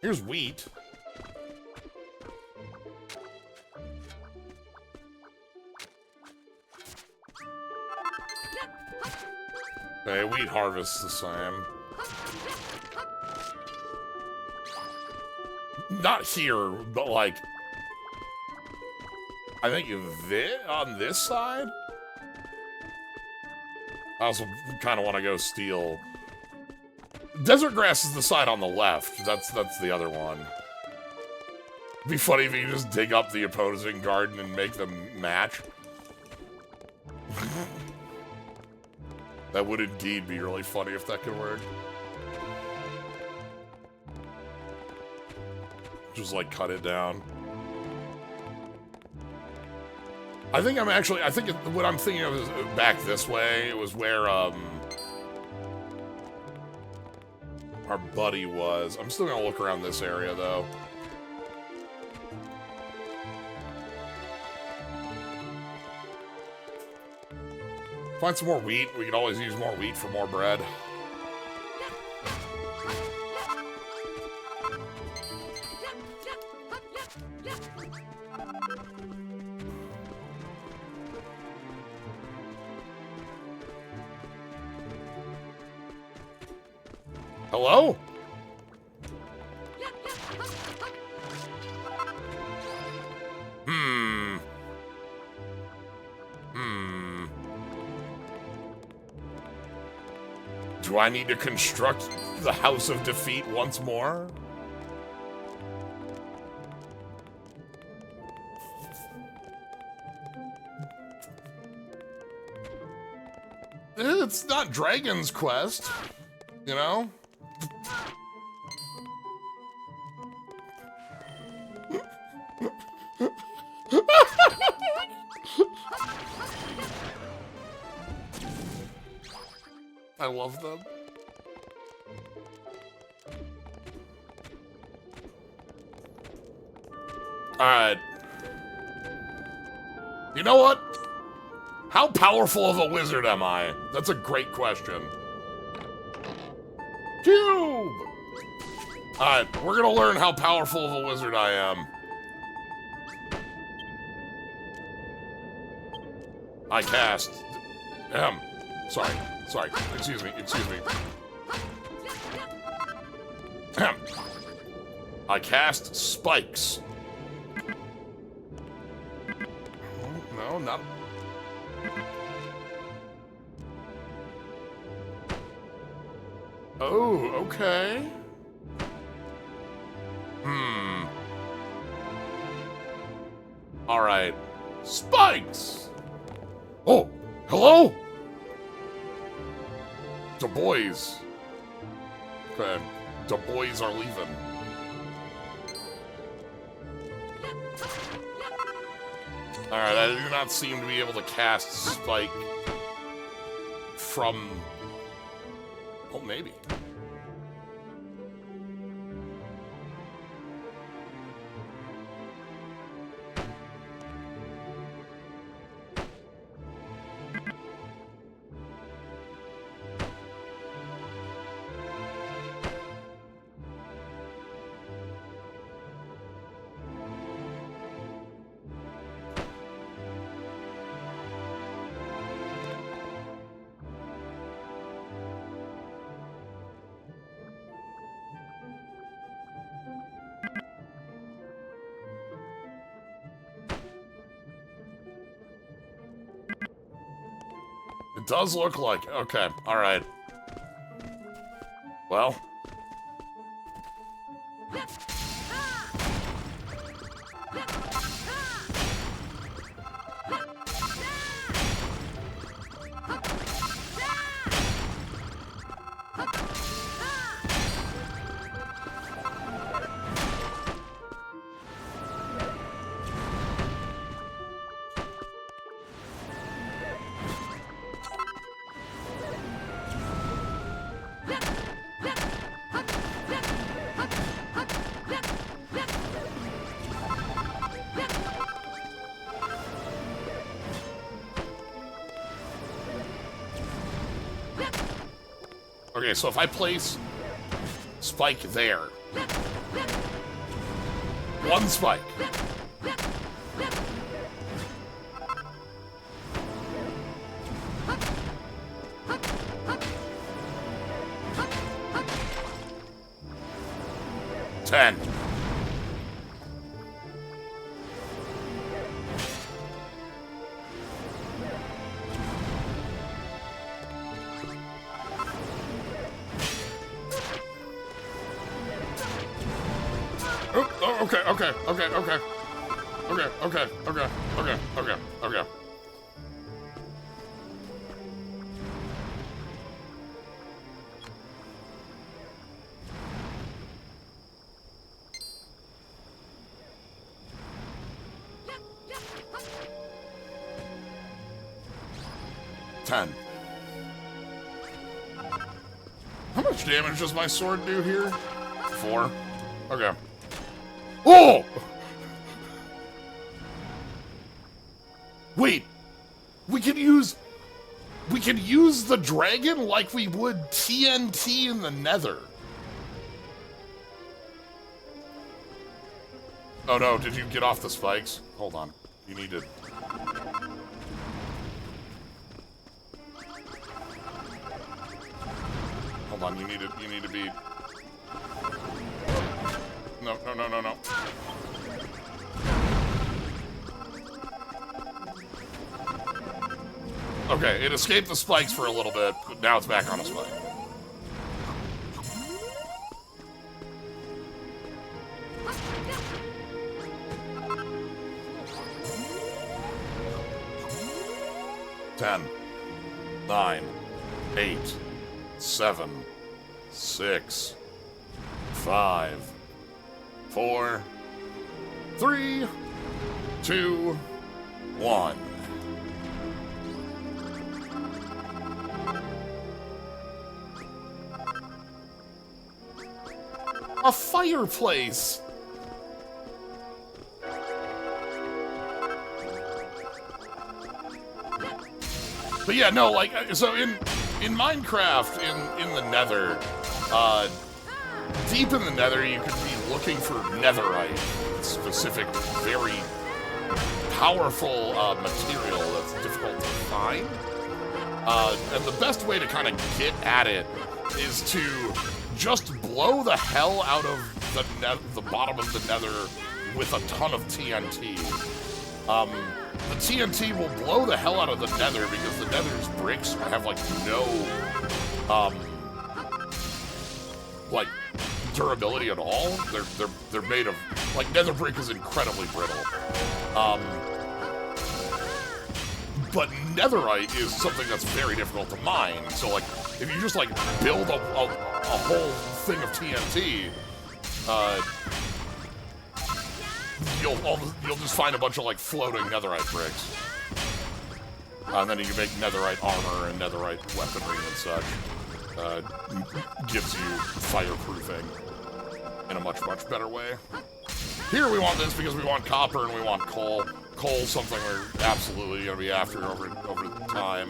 Speaker 1: Here's wheat. Okay, wheat harvest's the same. Not here, but like... I think on this side? I also kind of want to go steal... Desert grass is the side on the left. That's the other one. It'd be funny if you just dig up the opposing garden and make them match. That would indeed be really funny if that could work. Just like cut it down. I think what I'm thinking of is back this way. It was where our buddy was. I'm still gonna look around this area though. Find some more wheat. We could always use more wheat for more bread. Hello? Do I need to construct the House of Defeat once more? It's not Dragon's Quest, you know? I love them. Alright. You know what? How powerful of a wizard am I? That's a great question. Cube! Alright, we're gonna learn how powerful of a wizard I am. I cast... Sorry, excuse me. I cast spikes. No, not... Oh, okay. Alright. Spikes! Oh, hello? The boys. Okay, the boys are leaving. Alright, I do not seem to be able to cast Spike from... Oh, maybe. It does look like... Okay, alright. Well... Okay, so if I place Spike there, one Spike. Ten. Okay. Ten. How much damage does my sword do here? 4. Okay. Oh! Wait! We can use... We can use the dragon like we would TNT in the nether. Oh no, did you get off the spikes? Hold on. You need to... Hold on, you need to be... No, no, no, no, no. Okay, it escaped the spikes for a little bit, but now it's back on a spike. Ten, 9, 8, 7, 6, 5, 4, 3, 2, 1. A fireplace! But yeah, no, like, so in Minecraft, in the nether, deep in the nether, you could be looking for netherite, specific, very powerful material that's difficult to find. And the best way to kind of get at it is to just blow the hell out of the bottom of the nether with a ton of TNT. The TNT will blow the hell out of the nether because the nether's bricks have like no like durability at all. They're made of like nether brick is incredibly brittle. But netherite is something that's very difficult to mine. So like if you just like build a whole thing of TNT, you'll just find a bunch of like floating netherite bricks. And then you can make netherite armor and netherite weaponry and such. Gives you fireproofing in a much, much better way. Here we want this because we want copper and we want coal. Coal's something we're absolutely going to be after over time.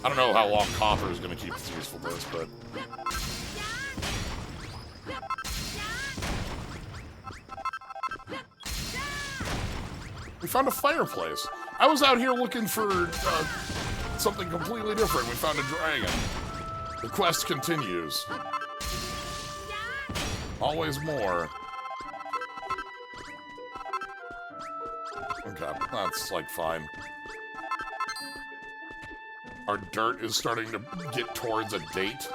Speaker 1: I don't know how long copper is going to keep its usefulness, but... We found a fireplace. I was out here looking for something completely different. We found a dragon. The quest continues. Always more. Okay, that's like fine. Our dirt is starting to get towards a date.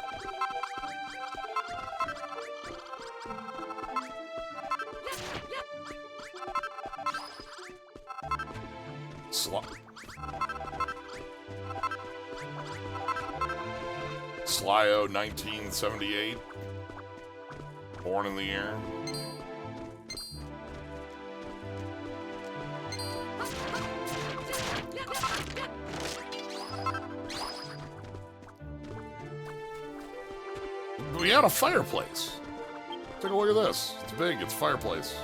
Speaker 1: Slyo 1978. Born in the year. We had a fireplace. Take a look at this. It's big. It's a fireplace.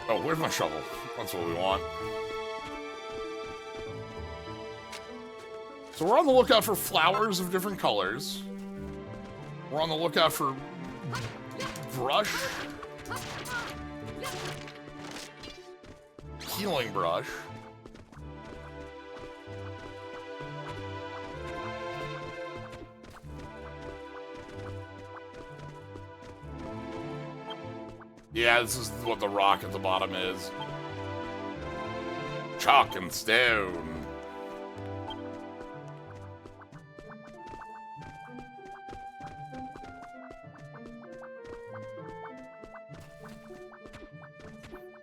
Speaker 1: Oh, where's my shovel? That's what we want. So we're on the lookout for flowers of different colors. We're on the lookout for brush. Healing brush. Yeah, this is what the rock at the bottom is. Chalk and stone.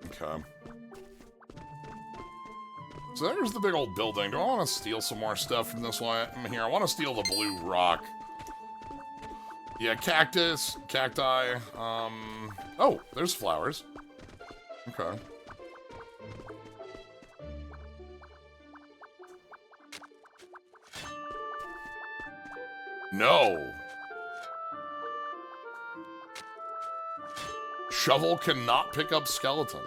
Speaker 1: Okay. So there's the big old building. Do I want to steal some more stuff from this one here? I want to steal the blue rock. Yeah, cactus, cacti. Oh, there's flowers. Okay. No. Shovel cannot pick up skeleton.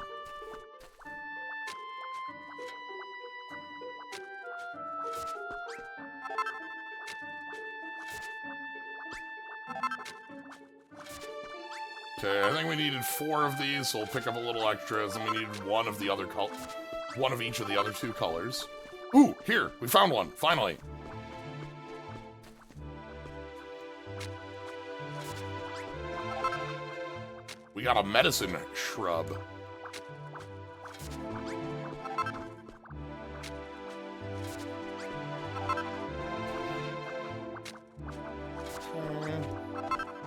Speaker 1: Okay, I think we needed 4 of these, so we'll pick up a little extras, and we needed one of the other one of each of the other 2 colors. Ooh, here, we found one, finally. We got a medicine shrub.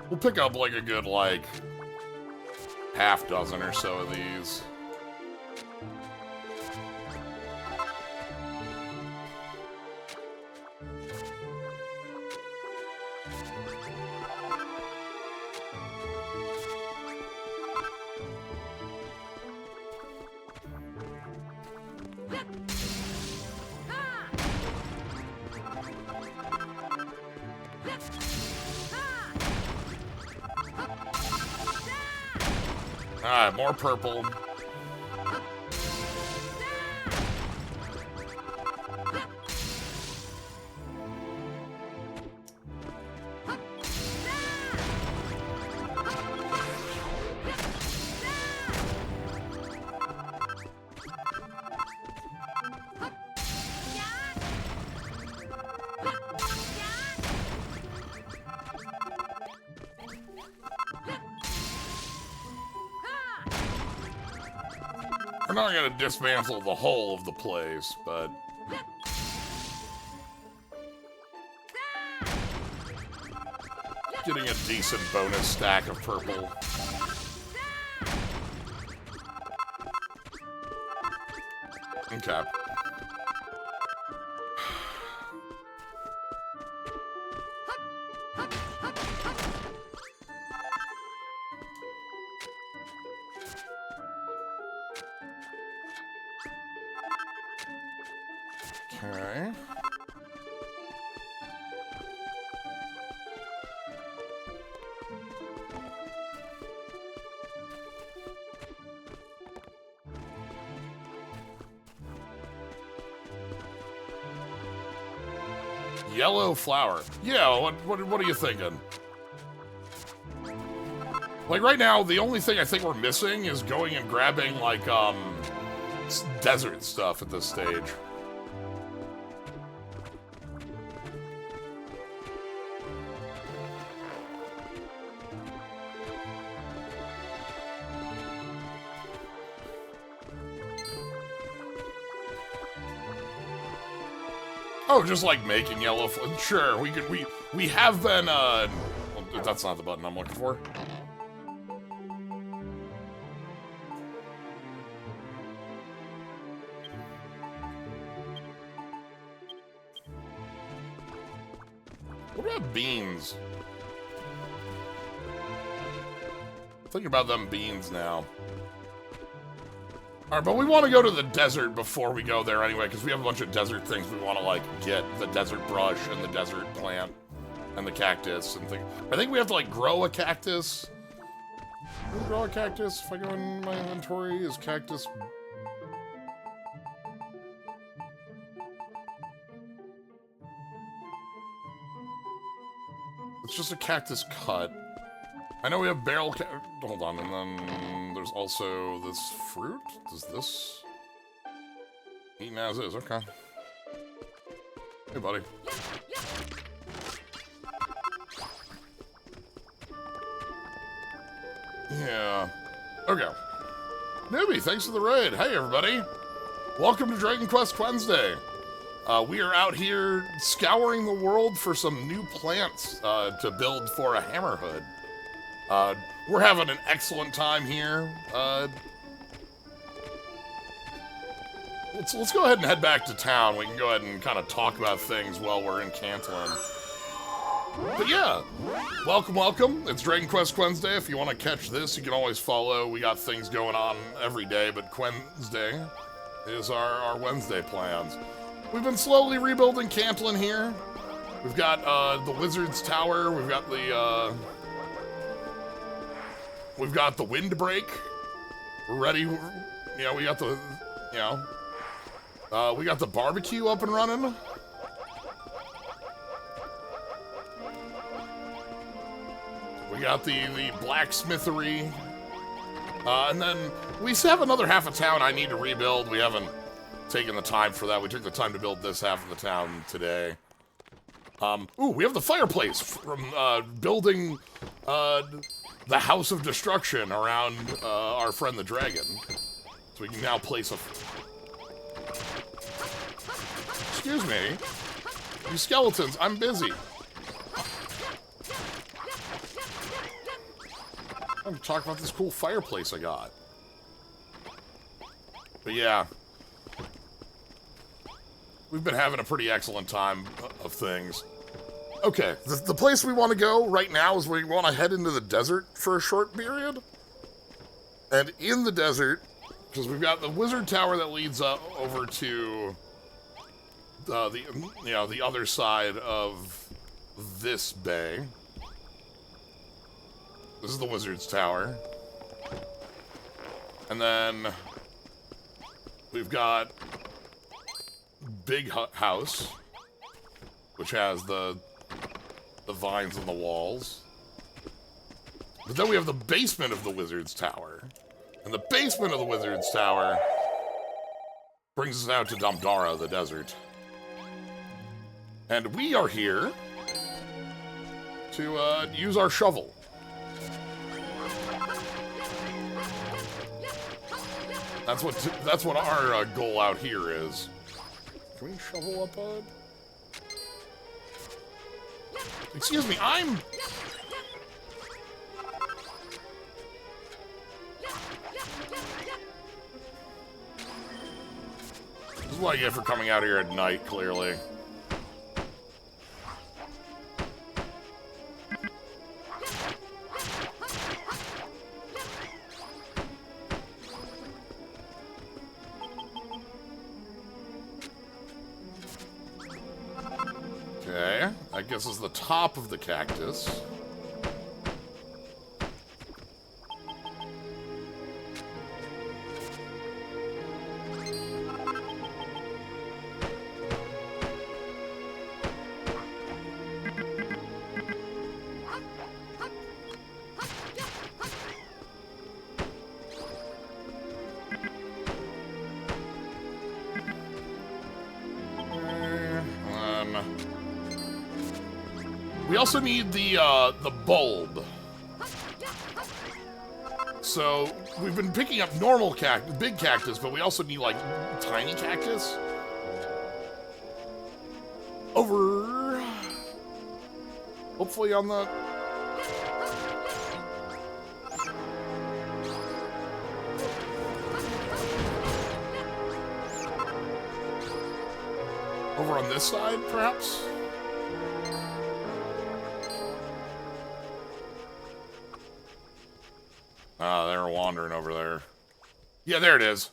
Speaker 1: We'll pick up like a good, like, half dozen or so of these. Alright, more purple. We're not gonna dismantle the whole of the place, but... getting a decent bonus stack of purple. Okay. Okay. Yellow flower. Yeah, what are you thinking? Like, right now, the only thing I think we're missing is going and grabbing, like, desert stuff at this stage. Oh, just like making yellow. Sure, we have been. Well, that's not the button I'm looking for. What about beans? Think about them beans now. Alright, but we want to go to the desert before we go there anyway, because we have a bunch of desert things we want to, like, get. The desert brush and the desert plant and the cactus and things. I think we have to, like, grow a cactus. Can we grow a cactus? If I go in my inventory, is cactus... It's just a cactus cut. I know we have barrel hold on, and then there's also this fruit. Does this... Eaten as is, okay. Hey, buddy. Yeah. Okay. Newbie, thanks for the raid. Hey, everybody. Welcome to Dragon Quest Wednesday. We are out here scouring the world for some new plants to build for a hammerhood. We're having an excellent time here. Let's go ahead and head back to town. We can go ahead and kind of talk about things while we're in Cantlin. But yeah, welcome. It's Dragon Quest Wednesday. If you want to catch this, you can always follow. We got things going on every day, but Wednesday is our Wednesday plans. We've been slowly rebuilding Cantlin here. We've got the Wizard's Tower. We've got the Windbreak. We're ready. You know, we got the, we got the barbecue up and running. We got the blacksmithery. And then we have another half of town I need to rebuild. We haven't taken the time for that. We took the time to build this half of the town today. Ooh, we have the fireplace from building the House of Destruction around our friend the dragon. So we can now place a... Excuse me. You skeletons, I'm busy. I'm going to talk about this cool fireplace I got. But yeah. We've been having a pretty excellent time of things. Okay, the place we want to go right now is we want to head into the desert for a short period. And in the desert, because we've got the wizard tower that leads over to the other side of this bay. This is the wizard's tower. And then we've got Big House, which has the vines on the walls. But then we have the basement of the wizard's tower. And the basement of the wizard's tower brings us out to Damdara, the desert. And we are here to use our shovel. That's what our goal out here is. Can we shovel up on? Excuse me, I'm... This is what I get for coming out here at night, clearly. Okay, I guess is the top of the cactus. We also need the bulb. So we've been picking up normal big cactus, but we also need like tiny cactus. Over, hopefully on the. Over on this side, perhaps? Ah, they're wandering over there. Yeah, there it is.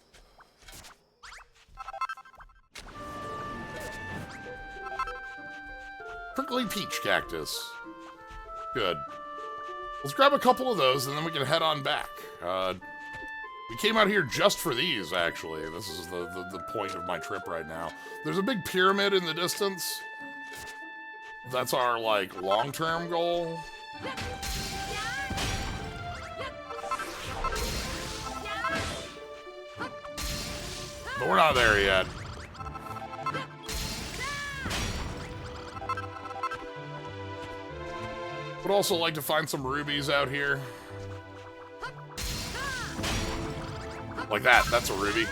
Speaker 1: Prickly peach cactus. Good. Let's grab a couple of those, and then we can head on back. We came out here just for these, actually. This is the point of my trip right now. There's a big pyramid in the distance. That's our, like, long-term goal. But we're not there yet. Would also like to find some rubies out here. Like that. That's a ruby.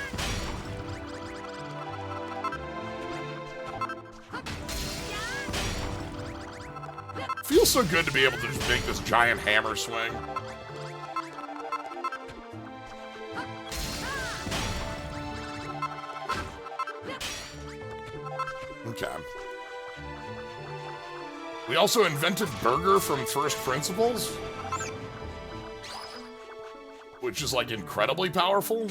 Speaker 1: Feels so good to be able to just make this giant hammer swing. Okay. We also invented burger from first principles, which is like incredibly powerful.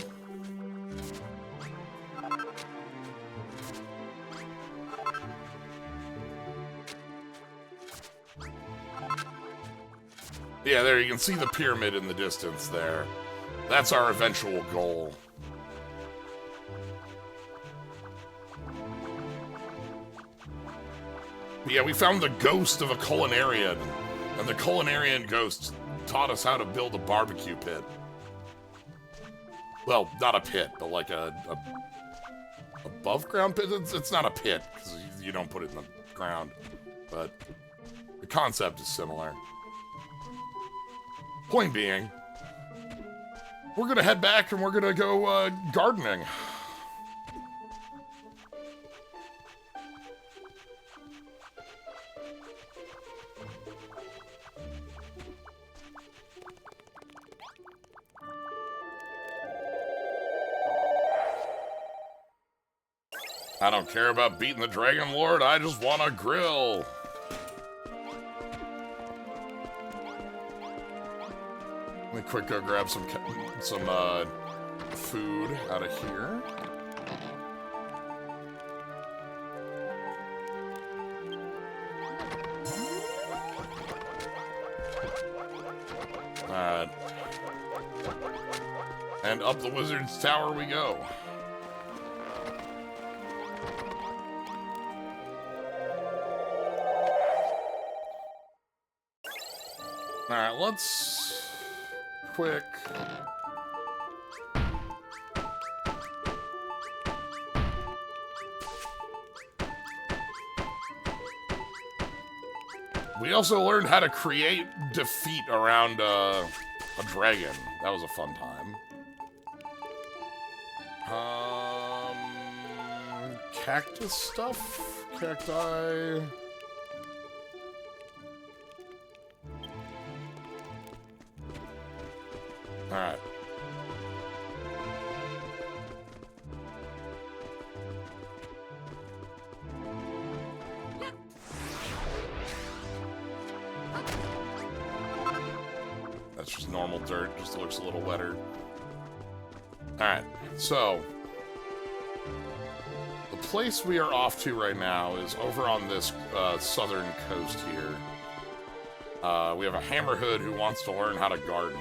Speaker 1: Yeah, there you can see the pyramid in the distance there. That's our eventual goal. Yeah, we found the ghost of a culinarian And the culinarian ghost taught us how to build a barbecue pit. Well, not a pit, but like a above ground pit. It's not a pit because you don't put it in the ground, but the concept is similar. Point being, we're gonna head back and we're gonna go gardening. I don't care about beating the Dragon Lord, I just want a grill. Let me quick go grab some food out of here. Alright. And up the wizard's tower we go. Alright, let's quick we also learned how to create defeat around a dragon. That was a fun time. Cactus stuff? Cacti. Alright. That's just normal dirt, just looks a little wetter. Alright, so the place we are off to right now is over on this southern coast here. We have a hammerhood who wants to learn how to garden.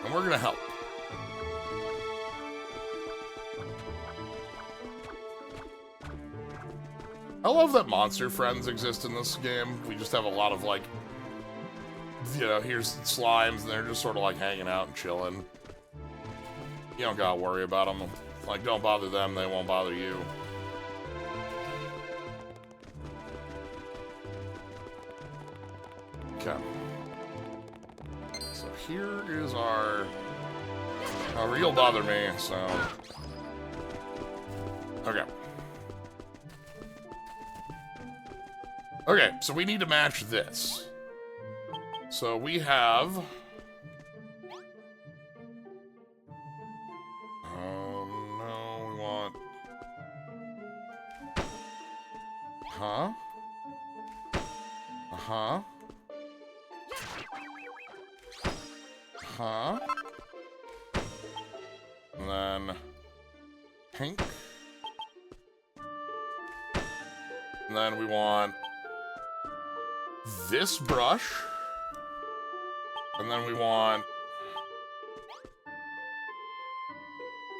Speaker 1: And we're gonna help. I love that monster friends exist in this game. We just have a lot of, like, you know, here's slimes, and they're just sort of, like, hanging out and chilling. You don't gotta worry about them. Like, don't bother them, they won't bother you. Okay. So here is our... Oh, you'll bother me, so... Okay. Okay, so we need to match this. So we have... no, we want... Huh? Uh-huh. Huh? And then... pink. And then we want... this brush. And then we want...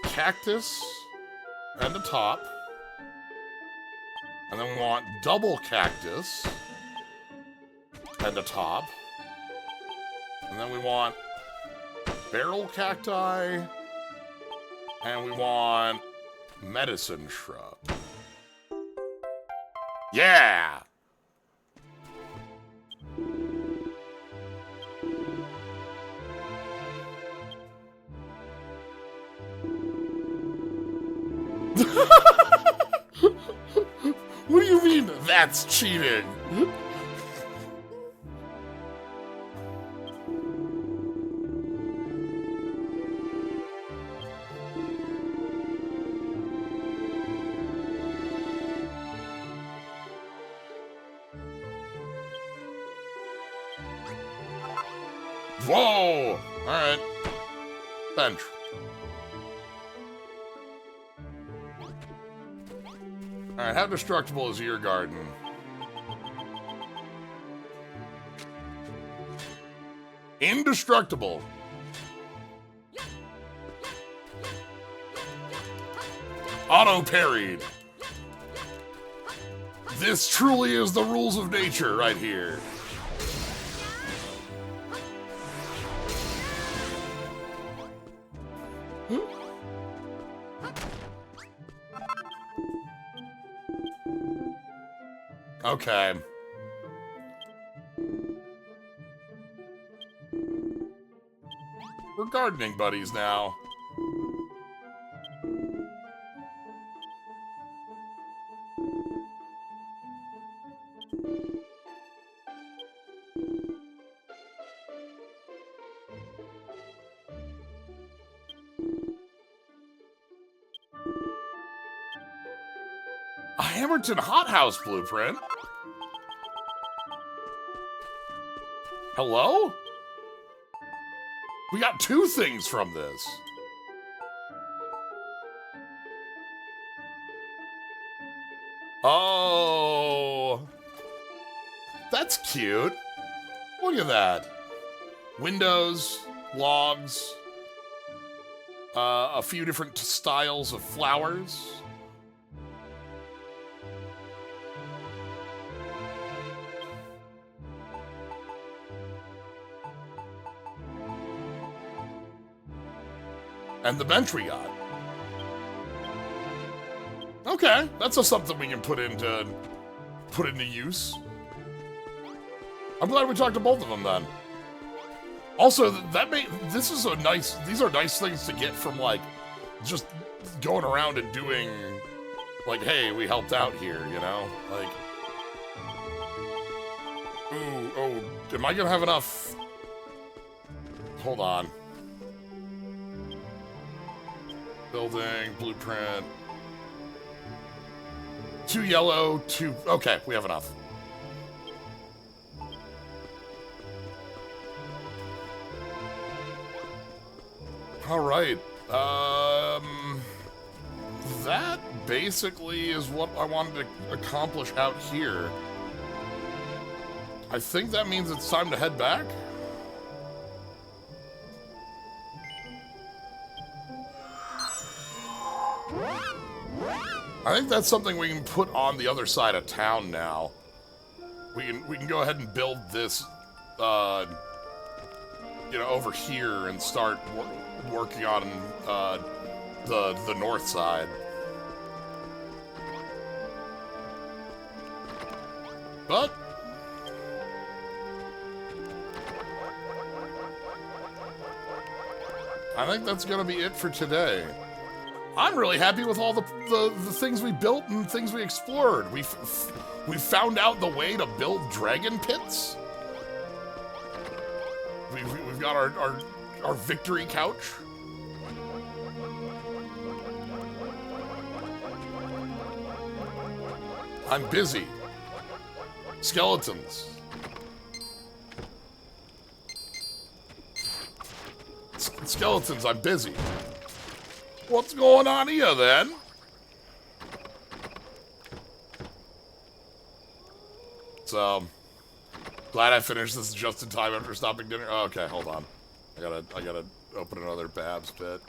Speaker 1: cactus and a top. And then we want double cactus and a top. And then we want barrel cacti. And we want medicine shrub. Yeah! What do you mean that's cheating? Whoa! Alright. Bench. Alright, how destructible is your garden? Indestructible. Auto-parried. This truly is the rules of nature right here. Okay. We're gardening buddies now. A Hammerton hothouse blueprint? Hello? We got 2 things from this. Oh. That's cute. Look at that. Windows, logs, a few different styles of flowers. And the bench we got. Okay, that's something we can put into use. I'm glad we talked to both of them then. Also, these are nice things to get from like just going around and doing like, hey, we helped out here, you know? Like, ooh, oh, am I gonna have enough? Hold on. Building, blueprint. 2 yellow, 2... Okay, we have enough. All right. That basically is what I wanted to accomplish out here. I think that means it's time to head back. I think that's something we can put on the other side of town now. We can go ahead and build this, you know, over here and start working on the north side. But I think that's gonna be it for today. I'm really happy with all the things we built and things we explored. We found out the way to build dragon pits. We've got our victory couch. I'm busy. Skeletons. Skeletons, I'm busy. What's going on here, then? So, glad I finished this just in time after stopping dinner. Oh, okay, hold on. I gotta open another Babs pit.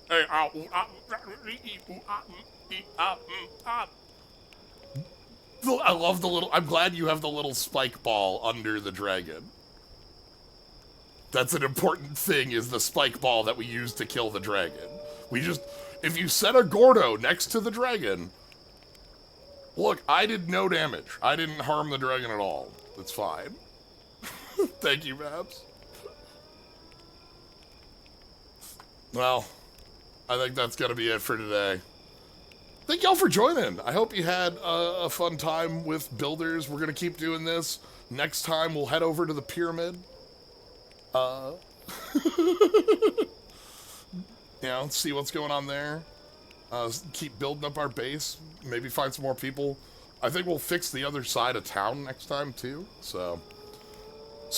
Speaker 1: Hey, I love the little... I'm glad you have the little spike ball under the dragon. That's an important thing, is the spike ball that we use to kill the dragon. We just... If you set a Gordo next to the dragon... Look, I did no damage. I didn't harm the dragon at all. It's fine. Thank you, Babs. Well, I think that's gonna be it for today. Thank y'all for joining. I hope you had a fun time with builders. We're gonna keep doing this. Next time we'll head over to the pyramid. You know, see what's going on there. Keep building up our base. Maybe find some more people. I think we'll fix the other side of town next time too. So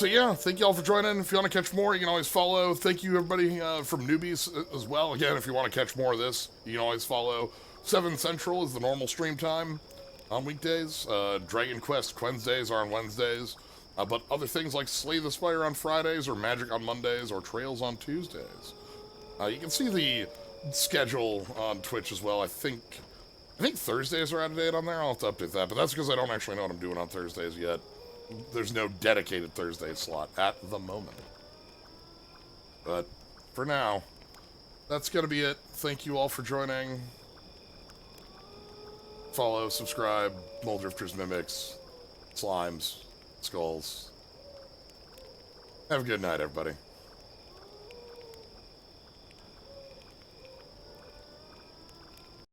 Speaker 1: yeah, thank y'all for joining. If you want to catch more, you can always follow. Thank you everybody from Newbies as well. Again, if you want to catch more of this, you can always follow. 7 Central is the normal stream time on weekdays. Dragon Quest Wednesdays are on Wednesdays. But other things like Slay the Spire on Fridays, or Magic on Mondays, or Trails on Tuesdays. You can see the schedule on Twitch as well. I think Thursdays are out of date on there. I'll have to update that, but that's because I don't actually know what I'm doing on Thursdays yet. There's no dedicated Thursday slot at the moment. But for now, that's going to be it. Thank you all for joining. Follow, subscribe, Moldrifters, Mimics, Slimes, Skulls. Have a good night, everybody.